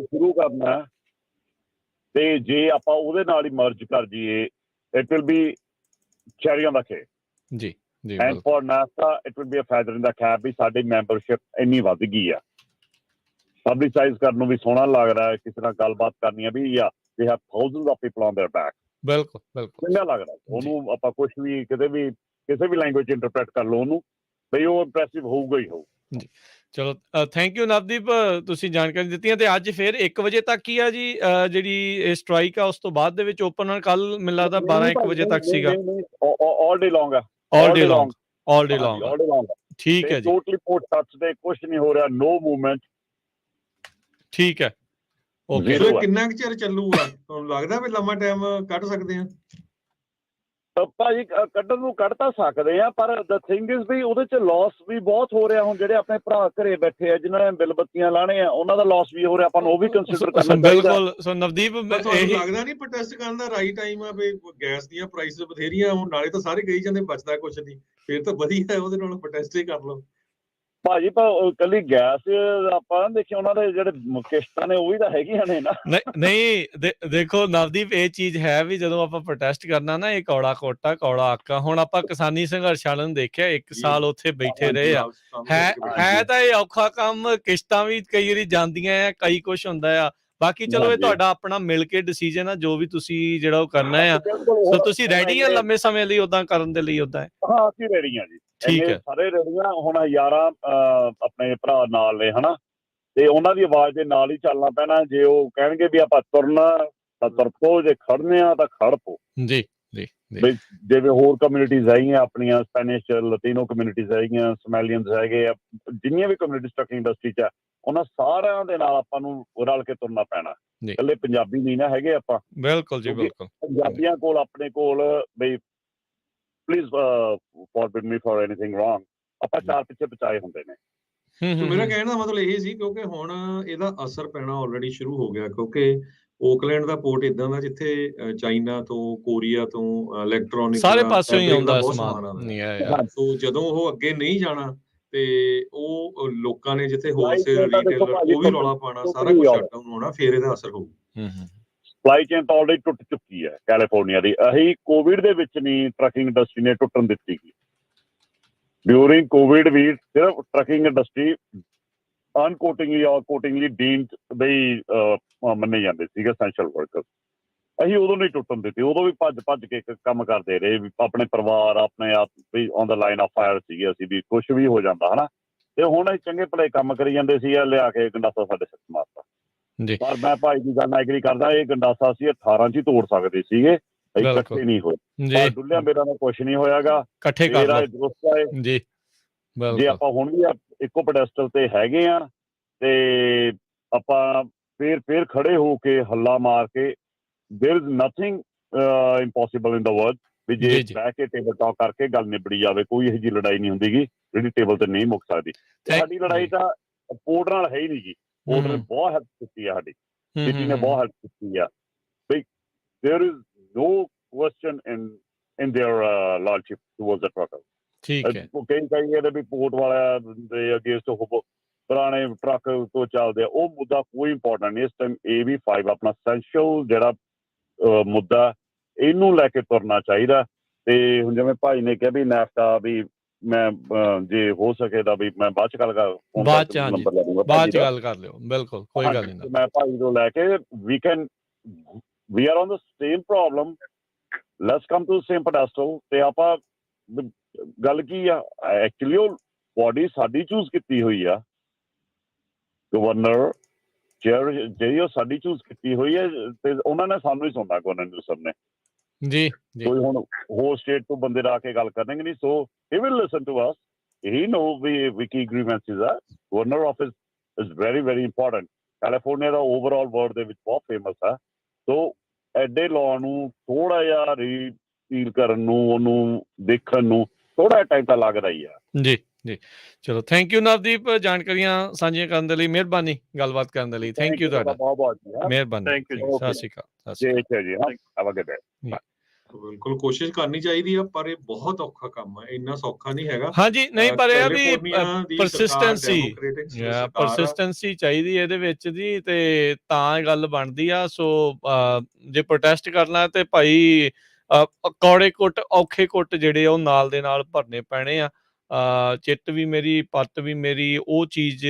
ਸ਼ੁਰੂ ਕਰਨਾ ਤੇ ਜੇ ਆਪਾਂ ਉਹਦੇ ਨਾਲ ਹੀ ਮਰਜ ਕਰ ਜੀਏ it will be cherry on the cake. ਜੀ and for NAFTA it will be a feather in the cap ਵੀ ਸਾਡੀ ਮੈਂਬਰਸ਼ਿਪ ਇੰਨੀ ਵੱਧ ਗਈ ਆ। ਪਬਲਿਸਾਈਜ਼ ਕਰਨ ਨੂੰ ਵੀ ਸੋਹਣਾ ਲੱਗਦਾ ਹੈ, ਕਿਸੇ ਨਾਲ ਗੱਲਬਾਤ ਕਰਨੀ ਆ ਵੀ they have thousands of people on their back। ਬਿਲਕੁਲ ਚੰਗਾ ਲੱਗਦਾ ਉਹਨੂੰ, ਆਪਾਂ ਕੁਛ ਵੀ ਕਿਸੇ ਵੀ ਲੈਂਗੁਏਜ ਇੰਟਰਪ੍ਰੈਟ ਕਰ ਲਓ ਉਹਨੂੰ, ਬਈ ਉਹ ਇੰਪ੍ਰੈਸਿਵ ਹੋਊਗਾ ਹੀ ਹੋਊ। ਜੀ ਚਲੋ ਥੈਂਕ ਯੂ ਨਵਦੀਪ, ਤੁਸੀਂ ਜਾਣਕਾਰੀ ਦਿੱਤੀਆਂ। ਤੇ ਅੱਜ ਫਿਰ 1 ਵਜੇ ਤੱਕ ਹੀ ਆ ਜੀ ਜਿਹੜੀ ਸਟ੍ਰਾਈਕ ਆ, ਉਸ ਤੋਂ ਬਾਅਦ ਦੇ ਵਿੱਚ ਓਪਨ ਕੱਲ ਮੈਨੂੰ ਲੱਗਦਾ 12-1 ਵਜੇ ਤੱਕ ਸੀਗਾ। ਆਲ ਡੇ ਲੌਂਗ ਆ, ਆਲ ਡੇ ਲੌਂਗ ਠੀਕ ਹੈ ਜੀ। ਟੋਟਲੀ ਪੋਰਟ ਟੱਚ ਤੇ ਕੁਝ ਨਹੀਂ ਹੋ ਰਿਹਾ, ਨੋ ਮੂਵਮੈਂਟ। ਠੀਕ ਹੈ ਓਕੇ। ਕਿੰਨਾ ਕੁ ਚਿਰ ਚੱਲੂਗਾ ਤੁਹਾਨੂੰ ਲੱਗਦਾ ਵੀ ਲੰਮਾ ਟਾਈਮ ਕੱਢ ਸਕਦੇ ਆ? ਭਾਜੀ ਕੱਢਣ ਨੂੰ ਕੱਢ ਤਾਂ ਸਕਦੇ ਆ, ਪਰ ਦ ਥਿੰਗ ਇਜ਼ ਵੀ ਉਹਦੇ 'ਚ ਲਾਸ ਵੀ ਬਹੁਤ ਹੋ ਰਿਹਾ। ਹੁਣ ਜਿਹੜੇ ਆਪਣੇ ਭਰਾ ਘਰੇ ਬੈਠੇ ਆ ਜਿਨ੍ਹਾਂ ਨੇ ਬਿੱਲ ਬੱਤੀਆਂ ਲਾਣੇ ਆ, ਉਹਨਾਂ ਦਾ ਲਾਸ ਵੀ ਹੋ ਰਿਹਾ, ਆਪਾਂ ਨੂੰ ਉਹ ਵੀ ਕੰਸੀਡਰ ਕਰਨਾ ਚਾਹੀਦਾ। ਬਿਲਕੁਲ। ਸੋ ਨਵਦੀਪ ਤੁਹਾਨੂੰ ਲੱਗਦਾ ਨਹੀਂ ਪ੍ਰੋਟੈਸਟ ਕਰਨ ਦਾ ਰਾਈਟ ਟਾਈਮ ਆ ਵੀ ਗੈਸ ਦੀਆਂ ਪ੍ਰਾਈਸ ਬਥੇਰੀਆਂ ਹੁਣ, ਨਾਲੇ ਤਾਂ ਸਾਰੇ ਕਹੀ ਜਾਂਦੇ ਬਚਦਾ ਕੁਛ ਨਹੀਂ, ਫਿਰ ਤਾਂ ਵਧੀਆ ਉਹਦੇ ਨਾਲ ਪ੍ਰੋਟੈਸਟ ਹੀ ਕਰ ਲਓ ਭਾਜੀ। ਪਰ ਕੱਲੀ ਗੈਸ ਆਪਾਂ ਦੇਖਿਆ, ਉਹਨਾਂ ਦੇ ਜਿਹੜੇ ਕਿਸ਼ਤਾਂ ਨੇ ਉਹ ਵੀ ਤਾਂ ਹੈਗੀਆਂ ਨੇ ਨਾ। ਨਹੀਂ ਦੇਖੋ ਨਵਦੀਪ, ਇਹ ਚੀਜ਼ ਹੈ ਵੀ ਜਦੋਂ ਆਪਾਂ ਪ੍ਰੋਟੈਸਟ ਕਰਨਾ ਨਾ, ਇਹ ਕੌੜਾ ਕੋਟਾ ਕੌੜਾ ਆਕਾ। ਹੁਣ ਆਪਾਂ ਕਿਸਾਨੀ ਸੰਘਰਸ਼ ਵਾਲਿਆਂ ਨੂੰ ਦੇਖਿਆ 1 ਸਾਲ ਉੱਥੇ ਬੈਠੇ ਰਹੇ ਆ, ਹੈ ਤਾਂ ਇਹ ਔਖਾ ਕੰਮ। ਕਿਸ਼ਤਾਂ ਵੀ ਕਈ ਵਾਰੀ ਜਾਂਦੀਆਂ ਆ, ਕਈ ਕੁਛ ਹੁੰਦਾ ਆ। ਬਾਕੀ ਚਲੋ ਇਹ ਤੁਹਾਡਾ ਆਪਣਾ ਮਿਲ ਕੇ ਡਿਸੀਜਨ ਆ, ਜੋ ਵੀ ਤੁਸੀਂ ਜਿਹੜਾ ਉਹ ਕਰਨਾ ਆ। ਸੋ ਤੁਸੀਂ ਰੈਡੀ ਆ ਲੰਮੇ ਸਮੇਂ ਲਈ ਉਦਾਂ ਕਰਨ ਦੇ ਲਈ? ਉਦਾਂ ਹਾਂ ਅਸੀਂ ਰੈਡੀ ਆ ਜੀ, ਠੀਕ ਹੈ, ਸਾਰੇ ਰੈਡੀ ਆ। ਹੁਣ 11 ਆਪਣੇ ਭਰਾ ਨਾਲ ਨੇ ਹਨਾ, ਤੇ ਉਹਨਾਂ ਦੀ ਆਵਾਜ਼ ਦੇ ਨਾਲ ਹੀ ਚੱਲਣਾ ਪੈਣਾ। ਜੇ ਉਹ ਕਹਿਣਗੇ ਵੀ ਆਪਾਂ ਤੁਰਨਾ ਤਾਂ ਤੁਰ ਪੋ, ਜੇ ਖੜਨੇ ਆ ਤਾਂ ਖੜ ਪੋ। ਜੀ ਜਿਵੇਂ ਹੋਰ ਕਮਿਊਨਿਟੀਜ਼ ਹੈਗੀਆਂ ਆਪਣੀਆਂ, ਸਪੈਨਿਸ਼ ਲਤੀਨੋ ਕਮਿਊਨਿਟੀਜ਼ ਹੈਗੀਆਂ, ਸਮੈਲੀਅਨਸ ਹੈਗੇ ਆ, ਜਿੰਨੀਆਂ ਵੀ ਕਮਿਊਨਿਟੀਜ਼ ਟਰੱਕਿੰਗ ਇੰਡਸਟਰੀ 'ਚ ਆ, ਉਹਨਾਂ ਸਾਰਿਆਂ ਦੇ ਨਾਲ ਆਪਾਂ ਨੂੰ ਰਲ ਕੇ ਤੁਰਨਾ ਪੈਣਾ। ਇਕੱਲੇ ਪੰਜਾਬੀ ਨਹੀਂ ਨਾ ਹੈਗੇ ਆਪਾਂ। ਬਿਲਕੁਲ ਜੀ ਬਿਲਕੁਲ। ਪੰਜਾਬੀਆਂ ਕੋਲ ਆਪਣੇ ਕੋਲ ਬਈ please forgive me for anything wrong, ਆਪਾਂ 4 ਪਿੱਛੇ ਬਚਾਏ ਹੁੰਦੇ ਨੇ। ਮੇਰਾ ਕਹਿਣ ਦਾ ਮਤਲਬ ਇਹ ਸੀ, ਕਿਉਂਕਿ ਹੁਣ ਇਹਦਾ ਅਸਰ ਪੈਣਾ ਆਲਰੇਡੀ ਸ਼ੁਰੂ ਹੋ ਗਿਆ, ਕਿਉਂਕਿ ਓਕਲੈਂਡ ਦਾ ਪੋਰਟ ਇਦਾਂ ਦਾ ਜਿੱਥੇ ਚਾਈਨਾ ਤੋਂ, ਕੋਰੀਆ ਤੋਂ ਇਲੈਕਟ੍ਰੋਨਿਕ ਸਾਰੇ ਪਾਸਿਓਂ ਹੀ ਆਉਂਦਾ ਸਮਾਨ। ਸੋ ਜਦੋਂ ਉਹ ਅੱਗੇ ਨਹੀਂ ਜਾਣਾ ਤੇ ਉਹ ਲੋਕਾਂ ਨੇ ਜਿੱਥੇ ਹੋਲਸੇਲ ਰੀਟੇਲਰ ਉਹ ਵੀ ਰੌਲਾ ਪਾਉਣਾ, ਸਾਰਾ ਕੁਝ ਸ਼ਟ ਡਾਊਨ ਹੋਣਾ, ਫਿਰ ਇਹਦਾ ਅਸਰ ਹੋਊ। ਸਪਲਾਈ ਚੇਨ ਤਾਂ ਆਲਰੇਡੀ ਟੁੱਟ ਚੁੱਕੀ ਹੈ ਕੈਲੀਫੋਰਨੀਆ ਦੀ। ਅਸੀਂ ਕੋਵਿਡ ਦੇ ਵਿੱਚ ਨਹੀਂ ਟਰੱਕਿੰਗ ਇੰਡਸਟਰੀ ਨੇ ਟੁੱਟਣ ਦਿੱਤੀ ਗਈ। ਡਿਊਰਿੰਗ ਕੋਵਿਡ ਵੀ ਸਿਰਫ ਟਰੱਕਿੰਗ ਇੰਡਸਟਰੀ ਅਨਕੋਟਿੰਗਲੀ ਔਰ ਕੋਟਿੰਗਲੀ ਡੀਮਡ ਬਈ ਮੰਨੇ ਜਾਂਦੇ ਸੀਗੇ ਐਸੈਂਸ਼ੀਅਲ ਵਰਕਰ। ਅਸੀਂ ਉਦੋਂ ਨਹੀਂ ਟੁੱਟਣ ਦਿੱਤੀ, ਉਦੋਂ ਵੀ ਭੱਜ ਕੇ ਕੰਮ ਕਰਦੇ ਰਹੇ, ਵੀ ਆਪਣੇ ਪਰਿਵਾਰ ਆਪਣੇ ਆਪ ਵੀ on the line of fire ਸੀਗੇ ਅਸੀਂ, ਵੀ ਕੁਛ ਵੀ ਹੋ ਜਾਂਦਾ ਹਨਾ। ਤੇ ਹੁਣ ਅਸੀਂ ਚੰਗੇ ਭਲੇ ਕੰਮ ਕਰੀ ਜਾਂਦੇ ਸੀ, ਲਿਆ ਕੇ ਗੰਡਾਸਾ ਸਾਡੇ ਸਿਰ ਮਾਰਤਾ। ਪਰ ਮੈਂ ਭਾਈ ਦੀ ਗੱਲ ਨਾਲ ਐਗਰੀ ਕਰਦਾ, ਇਹ ਗੰਡਾਸਾ ਅਸੀਂ 18 'ਚ ਹੀ ਤੋੜ ਸਕਦੇ ਸੀਗੇ, ਅਸੀਂ ਇਕੱਠੇ ਨਹੀਂ ਹੋਏ। ਡੁੱਲਿਆ ਮੇਰਾ ਨਾਲ ਕੁਛ ਨਹੀਂ ਹੋਇਆਗਾ, ਮੇਰਾ ਦੋਸਤ ਹੈ ਜੀ। ਜੇ ਆਪਾਂ ਹੁਣ ਵੀ ਇੱਕੋ ਪੈਡੈਸਟਲ ਤੇ ਹੈਗੇ ਆ ਤੇ ਆਪਾਂ ਫੇਰ ਖੜੇ ਹੋ ਕੇ ਹੱਲਾ ਮਾਰ ਕੇ, there is nothing impossible in the world। ਵੀ ਜੇ ਬਹਿ ਕੇ ਟੇਬਲ ਟਾਕ ਕਰਕੇ ਗੱਲ ਨਿਬੜੀ ਜਾਵੇ, ਕੋਈ ਇਹੋ ਜਿਹੀ ਲੜਾਈ ਨਹੀਂ ਹੁੰਦੀਗੀ ਜਿਹੜੀ ਟੇਬਲ ਤੇ ਨਹੀਂ ਮੁੱਕ ਸਕਦੀ। ਸਾਡੀ ਲੜਾਈ ਤਾਂ ਪੋਰਟ ਨਾਲ ਹੈ ਹੀ ਨਹੀਂ ਜੀ। ਪੋਰਟ ਨੇ ਬਹੁਤ ਹੈਲਪ ਕੀਤੀ ਆ, ਸਾਡੀ ਸਿਟੀ ਨੇ ਬਹੁਤ ਹੈਲਪ ਕੀਤੀ ਆ। ਬਈ there is no question in their lordship towards the trucker। ਠੀਕ ਹੈ। ਉਹ ਕਈ ਇਹਦੇ ਵੀ ਪੋਰਟ ਵਾਲਿਆਂ ਦੇ ਅਗੇਂਸਟ ਪੁਰਾਣੇ ਟਰੱਕ ਤੋਂ ਚੱਲਦੇ ਆ, ਉਹ ਮੁੱਦਾ ਕੋਈ ਇੰਪੋਰਟੈਂਟ ਨਹੀਂ ਇਸ ਟਾਈਮ। AB5 ਆਪਣਾ ਐਸੈਂਸ਼ੀਅਲ ਜਿਹੜਾ ਮੁੱਦਾ, ਇਹਨੂੰ ਲੈ ਕੇ ਤੁਰਨਾ ਚਾਹੀਦਾ। ਤੇ ਹੁਣ ਜਿਵੇਂ ਭਾਈ ਨੇ ਕਿਹਾ ਵੀ ਨੈਫਟਾ ਵੀ ਮੈਂ ਜੇ ਹੋ ਸਕੇ ਤਾਂ ਵੀ ਮੈਂ ਬਾਅਦ ਚ ਗੱਲ ਕਰ ਬਾਅਦ ਚ ਗੱਲ ਕਰ ਲਿਓ। ਬਿਲਕੁਲ ਕੋਈ ਗੱਲ ਨਹੀਂ। ਮੈਂ ਭਾਈ ਤੋਂ ਲੈ ਕੇ we are on the same problem, let's come to the same pedestal। ਤੇ ਆਪਾਂ ਗੱਲ ਕੀ ਆ, ਐਕਚੁਅਲੀ ਉਹ ਬੋਡੀ ਸਾਡੀ ਚੂਜ਼ ਕੀਤੀ ਹੋਈ ਆ, ਗਵਰਨਰ ਜਿਹੜੀ ਉਹ ਸਾਡੀ ਚੂਜ਼ ਕੀਤੀ ਹੋਈ ਹੈ, ਤੇ ਉਹਨਾਂ ਨੇ ਸਾਨੂੰ ਹੀ ਸੁਣਨਾ, ਗਵਰਨਰ ਸਭ ਨੇ ਜੀ। ਕੋਈ ਹੁਣ ਹੋਰ ਸਟੇਟ ਤੋਂ ਬੰਦੇ ਆ ਕੇ ਗੱਲ ਕਰਨਗੇ ਨਹੀਂ, ਸੋ he will listen to us, he know we Ki grievances ਆ। Governor office is very very important। California the overall world ਦੇ ਵਿੱਚ ਬਹੁਤ ਫੇਮਸ ਆ। ਸੋ ਐਡੇ ਲਾਅ ਨੂੰ ਥੋੜਾ ਜਿਹਾ ਰੀਪੀਲ ਕਰਨ ਨੂੰ, ਉਹਨੂੰ ਦੇਖਣ ਨੂੰ ਥੋੜਾ ਟਾਈਮ ਤਾਂ ਲੱਗਦਾ ਹੀ ਆ। ਜੀ ਜੀ, ਚਲੋ ਥੈਂਕ ਯੂ ਨਵਦੀਪ, ਜਾਣਕਾਰੀਆਂ ਸਾਂਝੀਆਂ ਕਰਨ ਦੇ ਲਈ, ਮਿਹਰਬਾਨੀ ਗੱਲਬਾਤ ਕਰਨ ਦੇ ਲਈ। ਥੈਂਕ ਯੂ ਤੁਹਾਡਾ, ਬਹੁਤ ਬਹੁਤ ਮਿਹਰਬਾਨੀ। Thank you. ਸਤਿ ਸ਼੍ਰੀ ਅਕਾਲ। ਜੀ ਜੀ, ਹੈਵ ਅ ਗੁੱਡ ਡੇ। ਬਿਲਕੁਲ ਕੋਸ਼ਿਸ਼ ਕਰਨੀ ਚਾਹੀਦੀ ਆ, ਪਰ ਇਹ ਬਹੁਤ ਔਖਾ ਕੰਮ ਹੈ, ਇੰਨਾ ਸੌਖਾ ਨਹੀਂ ਹੈਗਾ। ਹਾਂਜੀ, ਨਹੀਂ, ਪਰ ਇਹ ਵੀ ਪਰਸਿਸਟੈਂਸੀ ਚਾਹੀਦੀ ਇਹਦੇ ਵਿੱਚ ਜੀ, ਤੇ ਤਾਂ ਗੱਲ ਬਣਦੀ ਆ। ਸੋ ਜੇ ਪ੍ਰੋਟੈਸਟ ਕਰਨਾ ਤੇ ਭਾਈ ਕੌੜੇ ਕੁੱਟ, ਔਖੇ ਕੁੱਟ ਜਿਹੜੇ ਉਹ ਨਾਲ ਦੇ ਨਾਲ ਭਰਨੇ ਪੈਣੇ ਆ। ਚਿੱਤ ਵੀ ਮੇਰੀ, ਪੱਤ ਵੀ ਮੇਰੀ, ਉਹ ਚੀਜ਼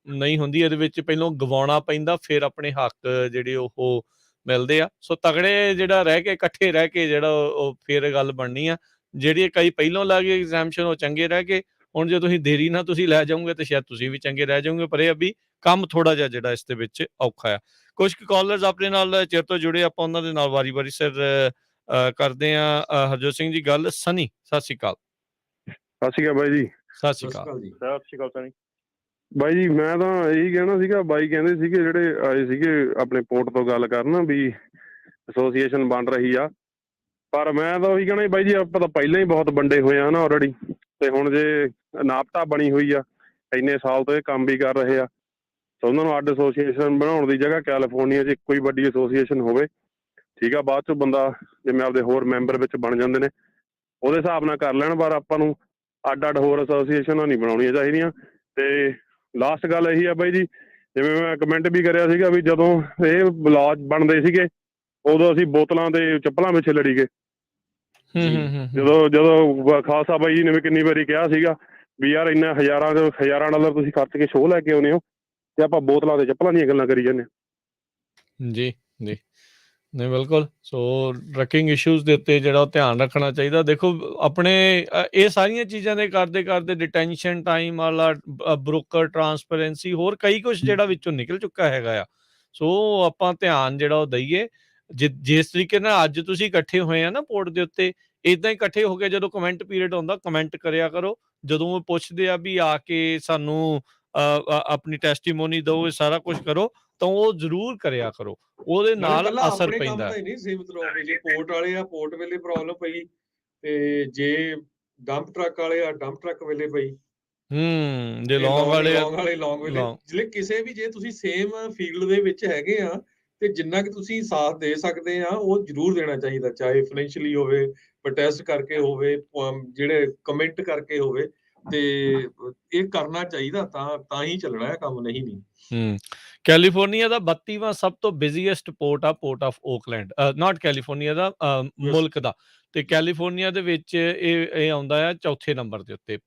ਨਹੀਂ ਹੁੰਦੀ। ਇਹਦੇ ਵਿੱਚ ਪਹਿਲਾਂ ਗਵਾਉਣਾ ਪੈਂਦਾ, ਫਿਰ ਆਪਣੇ ਹੱਕ ਜਿਹੜੇ ਉਹ ਮਿਲਦੇ ਆ। ਸੋ ਤਗੜੇ ਜਿਹੜਾ ਰਹਿ ਕੇ, ਇਕੱਠੇ ਰਹਿ ਕੇ ਜਿਹੜਾ ਉਹ ਫਿਰ ਗੱਲ ਬਣਨੀ ਆ। ਜਿਹੜੀ ਕਈ ਪਹਿਲੋਂ ਲੈ ਗਏ ਐਗਜ਼ੈਂਪਸ਼ਨ, ਉਹ ਚੰਗੇ ਰਹਿ ਗਏ। ਹੁਣ ਜੇ ਤੁਸੀਂ ਦੇਰੀ ਨਾਲ ਤੁਸੀਂ ਲੈ ਜਾਓਗੇ ਤਾਂ ਸ਼ਾਇਦ ਤੁਸੀਂ ਵੀ ਚੰਗੇ ਰਹਿ ਜਾਓਗੇ, ਪਰ ਇਹ ਵੀ ਕੰਮ ਥੋੜਾ ਜਿਹਾ ਜਿਹੜਾ ਇਸ ਦੇ ਵਿੱਚ ਔਖਾ ਆ। ਕੁਝ ਕੁ ਕਾਲਰਸ ਆਪਣੇ ਨਾਲ ਚਿਰ ਤੋਂ ਜੁੜੇ, ਆਪਾਂ ਉਹਨਾਂ ਦੇ ਨਾਲ ਵਾਰੀ ਸਿਰ ਕਰਦੇ ਆ। ਹਰਜੋਤ ਸਿੰਘ ਜੀ ਗੱਲ। ਸਨੀ, ਸਤਿ ਸ਼੍ਰੀ ਅਕਾਲ। ਸਤਿ ਸ਼੍ਰੀ ਅਕਾਲ ਬਾਈ ਜੀ। ਸਤਿ ਸ਼੍ਰੀ ਅਕਾਲ ਜੀ। ਸਤਿ ਸ਼੍ਰੀ ਅਕਾਲ ਸਨੀ ਬਾਈ ਜੀ। ਮੈਂ ਤਾਂ ਇਹੀ ਕਹਿਣਾ ਸੀਗਾ, ਬਾਈ ਕਹਿੰਦੇ ਸੀਗੇ ਜਿਹੜੇ ਆਏ ਸੀਗੇ ਆਪਣੇ ਪੋਰਟ ਤੋਂ ਗੱਲ ਕਰਨ ਵੀ ਐਸੋਸੀਏਸ਼ਨ ਬਣ ਰਹੀ ਆ, ਪਰ ਮੈਂ ਤਾਂ ਉਹੀ ਕਹਿਣਾ ਬਾਈ ਜੀ, ਆਪਾਂ ਤਾਂ ਪਹਿਲਾਂ ਹੀ ਬਹੁਤ ਵੰਡੇ ਹੋਏ ਆ ਨਾ ਆਲਰੇਡੀ। ਤੇ ਹੁਣ ਜੇ ਨਾਪਤਾ ਬਣੀ ਹੋਈ ਆ, ਇੰਨੇ ਸਾਲ ਤੋਂ ਇਹ ਕੰਮ ਵੀ ਕਰ ਰਹੇ ਆ, ਤਾਂ ਉਹਨਾਂ ਨੂੰ ਅੱਡ ਐਸੋਸੀਏਸ਼ਨ ਬਣਾਉਣ ਦੀ ਜਗ੍ਹਾ ਕੈਲੀਫੋਰਨੀਆ 'ਚ ਇੱਕੋ ਹੀ ਵੱਡੀ ਐਸੋਸੀਏਸ਼ਨ ਹੋਵੇ, ਠੀਕ ਆ। ਬਾਅਦ 'ਚੋਂ ਬੰਦਾ ਜਿਵੇਂ ਆਪਦੇ ਹੋਰ ਮੈਂਬਰ ਵਿੱਚ ਬਣ ਜਾਂਦੇ ਨੇ, ਉਹਦੇ ਹਿਸਾਬ ਨਾਲ ਕਰ ਲੈਣ, ਪਰ ਆਪਾਂ ਨੂੰ ਅੱਡ ਹੋਰ ਐਸੋਸੀਏਸ਼ਨਾਂ ਨਹੀਂ ਬਣਾਉਣੀਆਂ ਚਾਹੀਦੀਆਂ। ਤੇ ਲਾਸਟ ਗੱਲ ਇਹੀ ਆ ਬਾਈ ਜੀ, ਜਿਵੇਂ ਮੈਂ ਕਮੈਂਟ ਵੀ ਕਰਿਆ ਸੀਗਾ ਵੀ ਜਦੋਂ ਇਹ ਲਾਅ ਬਣਦੇ ਸੀਗੇ, ਉਦੋਂ ਅਸੀਂ ਬੋਤਲਾਂ ਤੇ ਚੱਪਲਾਂ ਪਿੱਛੇ ਲੜੀ ਗਏ। ਜਦੋਂ ਖਾਲਸਾ ਬਾਈ ਜੀ ਨੇ ਵੀ ਕਿੰਨੀ ਵਾਰੀ ਕਿਹਾ ਸੀਗਾ ਵੀ ਯਾਰ ਇੰਨਾ ਹਜ਼ਾਰਾਂ ਡਾਲਰ ਤੁਸੀਂ ਖਰਚ ਕੇ ਸ਼ੋਅ ਲੈ ਕੇ ਆਉਂਦੇ ਹੋ, ਤੇ ਆਪਾਂ ਬੋਤਲਾਂ ਤੇ ਚੱਪਲਾਂ ਦੀਆਂ ਗੱਲਾਂ ਕਰੀ ਜਾਂਦੇ ਹਾਂ। ਜੀ ਜੀ, ਨਹੀਂ ਬਿਲਕੁਲ। ਸੋ ਟਰੱਕਿੰਗ ਇਸ਼ੂਜ਼ ਦੇ ਉੱਤੇ ਜਿਹੜਾ ਉਹ ਧਿਆਨ ਰੱਖਣਾ ਚਾਹੀਦਾ। ਦੇਖੋ ਆਪਣੇ ਇਹ ਸਾਰੀਆਂ ਚੀਜ਼ਾਂ ਦੇ ਕਰਦੇ ਡਿਟੈਂਸ਼ਨ ਟਾਈਮ ਵਾਲਾ, ਬ੍ਰੋਕਰ ਟਰਾਂਸਪੇਰੈਂਸੀ, ਹੋਰ ਕਈ ਕੁਛ ਜਿਹੜਾ ਵਿੱਚੋਂ ਨਿਕਲ ਚੁੱਕਾ ਹੈਗਾ ਆ। ਸੋ ਆਪਾਂ ਧਿਆਨ ਜਿਹੜਾ ਉਹ ਦਈਏ। ਜਿਸ ਤਰੀਕੇ ਨਾਲ ਅੱਜ ਤੁਸੀਂ ਇਕੱਠੇ ਹੋਏ ਆ ਨਾ ਪੋਰਟ ਦੇ ਉੱਤੇ, ਇੱਦਾਂ ਹੀ ਇਕੱਠੇ ਹੋ ਕੇ ਜਦੋਂ ਕਮੈਂਟ ਪੀਰੀਅਡ ਆਉਂਦਾ, ਕਮੈਂਟ ਕਰਿਆ ਕਰੋ। ਜਦੋਂ ਉਹ ਪੁੱਛਦੇ ਆ ਵੀ ਆ ਕੇ ਸਾਨੂੰ ਆਪਣੀ ਟੈਸਟੀਮੋਨੀ ਦਿਓ, ਇਹ ਸਾਰਾ ਕੁਛ ਕਰੋ, ਤਾਂ ਉਹ ਜ਼ਰੂਰ ਕਰਿਆ ਕਰੋ, ਉਹਦੇ ਨਾਲ ਅਸਰ ਪੈਂਦਾ। ਨਹੀਂ ਸੀਮਿਤ ਰਹੋ, ਜੇ ਪੋਰਟ ਵਾਲੇ ਆ ਪੋਰਟ ਵੇਲੇ ਪ੍ਰੋਬਲਮ ਪਈ, ਤੇ ਜੇ ਡੰਪ ਟਰੱਕ ਵਾਲੇ ਆ ਡੰਪ ਟਰੱਕ ਵੇਲੇ ਪਈ, ਜੇ ਲੌਂਗ ਵਾਲੇ ਵੇਲੇ, ਜਿਹੜੇ ਕਿਸੇ ਵੀ, ਜੇ ਤੁਸੀਂ ਸੇਮ ਫੀਲਡ ਦੇ ਵਿੱਚ ਹੈਗੇ ਆ, ਤੇ ਜਿੰਨਾ ਕਿ ਤੁਸੀਂ ਸਾਥ ਦੇ ਸਕਦੇ ਆ ਉਹ ਜ਼ਰੂਰ ਦੇਣਾ ਚਾਹੀਦਾ, ਚਾਹੇ ਫਾਈਨੈਂਸ਼ੀਅਲੀ ਹੋਵੇ, ਪ੍ਰੋਟੈਸਟ ਕਰਕੇ ਹੋਵੇ, ਜਿਹੜੇ ਕਮੈਂਟ ਕਰਕੇ ਹੋਵੇ, ਤੇ ਇਹ ਕਰਨਾ ਚਾਹੀਦਾ। ਤਾਂ ਹੀ ਚੱਲਣਾ ਹੈ ਕੰਮ, ਨਹੀਂ। ਕੈਲੀਫੋਰਨੀਆ ਦਾ 32ਵਾਂ ਸਭ ਤੋਂ ਬਿਜ਼ੀਐਸਟ ਪੋਰਟ ਆ, port of Oakland, not California ਦਾ, ਮੁਲਕ ਦਾ। ਤੇ ਕੈਲੀਫੋਰਨੀਆ ਦੇ ਵਿੱਚ ਇਹ ਆਉਂਦਾ ਆ ਚੌਥੇ ਨੰਬਰ ਦੇ ਉੱਤੇ।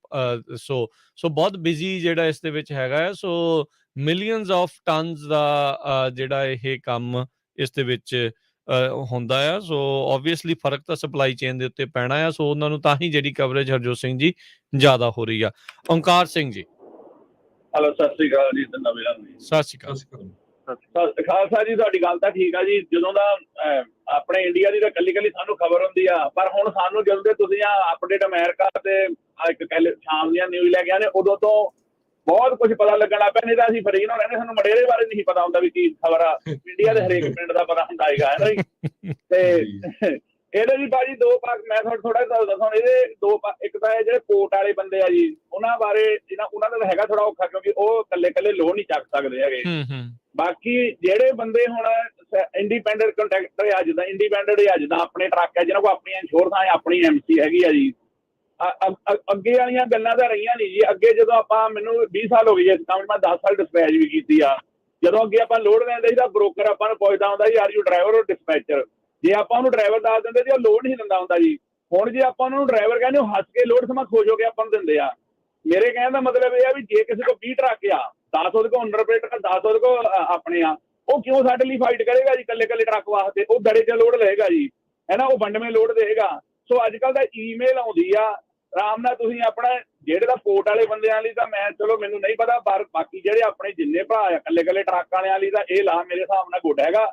ਸੋ ਬਹੁਤ ਬਿਜ਼ੀ ਜਿਹੜਾ ਇਸ ਦੇ ਵਿੱਚ ਹੈਗਾ ਆ। ਸੋ ਮਿਲੀਅਨਸ ਆਫ ਟਨਸ ਦਾ ਜਿਹੜਾ ਇਹ ਕੰਮ ਇਸ ਦੇ ਵਿੱਚ ਹੁੰਦਾ ਆ। ਸੋ ਓਬਵੀਅਸਲੀ ਫਰਕ ਤਾਂ ਸਪਲਾਈ ਚੇਨ ਦੇ ਉੱਤੇ ਪੈਣਾ ਆ। ਸੋ ਉਹਨਾਂ ਨੂੰ ਤਾਂ ਹੀ ਜਿਹੜੀ ਕਵਰੇਜ ਹਰਜੋਤ ਸਿੰਘ ਜੀ ਜ਼ਿਆਦਾ ਹੋ ਰਹੀ ਆ। ਓਂਕਾਰ ਸਿੰਘ ਜੀ। ਹੈਲੋ, ਸਤਿ ਸ਼੍ਰੀ ਅਕਾਲ ਜੀ। ਸਤਿ ਸ਼੍ਰੀ ਅਕਾਲ। ਖਾਲਸਾ ਜੀ, ਤੁਹਾਡੀ ਗੱਲ ਤਾਂ ਠੀਕ ਆ ਜੀ। ਜਦੋਂ ਦਾ ਆਪਣੇ ਇੰਡੀਆ ਦੀ ਤਾਂ ਕੱਲੀ ਸਾਨੂੰ ਖਬਰ ਹੁੰਦੀ ਆ, ਪਰ ਹੁਣ ਸਾਨੂੰ ਜਦੋਂ ਦੇ ਤੁਸੀਂ ਅਪਡੇਟ ਅਮਰੀਕਾ ਤੇ ਇੱਕ ਸ਼ਾਮ ਦੀਆਂ ਨਿਊਜ਼ ਲੈ ਕੇ ਆਏ ਨੇ, ਉਦੋਂ ਤੋਂ ਬਹੁਤ ਕੁਝ ਪਤਾ ਲੱਗਣ ਲੱਗ ਪਿਆ। ਨਹੀਂ ਤਾਂ ਅਸੀਂ ਫਰੀਨ ਹੋ ਰਹੇ ਨੇ, ਸਾਨੂੰ ਮਡੇਰੇ ਬਾਰੇ ਨਹੀਂ ਪਤਾ ਹੁੰਦਾ ਵੀ ਕੀ ਖਬਰ ਆ। ਇੰਡੀਆ ਦੇ ਹਰੇਕ ਪਿੰਡ ਦਾ ਪਤਾ ਹੁੰਦਾ ਹੈਗਾ, ਹੈ ਨਾ ਜੀ। ਤੇ ਇਹਦੇ ਜੀ ਭਾਜੀ ਦੋ ਭਾਗ ਮੈਂ ਤੁਹਾਨੂੰ ਥੋੜਾ ਜਿਹਾ ਦੱਸਾਂ। ਇਹਦੇ ਦੋ ਇੱਕ ਤਾਂ ਇਹ ਜਿਹੜੇ ਕੋਰਟ ਵਾਲੇ ਬੰਦੇ ਆ ਜੀ, ਉਹਨਾਂ ਬਾਰੇ ਉਹਨਾਂ ਦਾ ਹੈਗਾ ਥੋੜਾ ਔਖਾ, ਕਿਉਂਕਿ ਉਹ ਇਕੱਲੇ ਲੋਨ ਨਹੀਂ ਚੱਕ ਸਕਦੇ ਹੈਗੇ। ਬਾਕੀ ਜਿਹੜੇ ਬੰਦੇ ਹੁਣ ਇੰਡੀਪੈਂਡੈਂਟ ਕੰਟਰੈਕਟਰ ਆ, ਜਿੱਦਾਂ ਇੰਡੀਪੈਂਡੈਂਟ ਆ, ਜਿੱਦਾਂ ਆਪਣੇ ਟਰੱਕ ਆ, ਜਿਹਨਾਂ ਕੋਲ ਆਪਣੀਆਂ ਇੰਸ਼ੋਰੈਂਸ ਆ, ਆਪਣੀ MC ਹੈਗੀ ਆ ਜੀ। ਅੱਗੇ ਵਾਲੀਆਂ ਗੱਲਾਂ ਤਾਂ ਰਹੀਆਂ ਨਹੀਂ ਜੀ। ਅੱਗੇ ਜਦੋਂ ਆਪਾਂ, ਮੈਨੂੰ 20 ਸਾਲ ਹੋ ਗਏ ਜੀ ਇਸ ਕੰਮ 'ਚ, ਮੈਂ 10 ਸਾਲ ਡਿਸਪੈਚ ਵੀ ਕੀਤੀ ਆ। ਜਦੋਂ ਅੱਗੇ ਆਪਾਂ ਲੋਡ ਲੈਂਦੇ ਸੀ ਤਾਂ ਬ੍ਰੋਕਰ ਆਪਾਂ ਨੂੰ ਪੁੱਛਦਾ ਹੁੰਦਾ ਸੀ, ਆਰ ਯੂ ਡਰਾਈਵਰ ਔਰ ਡਿਸਪੈਚਰ। ਜੇ ਆਪਾਂ ਉਹਨੂੰ ਡਰਾਈਵਰ ਦੱਸ ਦਿੰਦੇ ਸੀ, ਉਹ ਲੋਡ ਨਹੀਂ ਦਿੰਦਾ ਹੁੰਦਾ ਜੀ। ਹੁਣ ਜੇ ਆਪਾਂ ਉਹਨੂੰ ਡਰਾਈਵਰ ਕਹਿੰਦੇ, ਉਹ ਹੱਸ ਕੇ ਲੋਡ ਸਮਾਂ ਖੁਸ਼ ਹੋ ਕੇ ਆਪਾਂ ਨੂੰ ਦਿੰਦੇ ਆ। ਮੇਰੇ ਕਹਿਣ ਦਾ ਮਤਲਬ ਇਹ ਆ ਵੀ ਜੇ ਕਿਸੇ ਕੋਲ 20 ਟਰੱਕ ਆ, 10 ਉਹਦੇ ਕੋਲ ਅੰਡਰ ਆਪਰੇਟਰ, 10 ਉਹਦੇ ਕੋਲ ਆਪਣੇ ਆ, ਉਹ ਕਿਉਂ ਸਾਡੇ ਲਈ ਫਾਈਟ ਕਰੇਗਾ ਜੀ ਇਕੱਲੇ ਟਰੱਕ ਵਾਸਤੇ? ਉਹ ਬੜੇ ਚ ਲੋਡ ਲਏਗਾ ਜੀ, ਹੈ ਨਾ, ਉਹ ਵੰਡਵੇਂ ਲੋਡ ਦੇਗਾ। ਸੋ ਅੱਜ ਕੱਲ੍ਹ ਤਾਂ ਈਮੇਲ ਆਉਂਦੀ ਆ, ਆਰਾਮ ਨਾਲ ਤੁਸੀਂ ਆਪਣਾ ਜਿਹੜੇ ਦਾ ਪੋਰਟ ਵਾਲੇ ਬੰਦਿਆਂ ਲਈ ਤਾਂ ਮੈਂ ਚਲੋ ਮੈਨੂੰ ਨਹੀਂ ਪਤਾ, ਪਰ ਬਾਕੀ ਜਿਹੜੇ ਆਪਣੇ ਜਿੰਨੇ ਭਰਾ ਆ ਇਕੱਲੇ ਟਰੱਕ ਵਾਲਿਆਂ ਲਈ ਤਾਂ ਇਹ ਲਾ ਮੇਰੇ ਹਿਸਾਬ ਨਾਲ ਗੁੱਡ ਹੈਗਾ।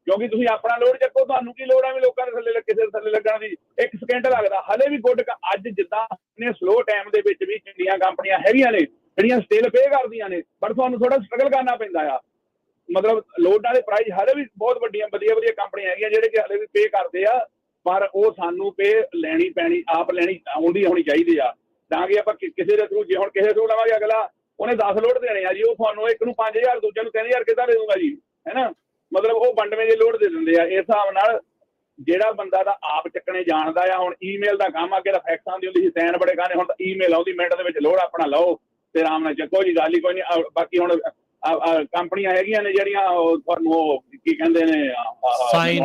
ਕਿਉਂਕਿ ਤੁਸੀਂ ਆਪਣਾ ਲੋਡ ਚੱਕੋ, ਤੁਹਾਨੂੰ ਕੀ ਲੋੜ ਆ ਵੀ ਲੋਕਾਂ ਦੇ ਥੱਲੇ ਕਿਸੇ ਦੇ ਥੱਲੇ ਲੱਗਣ ਦੀ। 1 ਸਕਿੰਟ ਲੱਗਦਾ ਹਲੇ ਵੀ ਗੁੱਡ। ਅੱਜ ਜਿੱਦਾਂ ਨੇ ਸਲੋ ਟਾਈਮ ਦੇ ਵਿੱਚ ਵੀ ਚੰਗੀਆਂ ਕੰਪਨੀਆਂ ਹੈਗੀਆਂ ਨੇ ਜਿਹੜੀਆਂ ਸਟਿਲ ਪੇ ਕਰਦੀਆਂ ਨੇ, ਪਰ ਤੁਹਾਨੂੰ ਥੋੜਾ ਸਟਰਗਲ ਕਰਨਾ ਪੈਂਦਾ ਆ। ਮਤਲਬ ਲੋਡ ਵਾਲੇ ਪ੍ਰਾਈਸ ਹਲੇ ਵੀ ਬਹੁਤ ਵਧੀਆ ਕੰਪਨੀਆਂ ਹੈਗੀਆਂ ਜਿਹੜੇ ਕਿ ਹਲੇ ਵੀ ਪੇ ਕਰਦੇ ਆ, ਪਰ ਉਹ ਸਾਨੂੰ ਪੇ ਲੈਣੀ ਪੈਣੀ, ਆਪ ਲੈਣੀ ਹੋਣੀ ਚਾਹੀਦੀ ਆ। ਤਾਂ ਕਿ ਆਪਾਂ ਕਿਸੇ ਦੇ ਥਰੂ, ਜੇ ਹੁਣ ਕਿਸੇ ਥਰੂ ਲਵਾਂਗੇ, ਅਗਲਾ ਉਹਨੇ 10 ਲੋਡ ਦੇਣੇ ਆ ਜੀ, ਉਹ ਤੁਹਾਨੂੰ ਇੱਕ ਨੂੰ 5000, ਦੂਜੇ ਨੂੰ 3000 ਕਿੱਦਾਂ ਦੇ ਦੂੰਗਾ ਜੀ, ਹੈ ਨਾ। ਮਤਲਬ ਉਹ ਵੰਡਵੇਂ ਦੇ ਲੋਡ ਦੇ ਦਿੰਦੇ ਆ। ਇਸ ਹਿਸਾਬ ਨਾਲ ਜਿਹੜਾ ਬੰਦਾ ਦਾ ਆਪ ਚੱਕਣੇ ਜਾਣਦਾ ਆ, ਹੁਣ ਈਮੇਲ ਦਾ ਕੰਮ ਅੱਗੇ ਤਾਂ ਫੈਕਸ ਆਉਂਦੀ ਹੁੰਦੀ ਸੀ, ਸੈਨ ਬੜੇ ਖਾਣੇ, ਹੁਣ ਤਾਂ ਈਮੇਲ ਆਉਂਦੀ, ਮਿੰਟ ਦੇ ਵਿੱਚ ਲੋਡ ਆਪਣਾ ਲਓ ਤੇ ਆਰਾਮ ਨਾਲ ਚੱਕੋ ਜੀ, ਗੱਲ ਹੀ ਕੋਈ ਨਹੀਂ। ਬਾਕੀ ਹੁਣ ਕੰਪਨੀਆਂ ਹੈਗੀਆਂ ਨੇ ਜਿਹੜੀਆਂ ਤੁਹਾਨੂੰ ਉਹ ਕੀ ਕਹਿੰਦੇ ਨੇ,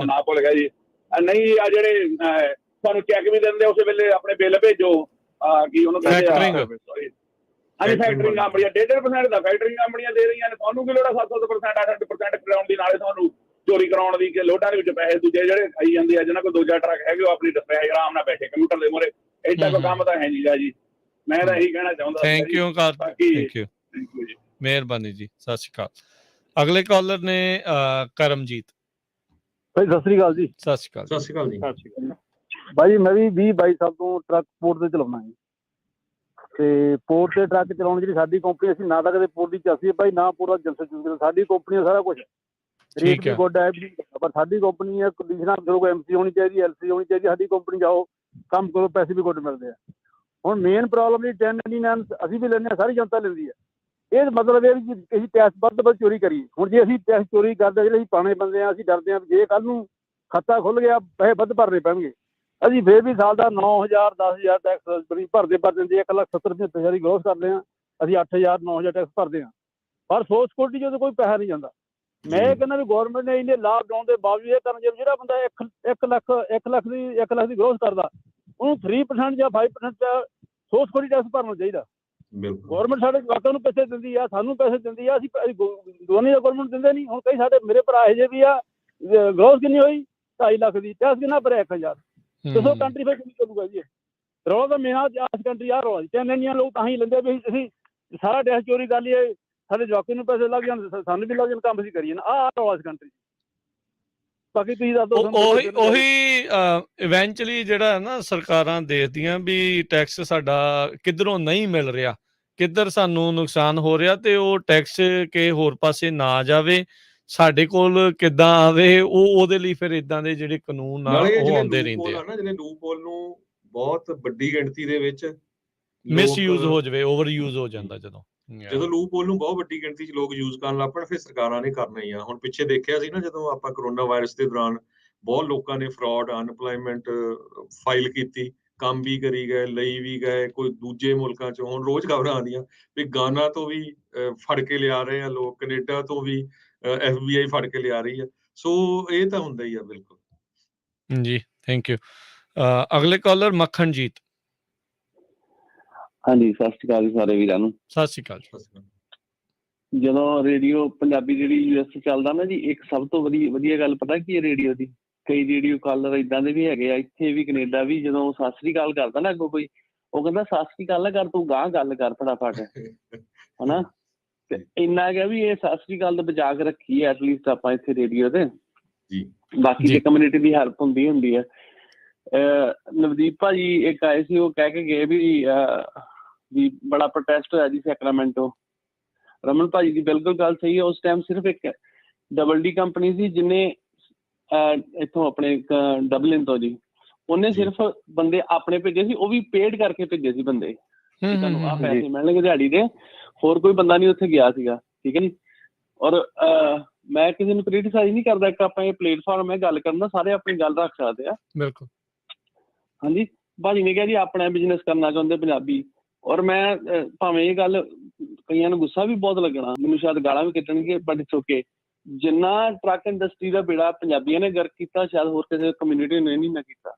ਨਾ ਭੁੱਲ ਗਿਆ ਜੀ, ਨਹੀਂ ਆ ਜਿਹੜੇ ਤੁਹਾਨੂੰ ਚੈੱਕ ਵੀ ਦਿੰਦੇ ਉਸੇ ਵੇਲੇ, ਆਪਣੇ ਬਿੱਲ ਭੇਜੋ, ਕੀ ਉਹਨੂੰ ਕਹਿੰਦੇ ਆ, ਹਾਂਜੀ ਫੈਕਟਰਿੰਗ ਕੰਪਨੀਆਂ 1.5% ਦਾ ਫੈਕਟਰਿੰਗ ਕੰਪਨੀਆਂ ਦੇ ਰਹੀਆਂ ਨੇ। ਤੁਹਾਨੂੰ ਕੀ ਲੋੜ ਆ 700%, 800% ਕਰਾਉਣ ਦੀ, ਨਾਲੇ ਤੁਹਾਨੂੰ ਚੋਰੀ ਕਰਾਉਣ ਦੀ, ਕਿ ਲੋਡਾਂ ਦੇ ਵਿੱਚ ਪੈਸੇ ਦੂਜੇ ਜਿਹੜੇ ਖਾਈ ਜਾਂਦੇ ਆ, ਜਿਹਨਾਂ ਕੋਲ 2 ਟਰੱਕ ਹੈਗੇ, ਉਹ ਆਪਣੀ ਡਿਸਪੈਚ ਆਰਾਮ ਨਾਲ ਬੈਠੇ ਕੰਪਿਊਟਰ ਦੇ ਮੂਹਰੇ। ਏਦਾਂ ਕੋਈ ਕੰਮ ਤਾਂ ਹੈ ਨਹੀਂ ਗਾ ਜੀ। ਮੈਂ ਤਾਂ ਇਹੀ ਕਹਿਣਾ ਚਾਹੁੰਦਾ। ਥੈਂਕ ਯੂ ਜੀ, ਮਿਹਰਬਾਨੀ ਜੀ, ਸਤਿ ਸ਼੍ਰੀ ਅਕਾਲ। ਅਗਲੇ ਕਾਲਰ ਨੇ ਕਰਮਜੀਤ। ਭਾਈ ਸਤਿ ਸ੍ਰੀ ਅਕਾਲ ਜੀ। ਸਤਿ ਸ਼੍ਰੀ ਅਕਾਲ। ਸਤਿ ਸ਼੍ਰੀ ਅਕਾਲ ਜੀ। ਭਾਈ ਮੈਂ ਵੀ 20-22 ਸਾਲ ਤੋਂ ਟਰੱਕ ਪੋਰਟ ਤੇ ਚਲਾਉਣਾ ਜੀ, ਤੇ ਪੋਰਟ ਤੇ ਟਰੱਕ ਚਲਾਉਣ ਜਿਹੜੀ ਸਾਡੀ ਕੰਪਨੀ, ਅਸੀਂ ਨਾ ਤਾਂ ਕਦੇ ਪੋਰਟ ਦੀ ਚੱਲਦੀ ਹੈ ਭਾਈ, ਨਾ ਪੂਰਾ ਜਲਸਾ ਚੁੱਕਦੇ। ਸਾਡੀ ਕੰਪਨੀ ਦਾ ਸਾਰਾ ਕੁਝ ਰੇਟ ਵੀ ਗੁੱਡ ਹੈ, ਪਰ ਸਾਡੀ ਕੰਪਨੀ ਹੈ ਕੰਡੀਸ਼ਨਾਂ ਚਲੋ MC ਹੋਣੀ ਚਾਹੀਦੀ, LC ਹੋਣੀ ਚਾਹੀਦੀ। ਸਾਡੀ ਕੰਪਨੀ ਜਾਓ ਕੰਮ ਕਰੋ, ਪੈਸੇ ਵੀ ਗੁੱਡ ਮਿਲਦੇ ਆ। ਹੁਣ ਮੇਨ ਪ੍ਰੋਬਲਮ ਜੀ 1099 ਅਸੀਂ ਵੀ ਲੈਂਦੇ ਹਾਂ, ਸਾਰੀ ਜਨਤਾ ਲੈਂਦੀ ਹੈ। ਇਹ ਮਤਲਬ ਇਹ ਵੀ ਅਸੀਂ ਟੈਕਸ ਵੱਧ ਚੋਰੀ ਕਰੀਏ। ਹੁਣ ਜੇ ਅਸੀਂ ਟੈਕਸ ਚੋਰੀ ਕਰਦੇ, ਜਿਹੜੇ ਅਸੀਂ ਪਾਣੇ ਬੰਦੇ ਆ, ਅਸੀਂ ਡਰਦੇ ਹਾਂ ਜੇ ਕੱਲ੍ਹ ਨੂੰ ਖਾਤਾ ਖੁੱਲ੍ਹ ਗਿਆ ਪੈਸੇ ਵੱਧ ਭਰਨੇ ਪੈਣਗੇ। ਅਸੀਂ ਫਿਰ ਵੀ ਸਾਲ ਦਾ 9000 10,000 ਟੈਕਸ ਭਰਦੇ 1,70,75,000 ਦੀ ਗ੍ਰੋਸ ਕਰਦੇ ਹਾਂ। ਅਸੀਂ 8,000 9,000 ਟੈਕਸ ਭਰਦੇ ਹਾਂ, ਪਰ ਸੋਰਸ ਸਿਕਿਉਰਿਟੀ ਜਦੋਂ ਕੋਈ ਪੈਸਾ ਨਹੀਂ ਜਾਂਦਾ। ਮੈਂ ਇਹ ਕਹਿੰਦਾ ਵੀ ਗੌਰਮੈਂਟ ਨੇ ਇੰਨੇ ਲਾਭ ਲਾਉਣ ਦੇ ਬਾਵਜੂਦ ਇਹ ਕਰਨ, ਜਿਹੜਾ ਬੰਦਾ 1 ਲੱਖ ਦੀ ਗ੍ਰੋਸ ਕਰਦਾ, ਉਹਨੂੰ 3% ਜਾਂ 5% ਸੋਰਸ ਸਿਕਿਉਰਿਟੀ ਟੈਕਸ ਭਰਨਾ ਚਾਹੀਦਾ। ਗੌਰਮੈਂਟ ਸਾਡੇ ਜਵਾਕਾਂ ਨੂੰ ਪੈਸੇ ਦਿੰਦੀ ਆ, ਸਾਨੂੰ ਪੈਸੇ ਦਿੰਦੀ ਆ, ਅਸੀਂ ਦੋਨੇ ਦਾ ਗੌਰਮੈਂਟ ਦਿੰਦੇ ਨਹੀਂ। ਹੁਣ ਕਈ ਸਾਡੇ ਮੇਰੇ ਭਰਾ ਇਹੋ ਜਿਹੇ ਵੀ ਆ, ਗ੍ਰੋਸ ਕਿੰਨੀ ਹੋਈ 2.5 ਲੱਖ ਦੀ, ਟੈਕਸ ਕਿੰਨਾ ਭਰਿਆ 1,000। ਦੱਸੋ ਕੰਟਰੀ ਫਿਰ ਕਿੰਨੀ ਚੱਲੂਗਾ ਜੀ? ਰੌਲਾ ਤਾਂ ਮੇਰਾ ਕੰਟਰੀ ਆ ਰੌਲਾ ਜੀ। 1099 ਲੋਕ ਤਾਂ ਹੀ ਲੈਂਦੇ ਵੀ ਅਸੀਂ ਸਾਰਾ ਟੈਕਸ ਚੋਰੀ ਕਰ ਲਈਏ, ਸਾਡੇ ਜਵਾਕਾਂ ਨੂੰ ਪੈਸੇ ਲੱਗ ਜਾਣ, ਸਾਨੂੰ ਵੀ ਲੱਗ ਜਾਣ, ਕੰਮ ਅਸੀਂ ਕਰੀਏ ਨਾ। ਆਹ ਰੌਲਾ ਇਸ ਕੰਟਰੀ। ਬਾਕੀ ਤੁਸੀਂ ਦੱਸ ਦਿਓ। ਉਹੀ ਇਵੈਂਚੁਅਲੀ ਜਿਹੜਾ ਨਾ ਸਰਕਾਰਾਂ ਦੇਖਦੀਆਂ ਵੀ ਟੈਕਸ ਸਾਡਾ ਕਿੱਧਰੋਂ ਨਹੀਂ ਮਿਲ ਰਿਹਾ, ਕਿੱਧਰ ਸਾਨੂੰ ਨੁਕਸਾਨ ਹੋ ਰਿਹਾ, ਤੇ ਉਹ ਟੈਕਸ ਕੇ ਹੋਰ ਪਾਸੇ ਨਾ ਜਾਵੇ, ਸਾਡੇ ਕੋਲ ਕਿੱਦਾਂ ਆਵੇ। ਉਹਦੇ ਲਈ ਫਿਰ ਇਦਾਂ ਦੇ ਜਿਹੜੇ ਕਾਨੂੰਨ ਆ ਉਹ ਆਉਂਦੇ ਰਹਿੰਦੇ ਆ। ਜਿਹੜੇ ਲੂਪਹੋਲ ਨੂੰ ਬਹੁਤ ਵੱਡੀ ਗਿਣਤੀ ਦੇ ਵਿੱਚ ਮਿਸਯੂਜ਼ ਹੋ ਜਾਵੇ, ਓਵਰ ਯੂਜ਼ ਹੋ ਜਾਂਦਾ। ਜਦੋਂ ਲੂਪਹੋਲ ਨੂੰ ਬਹੁਤ ਵੱਡੀ ਗਿਣਤੀ 'ਚ ਲੋਕ ਯੂਜ਼ ਕਰਨ ਲੱਗ ਪਣ, ਫਿਰ ਸਰਕਾਰਾਂ ਨੇ ਕਰਨਾ ਹੀ ਆ। ਹੁਣ ਪਿੱਛੇ ਦੇਖਿਆ ਸੀ ਨਾ, ਜਦੋਂ ਆਪਾਂ ਕਰੋਨਾ ਵਾਇਰਸ ਦੇ ਦੌਰਾਨ ਬਹੁਤ ਲੋਕਾਂ ਨੇ ਫਰਾਡ, ਅਨਪਲਾਇਮੈਂਟ ਫਾਈਲ ਕੀਤੀ, ਕੰਮ ਵੀ ਕਰੀ ਗਏ, ਲਈ ਵੀ ਗਏ, ਕੋਈ ਦੂਜੇ ਮੁਲਕਾਂ 'ਚੋਂ। ਹੁਣ ਰੋਜ਼ ਖਬਰਾਂ ਆਉਂਦੀਆਂ ਵੀ ਗਾਨਾ ਤੋਂ ਵੀ ਫੜ ਕੇ ਲਿਆ ਰਹੇ ਆ ਲੋਕ, ਕੈਨੇਡਾ ਤੋਂ ਵੀ FBI ਫੜ ਕੇ ਲਿਆ ਰਹੀ ਆ। ਸੋ ਇਹ ਤਾਂ ਹੁੰਦਾ ਹੀ ਆ। ਬਿਲਕੁਲ ਜੀ, ਥੈਂਕ ਯੂ। ਅਗਲੇ ਕਾਲਰ ਮੱਖਣਜੀਤ। ਹਾਂਜੀ, ਸਤਿ ਸ਼੍ਰੀ ਅਕਾਲ ਜੀ ਸਾਰੇ ਵੀਰਾਂ ਨੂੰ। ਸਤਿ ਸ਼੍ਰੀ ਅਕਾਲ। ਜਦੋਂ ਰੇਡੀਓ ਪੰਜਾਬੀ ਜਿਹੜੀ US ਚੱਲਦਾ ਨਾ ਜੀ, ਇੱਕ ਸਭ ਤੋਂ ਵਧੀਆ ਗੱਲ ਪਤਾ ਕੀ ਹੈ ਰੇਡੀਓ ਦੀ? ਕਈ ਰੇਡੀਓ ਕਾਲਰ ਏਦਾਂ ਦੇ ਵੀ ਹੈਗੇ ਆ, ਇੱਥੇ ਵੀ ਕੈਨੇਡਾ ਵੀ, ਜਦੋਂ ਸਤਿ ਸ਼੍ਰੀ ਅਕਾਲ ਕਰਦਾ ਨਾ ਅੱਗੋਂ ਕੋਈ, ਉਹ ਕਹਿੰਦਾ ਸਤਿ ਸ਼੍ਰੀ ਅਕਾਲ ਨਾ ਕਰ, ਤੂੰ ਗਾਂਹ ਗੱਲ ਕਰ ਫਟਾਫਟ, ਹਨਾ। ਤੇ ਇੰਨਾ ਗਿਆ ਵੀ ਇਹ ਸਤਿ ਸ਼੍ਰੀ ਅਕਾਲ ਤਾਂ ਬਚਾ ਕੇ ਰੱਖੀ ਹੈ ਐਟਲੀਸਟ ਆਪਾਂ ਇੱਥੇ ਰੇਡੀਓ ਤੇ। ਬਾਕੀ ਦੀ ਕਮਿਊਨਿਟੀ ਦੀ ਹੈਲਪ ਹੁੰਦੀ ਹੈ। ਨਵਦੀਪ ਭਾਜੀ ਇੱਕ ਆਏ ਸੀ, ਉਹ ਕਹਿ ਕੇ ਗਏ ਵੀ ਬੜਾ ਪ੍ਰੋਟੈਸਟ ਹੋਇਆ ਜੀ ਸੈਕਰਾਮੈਂਟੋ। ਰਮਨ ਭਾਜੀ ਦੀ ਬਿਲਕੁਲ ਗੱਲ ਸਹੀ ਹੈ। ਉਸ ਟਾਈਮ ਸਿਰਫ ਇੱਕ WD ਕੰਪਨੀ ਸੀ ਜਿਹਨੇ ਇੱਥੋਂ ਆਪਣੇ ਡਬਲਿਨ ਤੋਂ ਜੀ ਉਹਨੇ ਜੀ। ਸਿਰਫ ਬੰਦੇ ਆਪਣੇ ਭੇਜੇ ਸੀ, ਉਹ ਵੀ ਪੇਡ ਕਰਕੇ ਭੇਜੇ ਸੀ ਬੰਦੇ ਕਿ ਤੁਹਾਨੂੰ ਆਹ ਪੈਸੇ ਮਿਲਣਗੇ ਦਿਹਾੜੀ ਦੇ, ਹੋਰ ਕੋਈ ਬੰਦਾ ਨਹੀਂ ਉੱਥੇ ਗਿਆ ਸੀਗਾ, ਠੀਕ ਹੈ ਜੀ। ਔਰ ਮੈਂ ਕਿਸੇ ਨੂੰ ਕ੍ਰਿਟਿਸਾਈਜ਼ ਨਹੀਂ ਕਰਦਾ, ਇੱਕ ਆਪਾਂ ਇਹ ਪਲੇਟਫਾਰਮ ਹੈ ਗੱਲ ਕਰਨ ਦਾ, ਸਾਰੇ ਆਪਣੀ ਗੱਲ ਰੱਖ ਸਕਦੇ ਆ। ਬਿਲਕੁਲ। ਹਾਂਜੀ, ਭਾਜੀ ਨੇ ਕਿਹਾ ਜੀ ਆਪਣਾ ਬਿਜ਼ਨਸ ਕਰਨਾ ਚਾਹੁੰਦੇ ਪੰਜਾਬੀ, ਔਰ ਮੈਂ ਭਾਵੇਂ ਇਹ ਗੱਲ ਕਈਆਂ ਨੂੰ ਗੁੱਸਾ ਵੀ ਬਹੁਤ ਲੱਗਣਾ, ਮੈਨੂੰ ਸ਼ਾਇਦ ਗਾਲਾਂ ਵੀ ਕੱਢਣਗੇ, ਬਟ ਇਟਸ ਓਕੇ। ਜਿੰਨਾ ਟਰੱਕ ਇੰਡਸਟਰੀ ਦਾ ਬੇੜਾ ਪੰਜਾਬੀਆਂ ਨੇ ਗਰਕ ਕੀਤਾ, ਸ਼ਾਇਦ ਹੋਰ ਕਿਸੇ ਕਮਿਊਨਿਟੀ ਨੇ ਨਹੀਂ ਨਾ ਕੀਤਾ,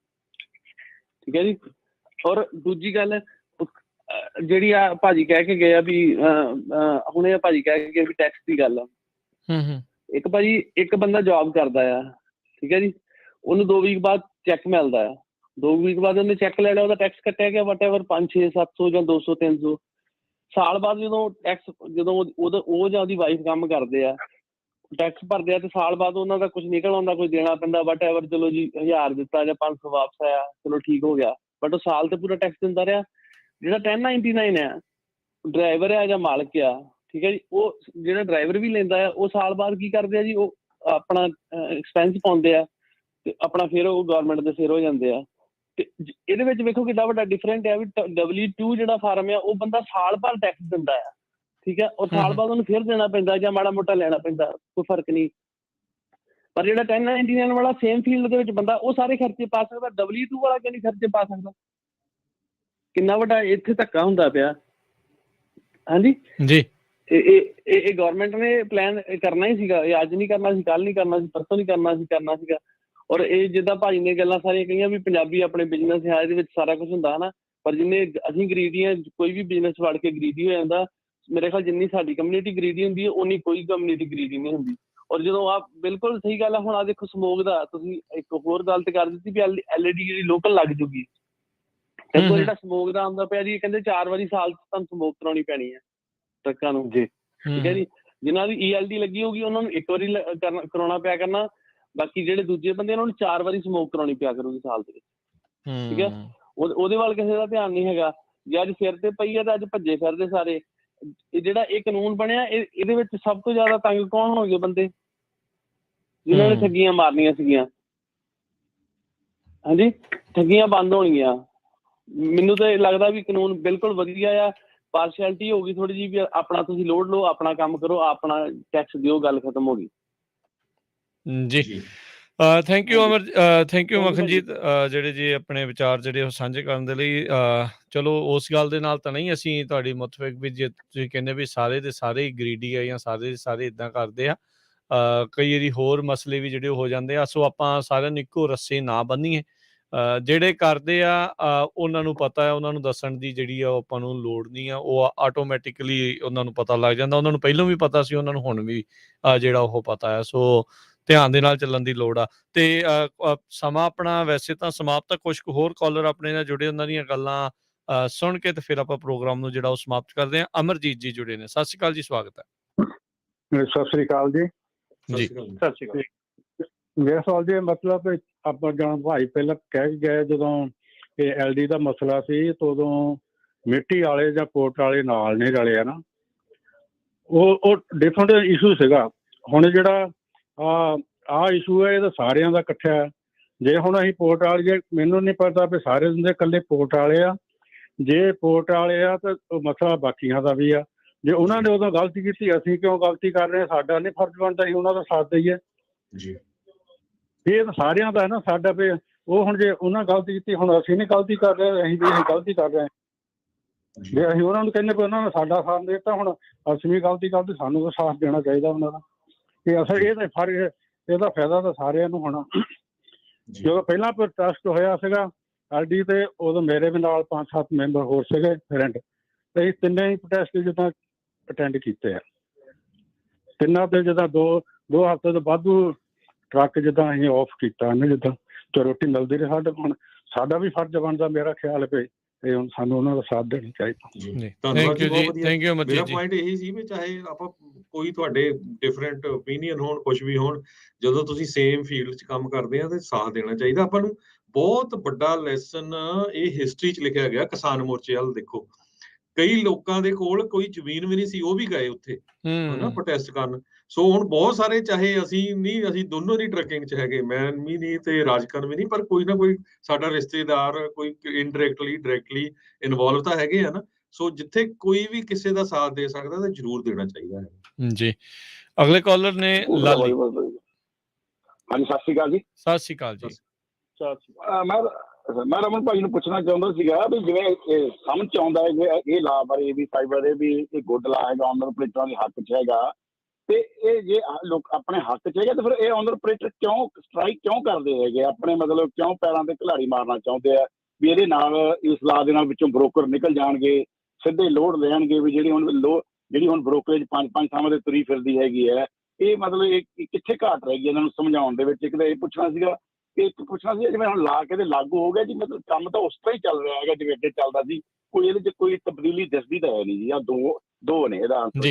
ਠੀਕ ਹੈ ਜੀ। ਔਰ ਦੂਜੀ ਗੱਲ ਜਿਹੜੀ ਆ ਭਾਜੀ ਕਹਿ ਕੇ ਗਏ ਆ ਵੀ ਹੁਣੇ ਭਾਜੀ ਕਹਿ ਕੇ ਗਏ ਵੀ ਟੈਕਸ ਦੀ ਗੱਲ ਆ। ਇੱਕ ਭਾਜੀ, ਇੱਕ ਬੰਦਾ ਜੌਬ ਕਰਦਾ ਆ, ਠੀਕ ਹੈ ਜੀ, ਉਹਨੂੰ 2 ਵੀਕ ਬਾਅਦ ਚੈੱਕ ਮਿਲਦਾ ਆ, 2 ਵੀਕ ਬਾਅਦ ਉਹਨੇ ਚੈੱਕ ਲੈ ਲਿਆ, ਉਹਦਾ ਟੈਕਸ ਕੱਟਿਆ ਗਿਆ ਵਟ ਐਵਰ 500 6 700 ਜਾਂ 200 300। ਸਾਲ ਬਾਅਦ ਜਦੋਂ ਟੈਕਸ, ਜਦੋਂ ਉਹ ਜਾਂ ਉਹਦੀ ਵਾਈਫ ਕੰਮ ਕਰਦੇ ਆ, ਟੈਕਸ ਭਰਦੇ ਆ, ਤੇ ਸਾਲ ਬਾਅਦ ਉਹਨਾਂ ਦਾ ਕੁਝ ਨਿਕਲ ਆਉਂਦਾ, ਕੁਝ ਦੇਣਾ ਪੈਂਦਾ, ਵਟ ਐਵਰ, ਚਲੋ ਜੀ 1000 ਦਿੱਤਾ ਜਾਂ 500 ਵਾਪਸ ਆਇਆ, ਚਲੋ ਠੀਕ ਹੋ ਗਿਆ। ਬਟ ਉਹ ਸਾਲ ਤੇ ਪੂਰਾ ਟੈਕਸ ਦਿੰਦਾ ਰਿਹਾ। ਜਿਹੜਾ 1099 ਆ, ਡਰਾਈਵਰ ਆ ਜਾਂ ਮਾਲਕ ਆ, ਠੀਕ ਹੈ ਜੀ, ਉਹ ਜਿਹੜਾ ਡਰਾਈਵਰ ਵੀ ਲੈਂਦਾ ਆ, ਉਹ ਸਾਲ ਬਾਅਦ ਕੀ ਕਰਦੇ ਆ ਜੀ, ਉਹ ਆਪਣਾ ਐਕਸਪੈਂਸ ਪਾਉਂਦੇ ਆ ਤੇ ਆਪਣਾ ਫਿਰ ਉਹ ਗਵਰਨਮੈਂਟ ਦੇ ਸਿਰ ਹੋ ਜਾਂਦੇ ਆ। ਤੇ ਇਹਦੇ ਵਿੱਚ ਵੇਖੋ ਕਿੰਨਾ ਵੱਡਾ ਡਿਫਰੈਂਟ ਹੈ ਵੀ W2 ਜਿਹੜਾ ਫਾਰਮ ਆ, ਉਹ ਬੰਦਾ ਸਾਲ ਭਰ ਟੈਕਸ ਦਿੰਦਾ ਆ, ਠੀਕ ਹੈ, ਔਰ ਸਾਲ ਬਾਅਦ ਉਹਨੂੰ ਫਿਰ ਦੇਣਾ ਪੈਂਦਾ ਜਾਂ ਮਾੜਾ ਮੋਟਾ ਲੈਣਾ ਪੈਂਦਾ, ਕੋਈ ਫਰਕ ਨਹੀਂ। ਪਰ ਜਿਹੜਾ 1099 ਵਾਲਾ ਸੇਮ ਫੀਲਡ ਦੇ ਵਿੱਚ ਬੰਦਾ, ਉਹ ਸਾਰੇ ਖਰਚੇ ਪਾ ਸਕਦਾ, W2 ਵਾਲਾ ਕਿਉਂ ਨਹੀਂ ਖਰਚੇ ਪਾ ਸਕਦਾ? ਕਿੰਨਾ ਵੱਡਾ ਇੱਥੇ ਧੱਕਾ ਹੁੰਦਾ ਪਿਆ। ਹਾਂਜੀ ਜੀ, ਇਹ ਗਵਰਨਮੈਂਟ ਨੇ ਪਲਾਨ ਕਰਨਾ ਹੀ ਸੀਗਾ, ਇਹ ਅੱਜ ਨਹੀਂ ਕਰਨਾ ਸੀ, ਕੱਲ ਨਹੀਂ ਕਰਨਾ ਸੀ, ਪਰਸੋਂ ਨਹੀਂ ਕਰਨਾ ਸੀਗਾ। ਔਰ ਇਹ ਜਿੱਦਾਂ ਭਾਜੀ ਨੇ ਗੱਲਾਂ ਸਾਰੀਆਂ ਕਹੀਆਂ ਵੀ ਪੰਜਾਬੀ ਆਪਣੇ ਬਿਜ਼ਨਸ ਹੈ, ਇਹਦੇ ਵਿੱਚ ਸਾਰਾ ਕੁਝ ਹੁੰਦਾ ਹੈ ਨਾ, ਪਰ ਜਿੰਨੇ ਅਸੀਂ ਗਰੀਡੀ ਹਾਂ, ਕੋਈ ਵੀ ਬਿਜ਼ਨਸ ਵੜ ਕੇ ਗਰੀਡੀ ਹੋ ਜਾਂਦਾ। ਮੇਰੇ ਖਿਆਲ ਜਿੰਨੀ ਸਾਡੀ ਕਮਿਊਨਿਟੀ ਗਰੀਡੀ ਹੁੰਦੀ ਹੈ, ਉਨੀ ਕੋਈ ਕਮਿਊਨਿਟੀ ਗਰੀਡੀ ਨਹੀਂ ਹੁੰਦੀ। ਔਰ ਜਦੋਂ ਆਪ ਬਿਲਕੁਲ ਸਹੀ ਗੱਲ ਹੈ, ਹੁਣ ਆ ਦੇਖੋ ਸਮੋਕ ਦਾ, ਤੁਸੀਂ ਇੱਕ ਹੋਰ ਗੱਲ ਤੇ ਕਰ ਦਿੱਤੀ ਵੀ LED ਜਿਹੜੀ ਲੋਕਲ ਲੱਗ ਜੂਗੀ, ਦੇਖੋ ਜਿਹੜਾ ਸਮੋਕ ਦਾ ਆਉਂਦਾ ਪਿਆ ਜੀ, ਕਹਿੰਦੇ 4 ਵਾਰੀ ਸਾਲ ਚ ਤੁਹਾਨੂੰ ਸਮੋਕ ਕਰਾਉਣੀ ਪੈਣੀ ਹੈ ਟਰੱਕਾਂ ਨੂੰ ਜੀ, ਠੀਕ ਹੈ ਜੀ। ਜਿਨ੍ਹਾਂ ਦੀ ELD ਲੱਗੀ ਹੋਊਗੀ ਉਹਨਾਂ ਨੂੰ 1 ਵਾਰੀ ਕਰਾਉਣਾ ਪਿਆ ਕਰਨਾ, ਬਾਕੀ ਜਿਹੜੇ ਦੂਜੇ ਬੰਦੇ ਉਹਨਾਂ ਨੂੰ 4 ਵਾਰੀ ਸਮੋਕ ਕਰਾਉਣੀ ਪਿਆ ਕਰੂਗੀ ਸਾਲ ਦੇ ਵਿੱਚ, ਠੀਕ ਹੈ। ਉਹਦੇ ਵੱਲ ਕਿਸੇ ਦਾ ਧਿਆਨ ਨਹੀਂ ਹੈਗਾ। ਜੇ ਅੱਜ ਸਿਰ ਤੇ ਪਈ ਹੈ ਤਾਂ ਅੱਜ ਭੱਜੇ ਫਿਰਦੇ ਸਾਰੇ। ਇਹ ਜਿਹੜਾ ਇਹ ਕਾਨੂੰਨ ਬਣਿਆ, ਇਹਦੇ ਵਿੱਚ ਸਭ ਤੋਂ ਜ਼ਿਆਦਾ ਤੰਗ ਕੌਣ ਹੋਣਗੇ? ਬੰਦੇ ਜਿਨ੍ਹਾਂ ਨੇ ਠੱਗੀਆਂ ਮਾਰਨੀਆਂ ਸੀਗੀਆਂ। ਹਾਂਜੀ, ਠੱਗੀਆਂ ਬੰਦ ਹੋਣਗੀਆਂ। ਮੈਨੂੰ ਤਾਂ ਇਹ ਲੱਗਦਾ ਵੀ ਕਾਨੂੰਨ ਬਿਲਕੁਲ ਵਧੀਆ ਆ, ਪਾਰਸ਼ੈਲਿਟੀ ਹੋ ਗਈ ਥੋੜੀ ਜਿਹੀ ਵੀ ਆਪਣਾ ਤੁਸੀਂ ਲੋਡ ਲਓ, ਆਪਣਾ ਕੰਮ ਕਰੋ, ਆਪਣਾ ਟੈਕਸ ਦਿਓ, ਗੱਲ ਖਤਮ ਹੋ ਗਈ ਜੀ। ਥੈਂਕ ਯੂ ਮੱਖਣਜੀਤ, ਜਿਹੜੇ ਜੀ ਆਪਣੇ ਵਿਚਾਰ ਜਿਹੜੇ ਉਹ ਸਾਂਝੇ ਕਰਨ ਦੇ ਲਈ। ਚਲੋ ਉਸ ਗੱਲ ਦੇ ਨਾਲ ਤਾਂ ਨਹੀਂ ਅਸੀਂ ਤੁਹਾਡੀ ਮੁਤਫਿਕ ਵੀ, ਜੇ ਤੁਸੀਂ ਕਹਿੰਦੇ ਵੀ ਸਾਰੇ ਦੇ ਸਾਰੇ ਹੀ ਗਰੀਡੀ ਆ ਜਾਂ ਸਾਰੇ ਦੇ ਸਾਰੇ ਇੱਦਾਂ ਕਰਦੇ ਆ, ਕਈ ਵਾਰੀ ਹੋਰ ਮਸਲੇ ਵੀ ਜਿਹੜੇ ਹੋ ਜਾਂਦੇ ਆ। ਸੋ ਆਪਾਂ ਸਾਰਿਆਂ ਨੂੰ ਇੱਕੋ ਰੱਸੇ ਨਾ ਬੰਨੀਏ। ਜਿਹੜੇ ਕਰਦੇ ਆ ਉਹਨਾਂ ਨੂੰ ਪਤਾ ਹੈ, ਉਹਨਾਂ ਨੂੰ ਦੱਸਣ ਦੀ ਜਿਹੜੀ ਆ ਉਹ ਆਪਾਂ ਨੂੰ ਲੋੜ ਨਹੀਂ ਆ, ਉਹ ਆਟੋਮੈਟਿਕਲੀ ਉਹਨਾਂ ਨੂੰ ਪਤਾ ਲੱਗ ਜਾਂਦਾ। ਉਹਨਾਂ ਨੂੰ ਪਹਿਲਾਂ ਵੀ ਪਤਾ ਸੀ, ਉਹਨਾਂ ਨੂੰ ਹੁਣ ਵੀ ਜਿਹੜਾ ਉਹ ਪਤਾ ਆ। ਸੋ ਧਿਆਨ ਦੇ ਨਾਲ ਚੱਲਣ ਦੀ ਲੋੜ ਆ। ਤੇ ਸਮਾਂ ਆਪਣਾ ਵੈਸੇ ਤਾਂ ਸਮਾਪਤ ਆ, ਕੁਛ ਕੁ ਹੋਰ ਕਾਲਰ ਆਪਣੇ ਨਾਲ ਜੁੜੇ, ਉਹਨਾਂ ਦੀਆਂ ਗੱਲਾਂ ਸੁਣ ਕੇ ਤੇ ਫਿਰ ਆਪਾਂ ਪ੍ਰੋਗਰਾਮ ਨੂੰ ਜਿਹੜਾ ਉਹ ਸਮਾਪਤ ਕਰਦੇ ਹਾਂ। ਅਮਰਜੀਤ ਜੀ ਜੁੜੇ ਨੇ, ਸਤਿ ਸ਼੍ਰੀ ਅਕਾਲ ਜੀ, ਸਵਾਗਤ ਹੈ। ਸਤਿ ਸ੍ਰੀ ਅਕਾਲ ਜੀ। ਜੀ, ਸਤਿ ਸ਼੍ਰੀ ਅਕਾਲ। ਮੇਰਾ ਸਵਾਲ ਜੀ ਮਤਲਬ ਆਪਾਂ ਜਾਣ ਭਾਈ ਪਹਿਲਾਂ ਕਹਿ ਗਏ, ਜਦੋਂ ਇਹ LD ਦਾ ਮਸਲਾ ਸੀ ਤਾਂ ਉਦੋਂ ਮਿੱਟੀ ਵਾਲੇ ਜਾਂ ਕੋਟ ਵਾਲੇ ਨਾਲ ਨਹੀਂ ਰਲੇ ਆ ਨਾ, ਉਹ ਡਿਫਰੈਂਟ ਇਸ਼ੂ ਸੀਗਾ। ਹੁਣ ਜਿਹੜਾ ਆਹ ਇਸ਼ੂ ਹੈ, ਇਹ ਤਾਂ ਸਾਰਿਆਂ ਦਾ ਇਕੱਠਾ ਹੈ। ਜੇ ਹੁਣ ਅਸੀਂ ਪੋਰਟ ਵਾਲੇ, ਜੇ ਮੈਨੂੰ ਨਹੀਂ ਪਤਾ ਵੀ ਸਾਰੇ ਹੁੰਦੇ ਇਕੱਲੇ ਪੋਰਟ ਵਾਲੇ ਆ, ਜੇ ਪੋਰਟ ਵਾਲੇ ਆ ਤਾਂ ਮਸਲਾ ਬਾਕੀਆਂ ਦਾ ਵੀ ਆ। ਜੇ ਉਹਨਾਂ ਨੇ ਉਦੋਂ ਗਲਤੀ ਕੀਤੀ, ਅਸੀਂ ਕਿਉਂ ਗਲਤੀ ਕਰ ਰਹੇ? ਸਾਡਾ ਨਹੀਂ ਫਰਜ਼ ਬਣਦਾ ਅਸੀਂ ਉਹਨਾਂ ਦਾ ਸਾਥ ਦੇਈਏ ਜੀ। ਇਹ ਤਾਂ ਸਾਰਿਆਂ ਦਾ ਹੈ ਨਾ, ਸਾਡਾ ਵੀ ਉਹ ਹੁਣ ਜੇ ਉਹਨਾਂ ਗਲਤੀ ਕੀਤੀ, ਹੁਣ ਅਸੀਂ ਨਹੀਂ ਗਲਤੀ ਕਰ ਰਹੇ, ਅਸੀਂ ਵੀ ਗਲਤੀ ਕਰ ਰਹੇ। ਜੇ ਅਸੀਂ ਉਹਨਾਂ ਨੂੰ ਕਹਿੰਦੇ ਵੀ ਉਹਨਾਂ ਨੇ ਸਾਡਾ ਸਾਥ ਦੇ ਦਿੱਤਾ, ਹੁਣ ਅਸੀਂ ਵੀ ਗਲਤੀ ਕਰਦੇ, ਸਾਨੂੰ ਤਾਂ ਸਾਥ ਦੇਣਾ ਚਾਹੀਦਾ ਉਹਨਾਂ ਦਾ। ਤੇ ਅਸਲ ਇਹਦਾ ਫਰਕ, ਇਹਦਾ ਫਾਇਦਾ ਤਾਂ ਸਾਰਿਆਂ ਨੂੰ ਹੋਣਾ। ਜਦੋਂ ਪਹਿਲਾਂ ਪ੍ਰੋਟੈਸਟ ਹੋਇਆ ਸੀਗਾ LD ਤੇ, ਉਦੋਂ ਮੇਰੇ ਵੀ ਨਾਲ 5-7 ਮੈਂਬਰ ਹੋਰ ਸੀਗੇ ਫਰੈਂਡ, ਤੇ ਅਸੀਂ ਤਿੰਨੇ ਹੀ ਪ੍ਰੋਟੈਸਟ ਜਿੱਦਾਂ ਅਟੈਂਡ ਕੀਤੇ ਆ। ਤਿੰਨਾਂ ਤੇ ਜਿੱਦਾਂ ਦੋ ਹਫ਼ਤੇ ਤੋਂ ਵਾਧੂ ਟਰੱਕ ਜਿੱਦਾਂ ਅਸੀਂ ਆਫ ਕੀਤਾ ਨਾ, ਜਿੱਦਾਂ ਤੇ ਰੋਟੀ ਮਿਲਦੀ ਰਹੀ। ਸਾਡਾ ਵੀ ਫਰਜ਼ ਬਣਦਾ, ਮੇਰਾ ਖਿਆਲ ਪਏ, ਤੇ ਹੁਣ ਸਾਨੂੰ ਉਹਨਾਂ ਦਾ ਸਾਥ ਦੇਣਾ ਚਾਹੀਦਾ ਜੀ। ਧੰਨਵਾਦ ਜੀ, ਬਹੁਤ ਵਧੀਆ। ਥੈਂਕ ਯੂ ਅਮਰਜੀਤ ਮੇਰਾ ਜੀ। ਪੁਆਇੰਟ ਇਹੀ ਸੀ ਵੀ ਚਾਹੇ ਆਪਾਂ ਕੋਈ ਤੁਹਾਡੇ ਡਿਫਰੈਂਟ ਓਪੀਨੀਅਨ ਹੋਣ, ਕੁਝ ਵੀ ਹੋਣ, ਜਦੋਂ ਤੁਸੀਂ ਸੇਮ ਫੀਲਡ 'ਚ ਕੰਮ ਕਰਦੇ ਆ ਤੇ ਸਾਥ ਦੇਣਾ ਚਾਹੀਦਾ ਆਪਾਂ ਨੂੰ। ਬਹੁਤ ਵੱਡਾ ਲੈਸਨ ਇਹ ਹਿਸਟਰੀ 'ਚ ਲਿਖਿਆ ਗਿਆ ਕਿਸਾਨ ਮੋਰਚੇ ਵੱਲ ਦੇਖੋ। ਕਈ ਲੋਕਾਂ ਦੇ ਕੋਲ ਕੋਈ ਜ਼ਮੀਨ ਵੀ ਨਹੀਂ ਸੀ, ਉਹ ਵੀ ਗਏ ਉੱਥੇ ਹਨਾ ਪ੍ਰੋਟੈਸਟ ਕਰਨ। ਸੋ ਹੁਣ ਬਹੁਤ ਸਾਰੇ, ਚਾਹੇ ਅਸੀਂ ਦੋਨੋਂ ਦੀ ਟਰੱਕਿੰਗ 'ਚ ਹੈਗੇ, ਮੈਂ ਵੀ ਨਹੀਂ ਤੇ ਰਾਜਕਰਨ ਵੀ ਨਹੀਂ, ਪਰ ਕੋਈ ਨਾ ਕੋਈ ਸਾਡਾ ਰਿਸ਼ਤੇਦਾਰ ਕੋਈ ਇਨਡਾਇਰੈਕਟਲੀ ਡਾਇਰੈਕਟਲੀ ਇਨਵੋਲਵ ਤਾਂ ਹੈਗੇ ਆ ਨਾ। ਸੋ ਜਿੱਥੇ ਕੋਈ ਵੀ ਕਿਸੇ ਦਾ ਸਾਥ ਦੇ ਸਕਦਾ ਤਾਂ ਜ਼ਰੂਰ ਦੇਣਾ ਚਾਹੀਦਾ ਹੈ ਜੀ। ਅਗਲੇ ਕਾਲਰ ਨੇ ਲਾਲੀ। ਹਾਂਜੀ, ਸਤਿ ਸ਼੍ਰੀ ਅਕਾਲ ਜੀ। ਸਤਿ ਸ਼੍ਰੀ ਅਕਾਲ ਜੀ। ਮੈਂ ਰਮਨ ਭਾਈ ਨੂੰ ਪੁੱਛਣਾ ਚਾਹੁੰਦਾ ਸੀਗਾ ਵੀ ਜਿਵੇਂ ਸਮਝ ਚ ਆਉਂਦਾ ਹੈ ਇਹ ਲਾ ਬਾਰੇ ਵੀ ਸਾਈਡ ਬਾਰੇ ਵੀ ਇਹ ਗੁੱਡ ਲਾ ਹੈਗਾ, ਆਨਰ ਆਪਰੇਟਰਾਂ ਦੇ ਹੱਕ 'ਚ ਹੈਗਾ, ਤੇ ਇਹ ਜੇ ਲੋਕ ਆਪਣੇ ਹੱਕ 'ਚ ਹੈਗਾ ਤੇ ਫਿਰ ਇਹ ਆਨਰ ਆਪਰੇਟਰ ਕਿਉਂ ਸਟ੍ਰਾਈਕ ਕਿਉਂ ਕਰਦੇ ਹੈਗੇ, ਆਪਣੇ ਮਤਲਬ ਕਿਉਂ ਪੈਰਾਂ ਤੇ ਘਲਾੜੀ ਮਾਰਨਾ ਚਾਹੁੰਦੇ ਆ ਵੀ ਇਹਦੇ ਨਾਲ ਇਸ ਲਾ ਦੇ ਨਾਲ ਵਿੱਚੋਂ ਬ੍ਰੋਕਰ ਨਿਕਲ ਜਾਣਗੇ, ਸਿੱਧੇ ਲੋਡ ਲੈਣਗੇ ਵੀ ਜਿਹੜੀ ਹੁਣ ਬ੍ਰੋਕਰੇਜ 5 ਥਾਵਾਂ ਤੇ ਤੁਰੀ ਫਿਰਦੀ ਹੈਗੀ ਹੈ, ਇਹ ਮਤਲਬ ਇਹ ਕਿੱਥੇ ਘਾਟ ਰਹਿ ਗਈ ਇਹਨਾਂ ਨੂੰ ਸਮਝਾਉਣ ਦੇ ਵਿੱਚ। ਇੱਕ ਤਾਂ ਇਹ ਪੁੱਛਣਾ ਸੀਗਾ, ਜਿਵੇਂ ਹੁਣ ਲਾ ਕੇ ਤੇ ਲਾਗੂ ਹੋ ਗਿਆ ਜੀ, ਮਤਲਬ ਕੰਮ ਤਾਂ ਉਸ ਤਰ੍ਹਾਂ ਹੀ ਚੱਲ ਰਿਹਾ ਹੈਗਾ ਜਿਵੇਂ ਅੱਗੇ ਚੱਲਦਾ ਸੀ, ਕੋਈ ਇਹਦੇ 'ਚ ਕੋਈ ਤਬਦੀਲੀ ਦਿਸਦੀ ਤਾਂ ਹੈ ਨਹੀਂ ਜੀ। ਆ ਦੋ ਨੇ ਇਹਦਾ ਆਨਸਰ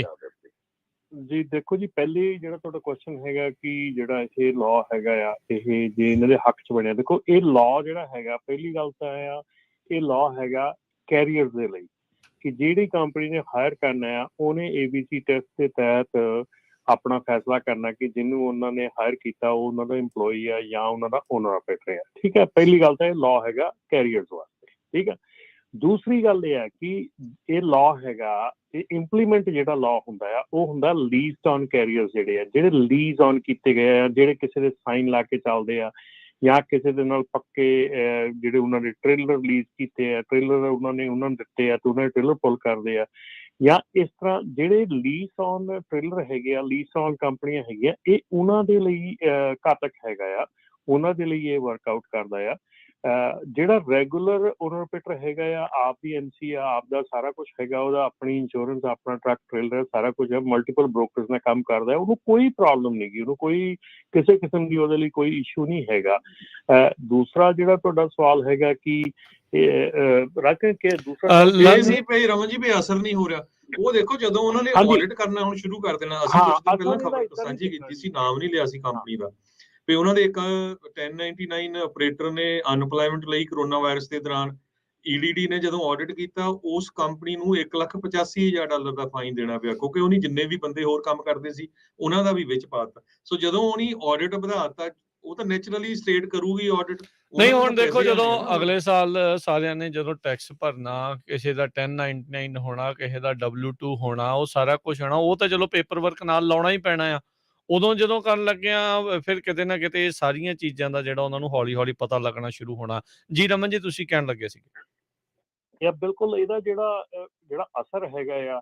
ਜੀ। ਦੇਖੋ ਜੀ, ਪਹਿਲੇ ਜਿਹੜਾ ਤੁਹਾਡਾ ਕੁਐਸਚਨ ਹੈਗਾ ਕਿ ਜਿਹੜਾ ਇਹ ਲਾਅ ਹੈਗਾ ਆ, ਇਹ ਜੇ ਇਹਨਾਂ ਦੇ ਹੱਕ 'ਚ ਬਣਿਆ, ਦੇਖੋ ਇਹ ਲਾਅ ਜਿਹੜਾ ਹੈਗਾ, ਪਹਿਲੀ ਗੱਲ ਤਾਂ ਆ ਇਹ ਲਾਅ ਹੈਗਾ ਕੈਰੀਅਰਸ ਦੇ ਲਈ, ਕਿ ਜਿਹੜੀ ਕੰਪਨੀ ਨੇ ਹਾਇਰ ਕਰਨਾ ਆ ਉਹਨੇ ABC ਟੈਸਟ ਦੇ ਤਹਿਤ ਆਪਣਾ ਫੈਸਲਾ ਕਰਨਾ ਕਿ ਜਿਹਨੂੰ ਉਹਨਾਂ ਨੇ ਹਾਇਰ ਕੀਤਾ ਉਹ ਉਹਨਾਂ ਦਾ ਇੰਪਲੋਈ ਆ ਜਾਂ ਉਹਨਾਂ ਦਾ ਓਨਰ ਆਪਰੇਟਰ ਆ। ਠੀਕ ਹੈ, ਪਹਿਲੀ ਗੱਲ ਤਾਂ ਇਹ ਲਾਅ ਹੈਗਾ ਕੈਰੀਅਰਸ ਵਾਸਤੇ। ਠੀਕ ਹੈ, ਦੂਸਰੀ ਗੱਲ ਇਹ ਹੈ ਕਿ ਇਹ ਲਾਅ ਹੈਗਾ, ਇਹ ਇੰਪਲੀਮੈਂਟ ਜਿਹੜਾ ਲਾਅ ਹੁੰਦਾ ਆ ਉਹ ਹੁੰਦਾ ਲੀਜ਼ਡ ਔਨ ਕੈਰੀਅਰਸ, ਜਿਹੜੇ ਲੀਜ਼ ਔਨ ਕੀਤੇ ਗਏ ਆ, ਜਿਹੜੇ ਕਿਸੇ ਦੇ ਸਾਈਨ ਲਾ ਕੇ ਚੱਲਦੇ ਆ ਜਾਂ ਕਿਸੇ ਦੇ ਨਾਲ ਪੱਕੇ ਜਿਹੜੇ ਉਹਨਾਂ ਦੇ ਟ੍ਰੇਲਰ ਲੀਜ਼ ਕੀਤੇ ਆ, ਟ੍ਰੇਲਰ ਉਹਨਾਂ ਨੂੰ ਦਿੱਤੇ ਆ ਤੇ ਉਹਨਾਂ ਦੇ ਟ੍ਰੇਲਰ ਪੁੱਲ ਕਰਦੇ ਆ, ਜਾਂ ਇਸ ਤਰ੍ਹਾਂ ਜਿਹੜੇ ਲੀਜ਼ ਔਨ ਟ੍ਰੇਲਰ ਹੈਗੇ ਆ, ਲੀਜ਼ ਔਨ ਕੰਪਨੀਆਂ ਹੈਗੀਆਂ, ਇਹ ਉਹਨਾਂ ਦੇ ਲਈ ਘਾਤਕ ਹੈਗਾ ਆ, ਉਹਨਾਂ ਦੇ ਲਈ ਇਹ ਵਰਕਆਊਟ ਕਰਦਾ ਆ। ਜਿਹੜਾ ਰੈਗੂਲਰ ਓਨਰ ਆਪਰੇਟਰ ਹੈਗਾ ਆ, ਆਪ ਦੀ NC ਆ, ਆਪ ਦਾ ਸਾਰਾ ਕੁਛ ਹੈਗਾ, ਉਹਦਾ ਆਪਣੀ ਇੰਸ਼ੋਰੈਂਸ, ਆਪਣਾ ਟਰੱਕ ਟ੍ਰੇਲਰ ਸਾਰਾ ਕੁਝ ਹੈ, ਮਲਟੀਪਲ ਬ੍ਰੋਕਰਸ ਨਾਲ ਕੰਮ ਕਰਦਾ, ਉਹਨੂੰ ਕੋਈ ਪ੍ਰੋਬਲਮ ਨਹੀਂ ਗੀ, ਉਹਨੂੰ ਕੋਈ ਕਿਸੇ ਕਿਸਮ ਦੀ ਉਹਦੇ ਲਈ ਕੋਈ ਇਸ਼ੂ ਨਹੀਂ ਹੈਗਾ। ਦੂਸਰਾ ਜਿਹੜਾ ਤੁਹਾਡਾ ਸਵਾਲ ਹੈਗਾ ਕਿ ਭਾਈ ਰਮਨ ਜੀ ਵੀ ਅਸਰ ਨਹੀਂ ਹੋ ਰਿਹਾ, ਉਹ ਦੇਖੋ ਜਦੋਂ ਉਹਨਾਂ ਨੇ ਆਡਿਟ ਕਰਨਾ ਹੁਣ ਸ਼ੁਰੂ ਕਰ ਦੇਣਾ, ਅਸੀਂ ਕੁਝ ਦਿਨ ਪਹਿਲਾਂ ਖਬਰ ਸਾਂਝੀ ਕੀਤੀ ਸੀ, ਨਾਮ ਨਹੀਂ ਲਿਆ ਸੀ ਕੰਪਨੀ ਦਾ, ਵੀ ਉਹਨਾਂ ਦੇ ਇੱਕ 1099 ਆਪਰੇਟਰ ਨੇ ਅਨਪਲਾਇਮੈਂਟ ਲਈ ਕਰੋਨਾ ਵਾਇਰਸ ਦੇ ਦੌਰਾਨ EDD ਨੇ ਜਦੋਂ ਆਡਿਟ ਕੀਤਾ, ਉਸ ਕੰਪਨੀ ਨੂੰ $1,85,000 ਦਾ ਫਾਈਨ ਦੇਣਾ ਪਿਆ, ਕਿਉਂਕਿ ਉਹਨੇ ਜਿੰਨੇ ਵੀ ਬੰਦੇ ਹੋਰ ਕੰਮ ਕਰਦੇ ਸੀ ਉਹਨਾਂ ਦਾ ਵੀ ਵਿੱਚ ਪਾਤਾ। ਸੋ ਜਦੋਂ ਉਹਨੇ ਆਡਿਟ ਵਧਾਤਾ, ਉਹ ਤਾਂ ਨੈਚੁਰਲੀ ਸਟੇਟ ਕਰੂਗੀ ਆਡਿਟ। ਨਹੀਂ, ਹੁਣ ਦੇਖੋ ਜਦੋਂ ਅਗਲੇ ਸਾਲ ਸਾਰਿਆਂ ਨੇ ਜਦੋਂ ਟੈਕਸ ਭਰਨਾ, ਕਿਸੇ ਦਾ 1099 ਹੋਣਾ, ਕਿਸੇ ਦਾ W2 ਹੋਣਾ, ਉਹ ਸਾਰਾ ਕੁਝ ਹੋਣਾ, ਉਹ ਤਾਂ ਚਲੋ ਪੇਪਰ ਵਰਕ ਨਾਲ ਲਾਉਣਾ ਹੀ ਪੈਣਾ ਆ। ਉਦੋਂ ਜਦੋਂ ਕਰਨ ਲੱਗਿਆ ਫਿਰ ਕਿਤੇ ਨਾ ਕਿਤੇ ਇਹ ਸਾਰੀਆਂ ਚੀਜ਼ਾਂ ਦਾ ਜਿਹੜਾ ਉਹਨਾਂ ਨੂੰ ਹੌਲੀ ਹੌਲੀ ਪਤਾ ਲੱਗਣਾ ਸ਼ੁਰੂ ਹੋਣਾ। ਜੀ ਰਮਨ ਜੀ, ਤੁਸੀਂ ਕਹਿਣ ਲੱਗੇ ਸੀਗੇ। ਬਿਲਕੁਲ, ਇਹਦਾ ਜਿਹੜਾ ਅਸਰ ਹੈਗਾ ਆ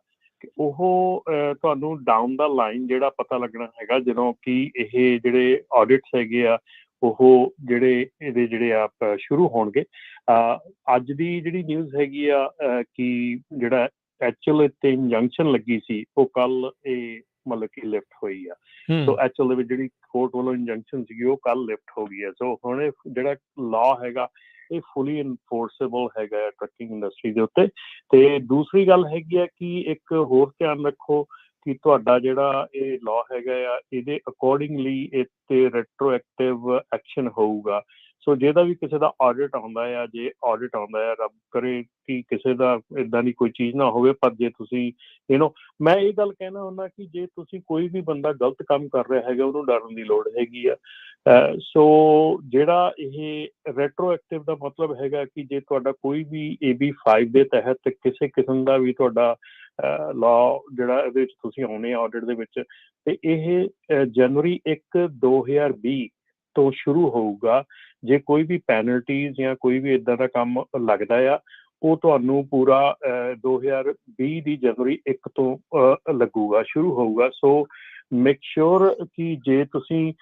ਉਹ ਤੁਹਾਨੂੰ ਡਾਊਨ ਦਾ ਲਾਈਨ ਜਿਹੜਾ ਪਤਾ ਲੱਗਣਾ ਹੈਗਾ, ਜਦੋਂ ਕਿ ਇਹ ਜਿਹੜੇ ਆਡਿਟਸ ਹੈਗੇ ਆ ਉਹ ਜਿਹੜੇ ਆ ਸ਼ੁਰੂ ਹੋਣਗੇ। ਅੱਜ ਦੀ ਜਿਹੜੀ ਨਿਊਜ਼ ਹੈਗੀ ਆ ਕਿ ਜਿਹੜਾ ਐਕਚੁਅਲ ਤੇ ਇੰਜੰਕਸ਼ਨ ਲੱਗੀ ਸੀ ਉਹ ਕੱਲ ਇਹ ਮਤਲਬ ਕਿ ਲਿਫਟ ਹੋਈ ਆ। ਸੋ ਐਕਚੁਅਲ ਦੇ ਵਿੱਚ ਜਿਹੜੀ ਕੋਰਟ ਵੱਲੋਂ ਇੰਜੰਕਸ਼ਨ ਸੀਗੀ ਉਹ ਕੱਲ ਲਿਫਟ ਹੋ ਗਈ ਹੈ। ਸੋ ਹੁਣ ਜਿਹੜਾ ਲਾਅ ਹੈਗਾ ਇਹ ਫੁਲੀ ਇਨਫੋਰਸੇਬਲ ਹੈਗਾ ਟਰੱਕਿੰਗ ਇੰਡਸਟਰੀ ਦੇ ਉੱਤੇ। ਤੇ ਦੂਸਰੀ ਗੱਲ ਹੈਗੀ ਆ ਕਿ ਇੱਕ ਹੋਰ ਧਿਆਨ ਰੱਖੋ ਕਿ ਤੁਹਾਡਾ ਜਿਹੜਾ ਇਹ ਲਾਅ ਹੈਗਾ ਆ ਇਹਦੇ ਅਕੋਰਡਿੰਗਲੀ ਇਹ ਤੇ ਰੈਟਰੋਐਕਟਿਵ ਐਕਸ਼ਨ ਹੋਊਗਾ। ਸੋ ਜਿਹਦਾ ਵੀ ਕਿਸੇ ਦਾ ਆਡਿਟ ਆਉਂਦਾ ਆ, ਜੇ ਆਡਿਟ ਆਉਂਦਾ ਆ, ਰੱਬ ਕਰੇ ਕਿ ਕਿਸੇ ਦਾ ਇੱਦਾਂ ਦੀ ਕੋਈ ਚੀਜ਼ ਨਾ ਹੋਵੇ, ਪਰ ਜੇ ਤੁਸੀਂ ਮੈਂ ਇਹ ਗੱਲ ਕਹਿਣਾ ਹੁੰਦਾ ਕਿ ਜੇ ਤੁਸੀਂ ਕੋਈ ਵੀ ਬੰਦਾ ਗਲਤ ਕੰਮ ਕਰ ਰਿਹਾ ਹੈਗਾ ਉਹਨੂੰ ਡਰਨ ਦੀ ਲੋੜ ਹੈਗੀ ਆ। ਸੋ ਜਿਹੜਾ ਇਹ ਰੈਟਰੋਐਕਟਿਵ ਦਾ ਮਤਲਬ ਹੈਗਾ ਕਿ ਜੇ ਤੁਹਾਡਾ ਕੋਈ ਵੀ AB5 ਦੇ ਤਹਿਤ ਕਿਸੇ ਕਿਸਮ ਦਾ ਵੀ ਤੁਹਾਡਾ ਲਾਅ ਜਿਹੜਾ ਇਹਦੇ ਵਿੱਚ ਤੁਸੀਂ ਆਉਣੇ ਆਡਿਟ ਦੇ ਵਿੱਚ, ਤੇ ਇਹ ਜਨਵਰੀ 1, 2020 ਤੋਂ ਸ਼ੁਰੂ ਹੋਊਗਾ। ਜੇ ਕੋਈ ਵੀ ਪੈਨਲਟੀਜ਼ ਜਾਂ ਕੋਈ ਵੀ ਇੱਦਾਂ ਦਾ ਕੰਮ ਲੱਗਦਾ ਆ ਉਹ ਤੁਹਾਨੂੰ ਪੂਰਾ 2020 ਦੀ ਜਨਵਰੀ 1 ਤੋਂ ਲੱਗੂਗਾ, ਸ਼ੁਰੂ ਹੋਊਗਾ। ਸੋ ਮੇਕ ਸ਼ੋਰ ਕਿ ਜੇ ਤੁਸੀਂ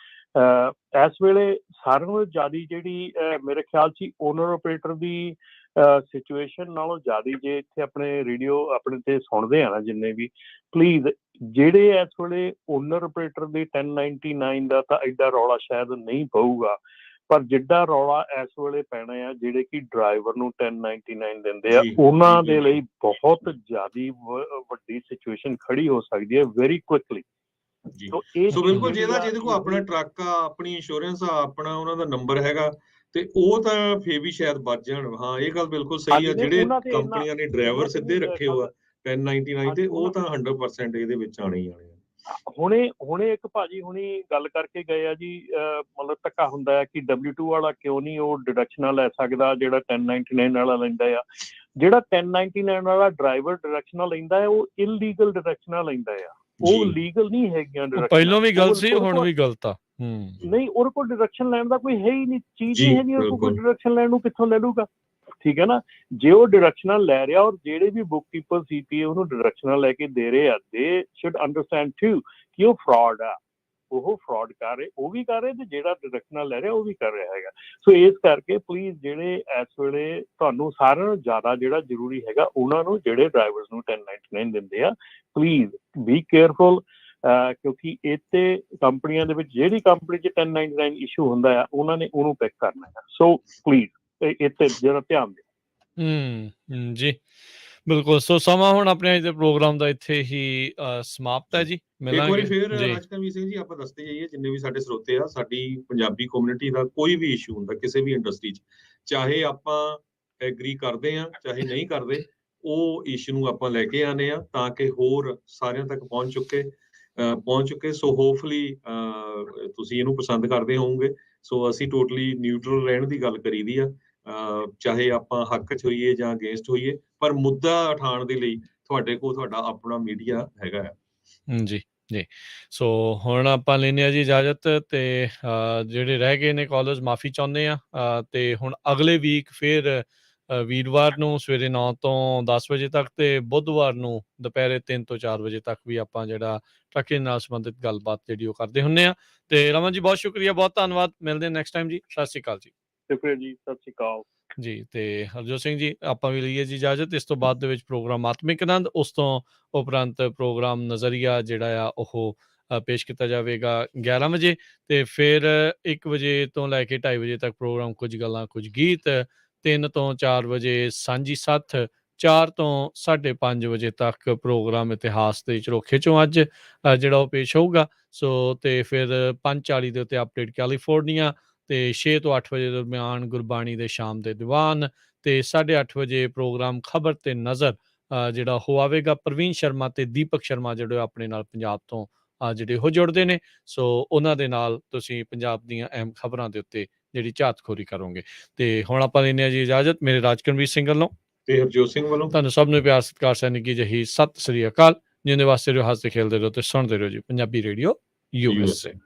ਇਸ ਵੇਲੇ ਸਾਰਿਆਂ ਨਾਲੋਂ ਜ਼ਿਆਦਾ ਜਿਹੜੀ ਮੇਰੇ ਖਿਆਲ 'ਚ ਓਨਰ ਆਪਰੇਟਰ ਦੀ ਸਿਚੁਏਸ਼ਨ ਨਾਲੋਂ ਜ਼ਿਆਦਾ, ਜੇ ਇੱਥੇ ਆਪਣੇ ਰੇਡੀਓ ਆਪਣੇ ਤੇ ਸੁਣਦੇ ਆ ਨਾ ਜਿੰਨੇ ਵੀ, ਪਲੀਜ਼ ਜਿਹੜੇ ਇਸ ਵੇਲੇ ਓਨਰ ਆਪਰੇਟਰ ਦੇ 1099 ਦਾ ਤਾਂ ਐਡਾ ਰੌਲਾ ਸ਼ਾਇਦ ਨਹੀਂ ਪਊਗਾ, ਪਰ ਜਿੱਡਾ ਰੌਲਾ ਇਸ ਵੇਲੇ ਪੈਣਾ ਆ ਜਿਹੜੇ ਕਿ ਡਰਾਈਵਰ ਨੂੰ 1099 ਦਿੰਦੇ ਆ, ਉਹਨਾਂ ਦੇ ਲਈ ਬਹੁਤ ਜ਼ਿਆਦਾ ਵੱਡੀ ਸਿਚੁਏਸ਼ਨ ਖੜੀ ਹੋ ਸਕਦੀ ਹੈ ਵੈਰੀ ਕੁਇਕਲੀ। ਸੋ ਬਿਲਕੁਲ, ਜਿਹਦੇ ਕੋਲ ਆਪਣਾ ਟਰੱਕ ਆ, ਆਪਣੀ ਇੰਸ਼ੋਰੈਂਸ ਆ, ਆਪਣਾ ਉਹਨਾਂ ਦਾ ਨੰਬਰ ਹੈਗਾ, ਤੇ ਉਹ ਤਾਂ ਫੇਰ ਵੀ ਸ਼ਾਇਦ ਬਚ ਜਾਣ। ਹਾਂ, ਇਹ ਗੱਲ ਬਿਲਕੁਲ ਸਹੀ ਹਾਂਜੀ, ਆ। ਨਹੀਂ, ਜਿਹੜੇ ਉਹਨਾਂ ਤੇ ਇੰਨਾ- ਕੰਪਨੀਆਂ ਨੇ ਡਰਾਈਵਰ ਉਹਨਾਂ ਤੇ ਸਿੱਧੇ ਨਹੀਂ ਰੱਖੇ ਹੋ ਆ 1099 ਤੇ, ਉਹ ਤਾਂ 100% ਇਹਦੇ ਵਿੱਚ ਆਣੇ ਹੀ ਆਣੇ ਆ। ਹੁਣੇ ਇੱਕ ਭਾਜੀ ਹੁਣੀ ਗੱਲ ਕਰਕੇ ਗਏ ਆ ਜੀ, ਮਤਲਬ ਧੱਕਾ ਹੁੰਦਾ ਹੈ ਕਿ W2 ਵਾਲਾ ਕਿਉਂ ਨਹੀਂ ਉਹ ਡਿਡਕਸ਼ਨਾਂ ਲੈ ਸਕਦਾ ਜਿਹੜਾ 1099 ਵਾਲਾ ਲੈਂਦਾ ਆ। ਜਿਹੜਾ 1099 ਵਾਲਾ ਡਰਾਈਵਰ ਡਿਡਕਸ਼ਨਾਂ ਲੈਂਦਾ ਹੈ ਉਹ ਇਲੀਗਲ ਡਿਡਕਸ਼ਨਾਂ ਲੈਂਦਾ ਆ, ਉਹ ਜੀ। ਲੀਗਲ ਨਹੀਂ ਹੈਗੀਆਂ ਉਹ deductions। ਪਹਿਲੋਂ ਵੀ ਗਲਤ ਉਹ- ਸੀ, ਉਹਦੇ ਹੁਣ ਕੋਲ- ਵੀ ਗਲਤ ਆ। ਨਹੀਂ, ਉਹਦੇ ਕੋਲ ਡਿਡਕਸ਼ਨ ਲੈਣ ਦਾ ਕੋਈ ਹੈ ਹੀ ਨਹੀਂ, ਚੀਜ਼ ਜੀ, ਹੀ ਹੈ ਨਹੀਂ, ਉਹਦੇ ਕੋਲ ਕੋਈ ਬਿਲਕੁਲ। ਡਿਡਕਸ਼ਨ ਲੈਣ ਨੂੰ ਕਿੱਥੋਂ ਲੈ ਲੂਗਾ। ਠੀਕ ਹੈ ਨਾ, ਜੇ ਉਹ ਡਿਡਕਸ਼ਨਾਂ ਲੈ ਰਿਹਾ ਔਰ ਜਿਹੜੇ ਵੀ ਬੁੱਕ ਕੀਪਰ CPA ਉਹਨੂੰ ਡਿਡਕਸ਼ਨਾਂ ਲੈ ਕੇ ਦੇ ਰਹੇ ਆ, ਦੇ ਸ਼ੁੱਡ ਅੰਡਰਸਟੈਂਡ ਟੂ ਕਿ ਉਹ ਫਰਾਡ ਆ, ਉਹ ਫਰਾਡ ਕਰ ਰਹੇ, ਉਹ ਵੀ ਕਰ ਰਹੇ ਤੇ ਜਿਹੜਾ ਡਿਡਕਸ਼ਨਾਂ ਲੈ ਰਿਹਾ ਉਹ ਵੀ ਕਰ ਰਿਹਾ ਹੈਗਾ। ਸੋ ਇਸ ਕਰਕੇ ਪਲੀਜ਼ ਜਿਹੜੇ ਇਸ ਵੇਲੇ ਤੁਹਾਨੂੰ ਸਾਰਿਆਂ ਨੂੰ ਜ਼ਿਆਦਾ ਜਿਹੜਾ ਜ਼ਰੂਰੀ ਹੈਗਾ, ਉਹਨਾਂ ਨੂੰ ਜਿਹੜੇ ਡਰਾਈਵਰਸ ਨੂੰ 1099 ਦਿੰਦੇ ਆ, ਪਲੀਜ਼ ਬੀ ਕੇਅਰਫੁਲ, ਕਿਉਂਕਿ ਇੱਥੇ ਕੰਪਨੀਆਂ ਦੇ ਵਿੱਚ ਜਿਹੜੀ ਕੰਪਨੀ 'ਚ 1099 ਇਸ਼ੂ ਹੁੰਦਾ ਆ, ਉਹਨਾਂ ਨੇ ਉਹਨੂੰ ਪਿਕ ਕਰਨਾ ਹੈ। ਸੋ ਪਲੀਜ਼ ਇੱਥੇ ਜਿਹੜਾ ਧਿਆਨ ਦਿਓ। ਜੀ ਬਿਲਕੁਲ। ਸੋ ਸਮਾਂ ਹੁਣ ਆਪਣੇ ਅੱਜ ਦੇ ਪ੍ਰੋਗਰਾਮ ਦਾ ਇੱਥੇ ਹੀ ਸਮਾਪਤ ਹੈ ਜੀ। ਇੱਕ ਵਾਰੀ ਮਿਲਾਂਗੇ ਫੇਰ ਜੀ। ਰਾਜਕਰਮੀਤ ਸਿੰਘ ਜੀ, ਆਪਾਂ ਦੱਸਦੇ ਜਾਈਏ ਜਿੰਨੇ ਵੀ ਸਾਡੇ ਸਰੋਤੇ ਆ, ਸਾਡੀ ਪੰਜਾਬੀ ਕਮਿਊਨਿਟੀ ਦਾ ਕੋਈ ਵੀ ਇਸ਼ੂ ਹੁੰਦਾ ਕਿਸੇ ਵੀ ਇੰਡਸਟਰੀ 'ਚ, ਚਾਹੇ ਆਪਾਂ ਐਗਰੀ ਕਰਦੇ ਆ ਚਾਹੇ ਨਹੀਂ ਕਰਦੇ, ਉਹ ਇਸ਼ੂ ਨੂੰ ਆਪਾਂ ਲੈ ਕੇ ਆਨੇ ਆ ਤਾਂ ਕਿ ਹੋਰ ਸਾਰਿਆਂ ਤੱਕ ਪਹੁੰਚ ਚੁੱਕੇ। ਸੋ ਹੋਪਫੁਲੀ ਤੁਸੀਂ ਇਹਨੂੰ ਪਸੰਦ ਕਰਦੇ ਹੋਵੋਗੇ। ਸੋ ਅਸੀਂ ਟੋਟਲੀ ਨਿਊਟਰਲ ਰਹਿਣ ਦੀ ਗੱਲ ਕਰੀਦੀ ਆ, ਚਾਹੇ ਆਪਾਂ ਹੱਕ 'ਚ ਹੋਈਏ ਜਾਂ ਅਗੇਂਸਟ ਹੋਈਏ, ਪਰ ਮੁੱਦਾ ਉਠਾਉਣ ਦੇ ਲਈ ਤੁਹਾਡੇ ਕੋਲ ਤੁਹਾਡਾ ਆਪਣਾ ਮੀਡੀਆ ਹੈਗਾ ਆ। ਜੀ ਜੀ। ਸੋ ਹੁਣ ਆਪਾਂ ਲੈਂਦੇ ਆ ਜੀ ਇਜਾਜ਼ਤ, ਤੇ ਜਿਹੜੇ ਰਹਿ ਗਏ ਨੇ ਕਾਲਰਸ ਮਾਫੀ ਚਾਹੁੰਦੇ ਆ, ਤੇ ਹੁਣ ਅਗਲੇ ਵੀਕ ਫਿਰ ਵੀਰਵਾਰ ਨੂੰ ਸਵੇਰੇ 9 ਤੋਂ 10 ਵਜੇ ਤੱਕ ਤੇ ਬੁੱਧਵਾਰ ਨੂੰ ਦੁਪਹਿਰੇ 3 ਤੋਂ 4 ਵਜੇ ਤੱਕ ਵੀ ਆਪਾਂ ਜਿਹੜਾ ਟਰੱਕਿੰਗ ਨਾਲ ਸੰਬੰਧਿਤ ਗੱਲਬਾਤ ਜਿਹੜੀ ਉਹ ਕਰਦੇ ਹੁੰਦੇ ਆ। ਤੇ ਰਮਨ ਜੀ ਬਹੁਤ ਸ਼ੁਕਰੀਆ, ਬਹੁਤ ਧੰਨਵਾਦ। ਮਿਲਦੇ ਹਾਂ ਨੈਕਸਟ ਟਾਈਮ ਜੀ। ਸਤਿ ਸ਼੍ਰੀ ਅਕਾਲ ਜੀ। ਸ਼ੁਕਰੀਆ ਜੀ, ਸਤਿ ਸ਼੍ਰੀ ਅਕਾਲ ਜੀ। ਤੇ ਹਰਜੋਤ ਸਿੰਘ ਜੀ, ਆਪਾਂ ਵੀ ਲਈਏ ਜੀ ਇਜਾਜ਼ਤ। ਇਸ ਤੋਂ ਬਾਅਦ ਦੇ ਵਿੱਚ ਪ੍ਰੋਗਰਾਮ ਆਤਮਿਕ ਆਨੰਦ, ਉਸ ਤੋਂ ਉਪਰੰਤ ਪ੍ਰੋਗਰਾਮ ਨਜ਼ਰੀਆ ਜਿਹੜਾ ਆ ਉਹ ਪੇਸ਼ ਕੀਤਾ ਜਾਵੇਗਾ 11 ਵਜੇ, ਤੇ ਫਿਰ 1 ਵਜੇ ਤੋਂ ਲੈ ਕੇ 2:30 ਵਜੇ ਤੱਕ ਪ੍ਰੋਗਰਾਮ ਕੁਝ ਗੱਲਾਂ ਕੁਝ ਗੀਤ, 3 ਤੋਂ 4 ਵਜੇ ਸਾਂਝੀ ਸੱਥ, 4 ਤੋਂ 5:30 ਵਜੇ ਤੱਕ ਪ੍ਰੋਗਰਾਮ ਇਤਿਹਾਸ ਦੇ ਝਰੋਖੇ ਚੋਂ ਅੱਜ ਜਿਹੜਾ ਉਹ ਪੇਸ਼ ਹੋਊਗਾ। ਸੋ ਤੇ ਫਿਰ 5:40 ਦੇ ਉੱਤੇ ਅਪਡੇਟ ਕੈਲੀਫੋਰਨੀਆ, ਤੇ 6 ਤੋਂ 8 ਵਜੇ ਦਰਮਿਆਨ ਗੁਰਬਾਣੀ ਦੇ ਸ਼ਾਮ ਦੇ ਦੀਵਾਨ, ਤੇ 8:30 ਵਜੇ ਪ੍ਰੋਗਰਾਮ ਖਬਰ ਤੇ ਨਜ਼ਰ ਜਿਹੜਾ ਉਹ ਆਵੇਗਾ। ਪ੍ਰਵੀਨ ਸ਼ਰਮਾ ਤੇ ਦੀਪਕ ਸ਼ਰਮਾ ਜਿਹੜੇ ਆਪਣੇ ਨਾਲ ਪੰਜਾਬ ਤੋਂ ਜਿਹੜੇ ਉਹ ਜੁੜਦੇ ਨੇ, ਸੋ ਉਹਨਾਂ ਦੇ ਨਾਲ ਤੁਸੀਂ ਪੰਜਾਬ ਦੀਆਂ ਅਹਿਮ ਖਬਰਾਂ ਦੇ ਉੱਤੇ ਜਿਹੜੀ ਝਾਤਖੋਰੀ ਕਰੋਗੇ। ਤੇ ਹੁਣ ਆਪਾਂ ਲੈਂਦੇ ਹਾਂ ਜੀ ਇਜਾਜ਼ਤ, ਮੇਰੇ ਰਾਜਕਰਮਵੀਰ ਸਿੰਘ ਵੱਲੋਂ ਤੇ ਹਰਜੋਤ ਸਿੰਘ ਵੱਲੋਂ ਤੁਹਾਨੂੰ ਸਭ ਨੂੰ ਪਿਆਰ ਸਤਿਕਾਰ ਸੈਨਿਕੀ ਜਹੀ ਸਤਿ ਸ੍ਰੀ ਅਕਾਲ। ਜਿੰਦੇ ਵਾਸਤੇ ਰਹੋ, ਹੱਸਦੇ ਖੇਲਦੇ ਰਹੋ ਤੇ ਸੁਣਦੇ ਰਹੋ ਜੀ ਪੰਜਾਬੀ ਰੇਡੀਓ USA।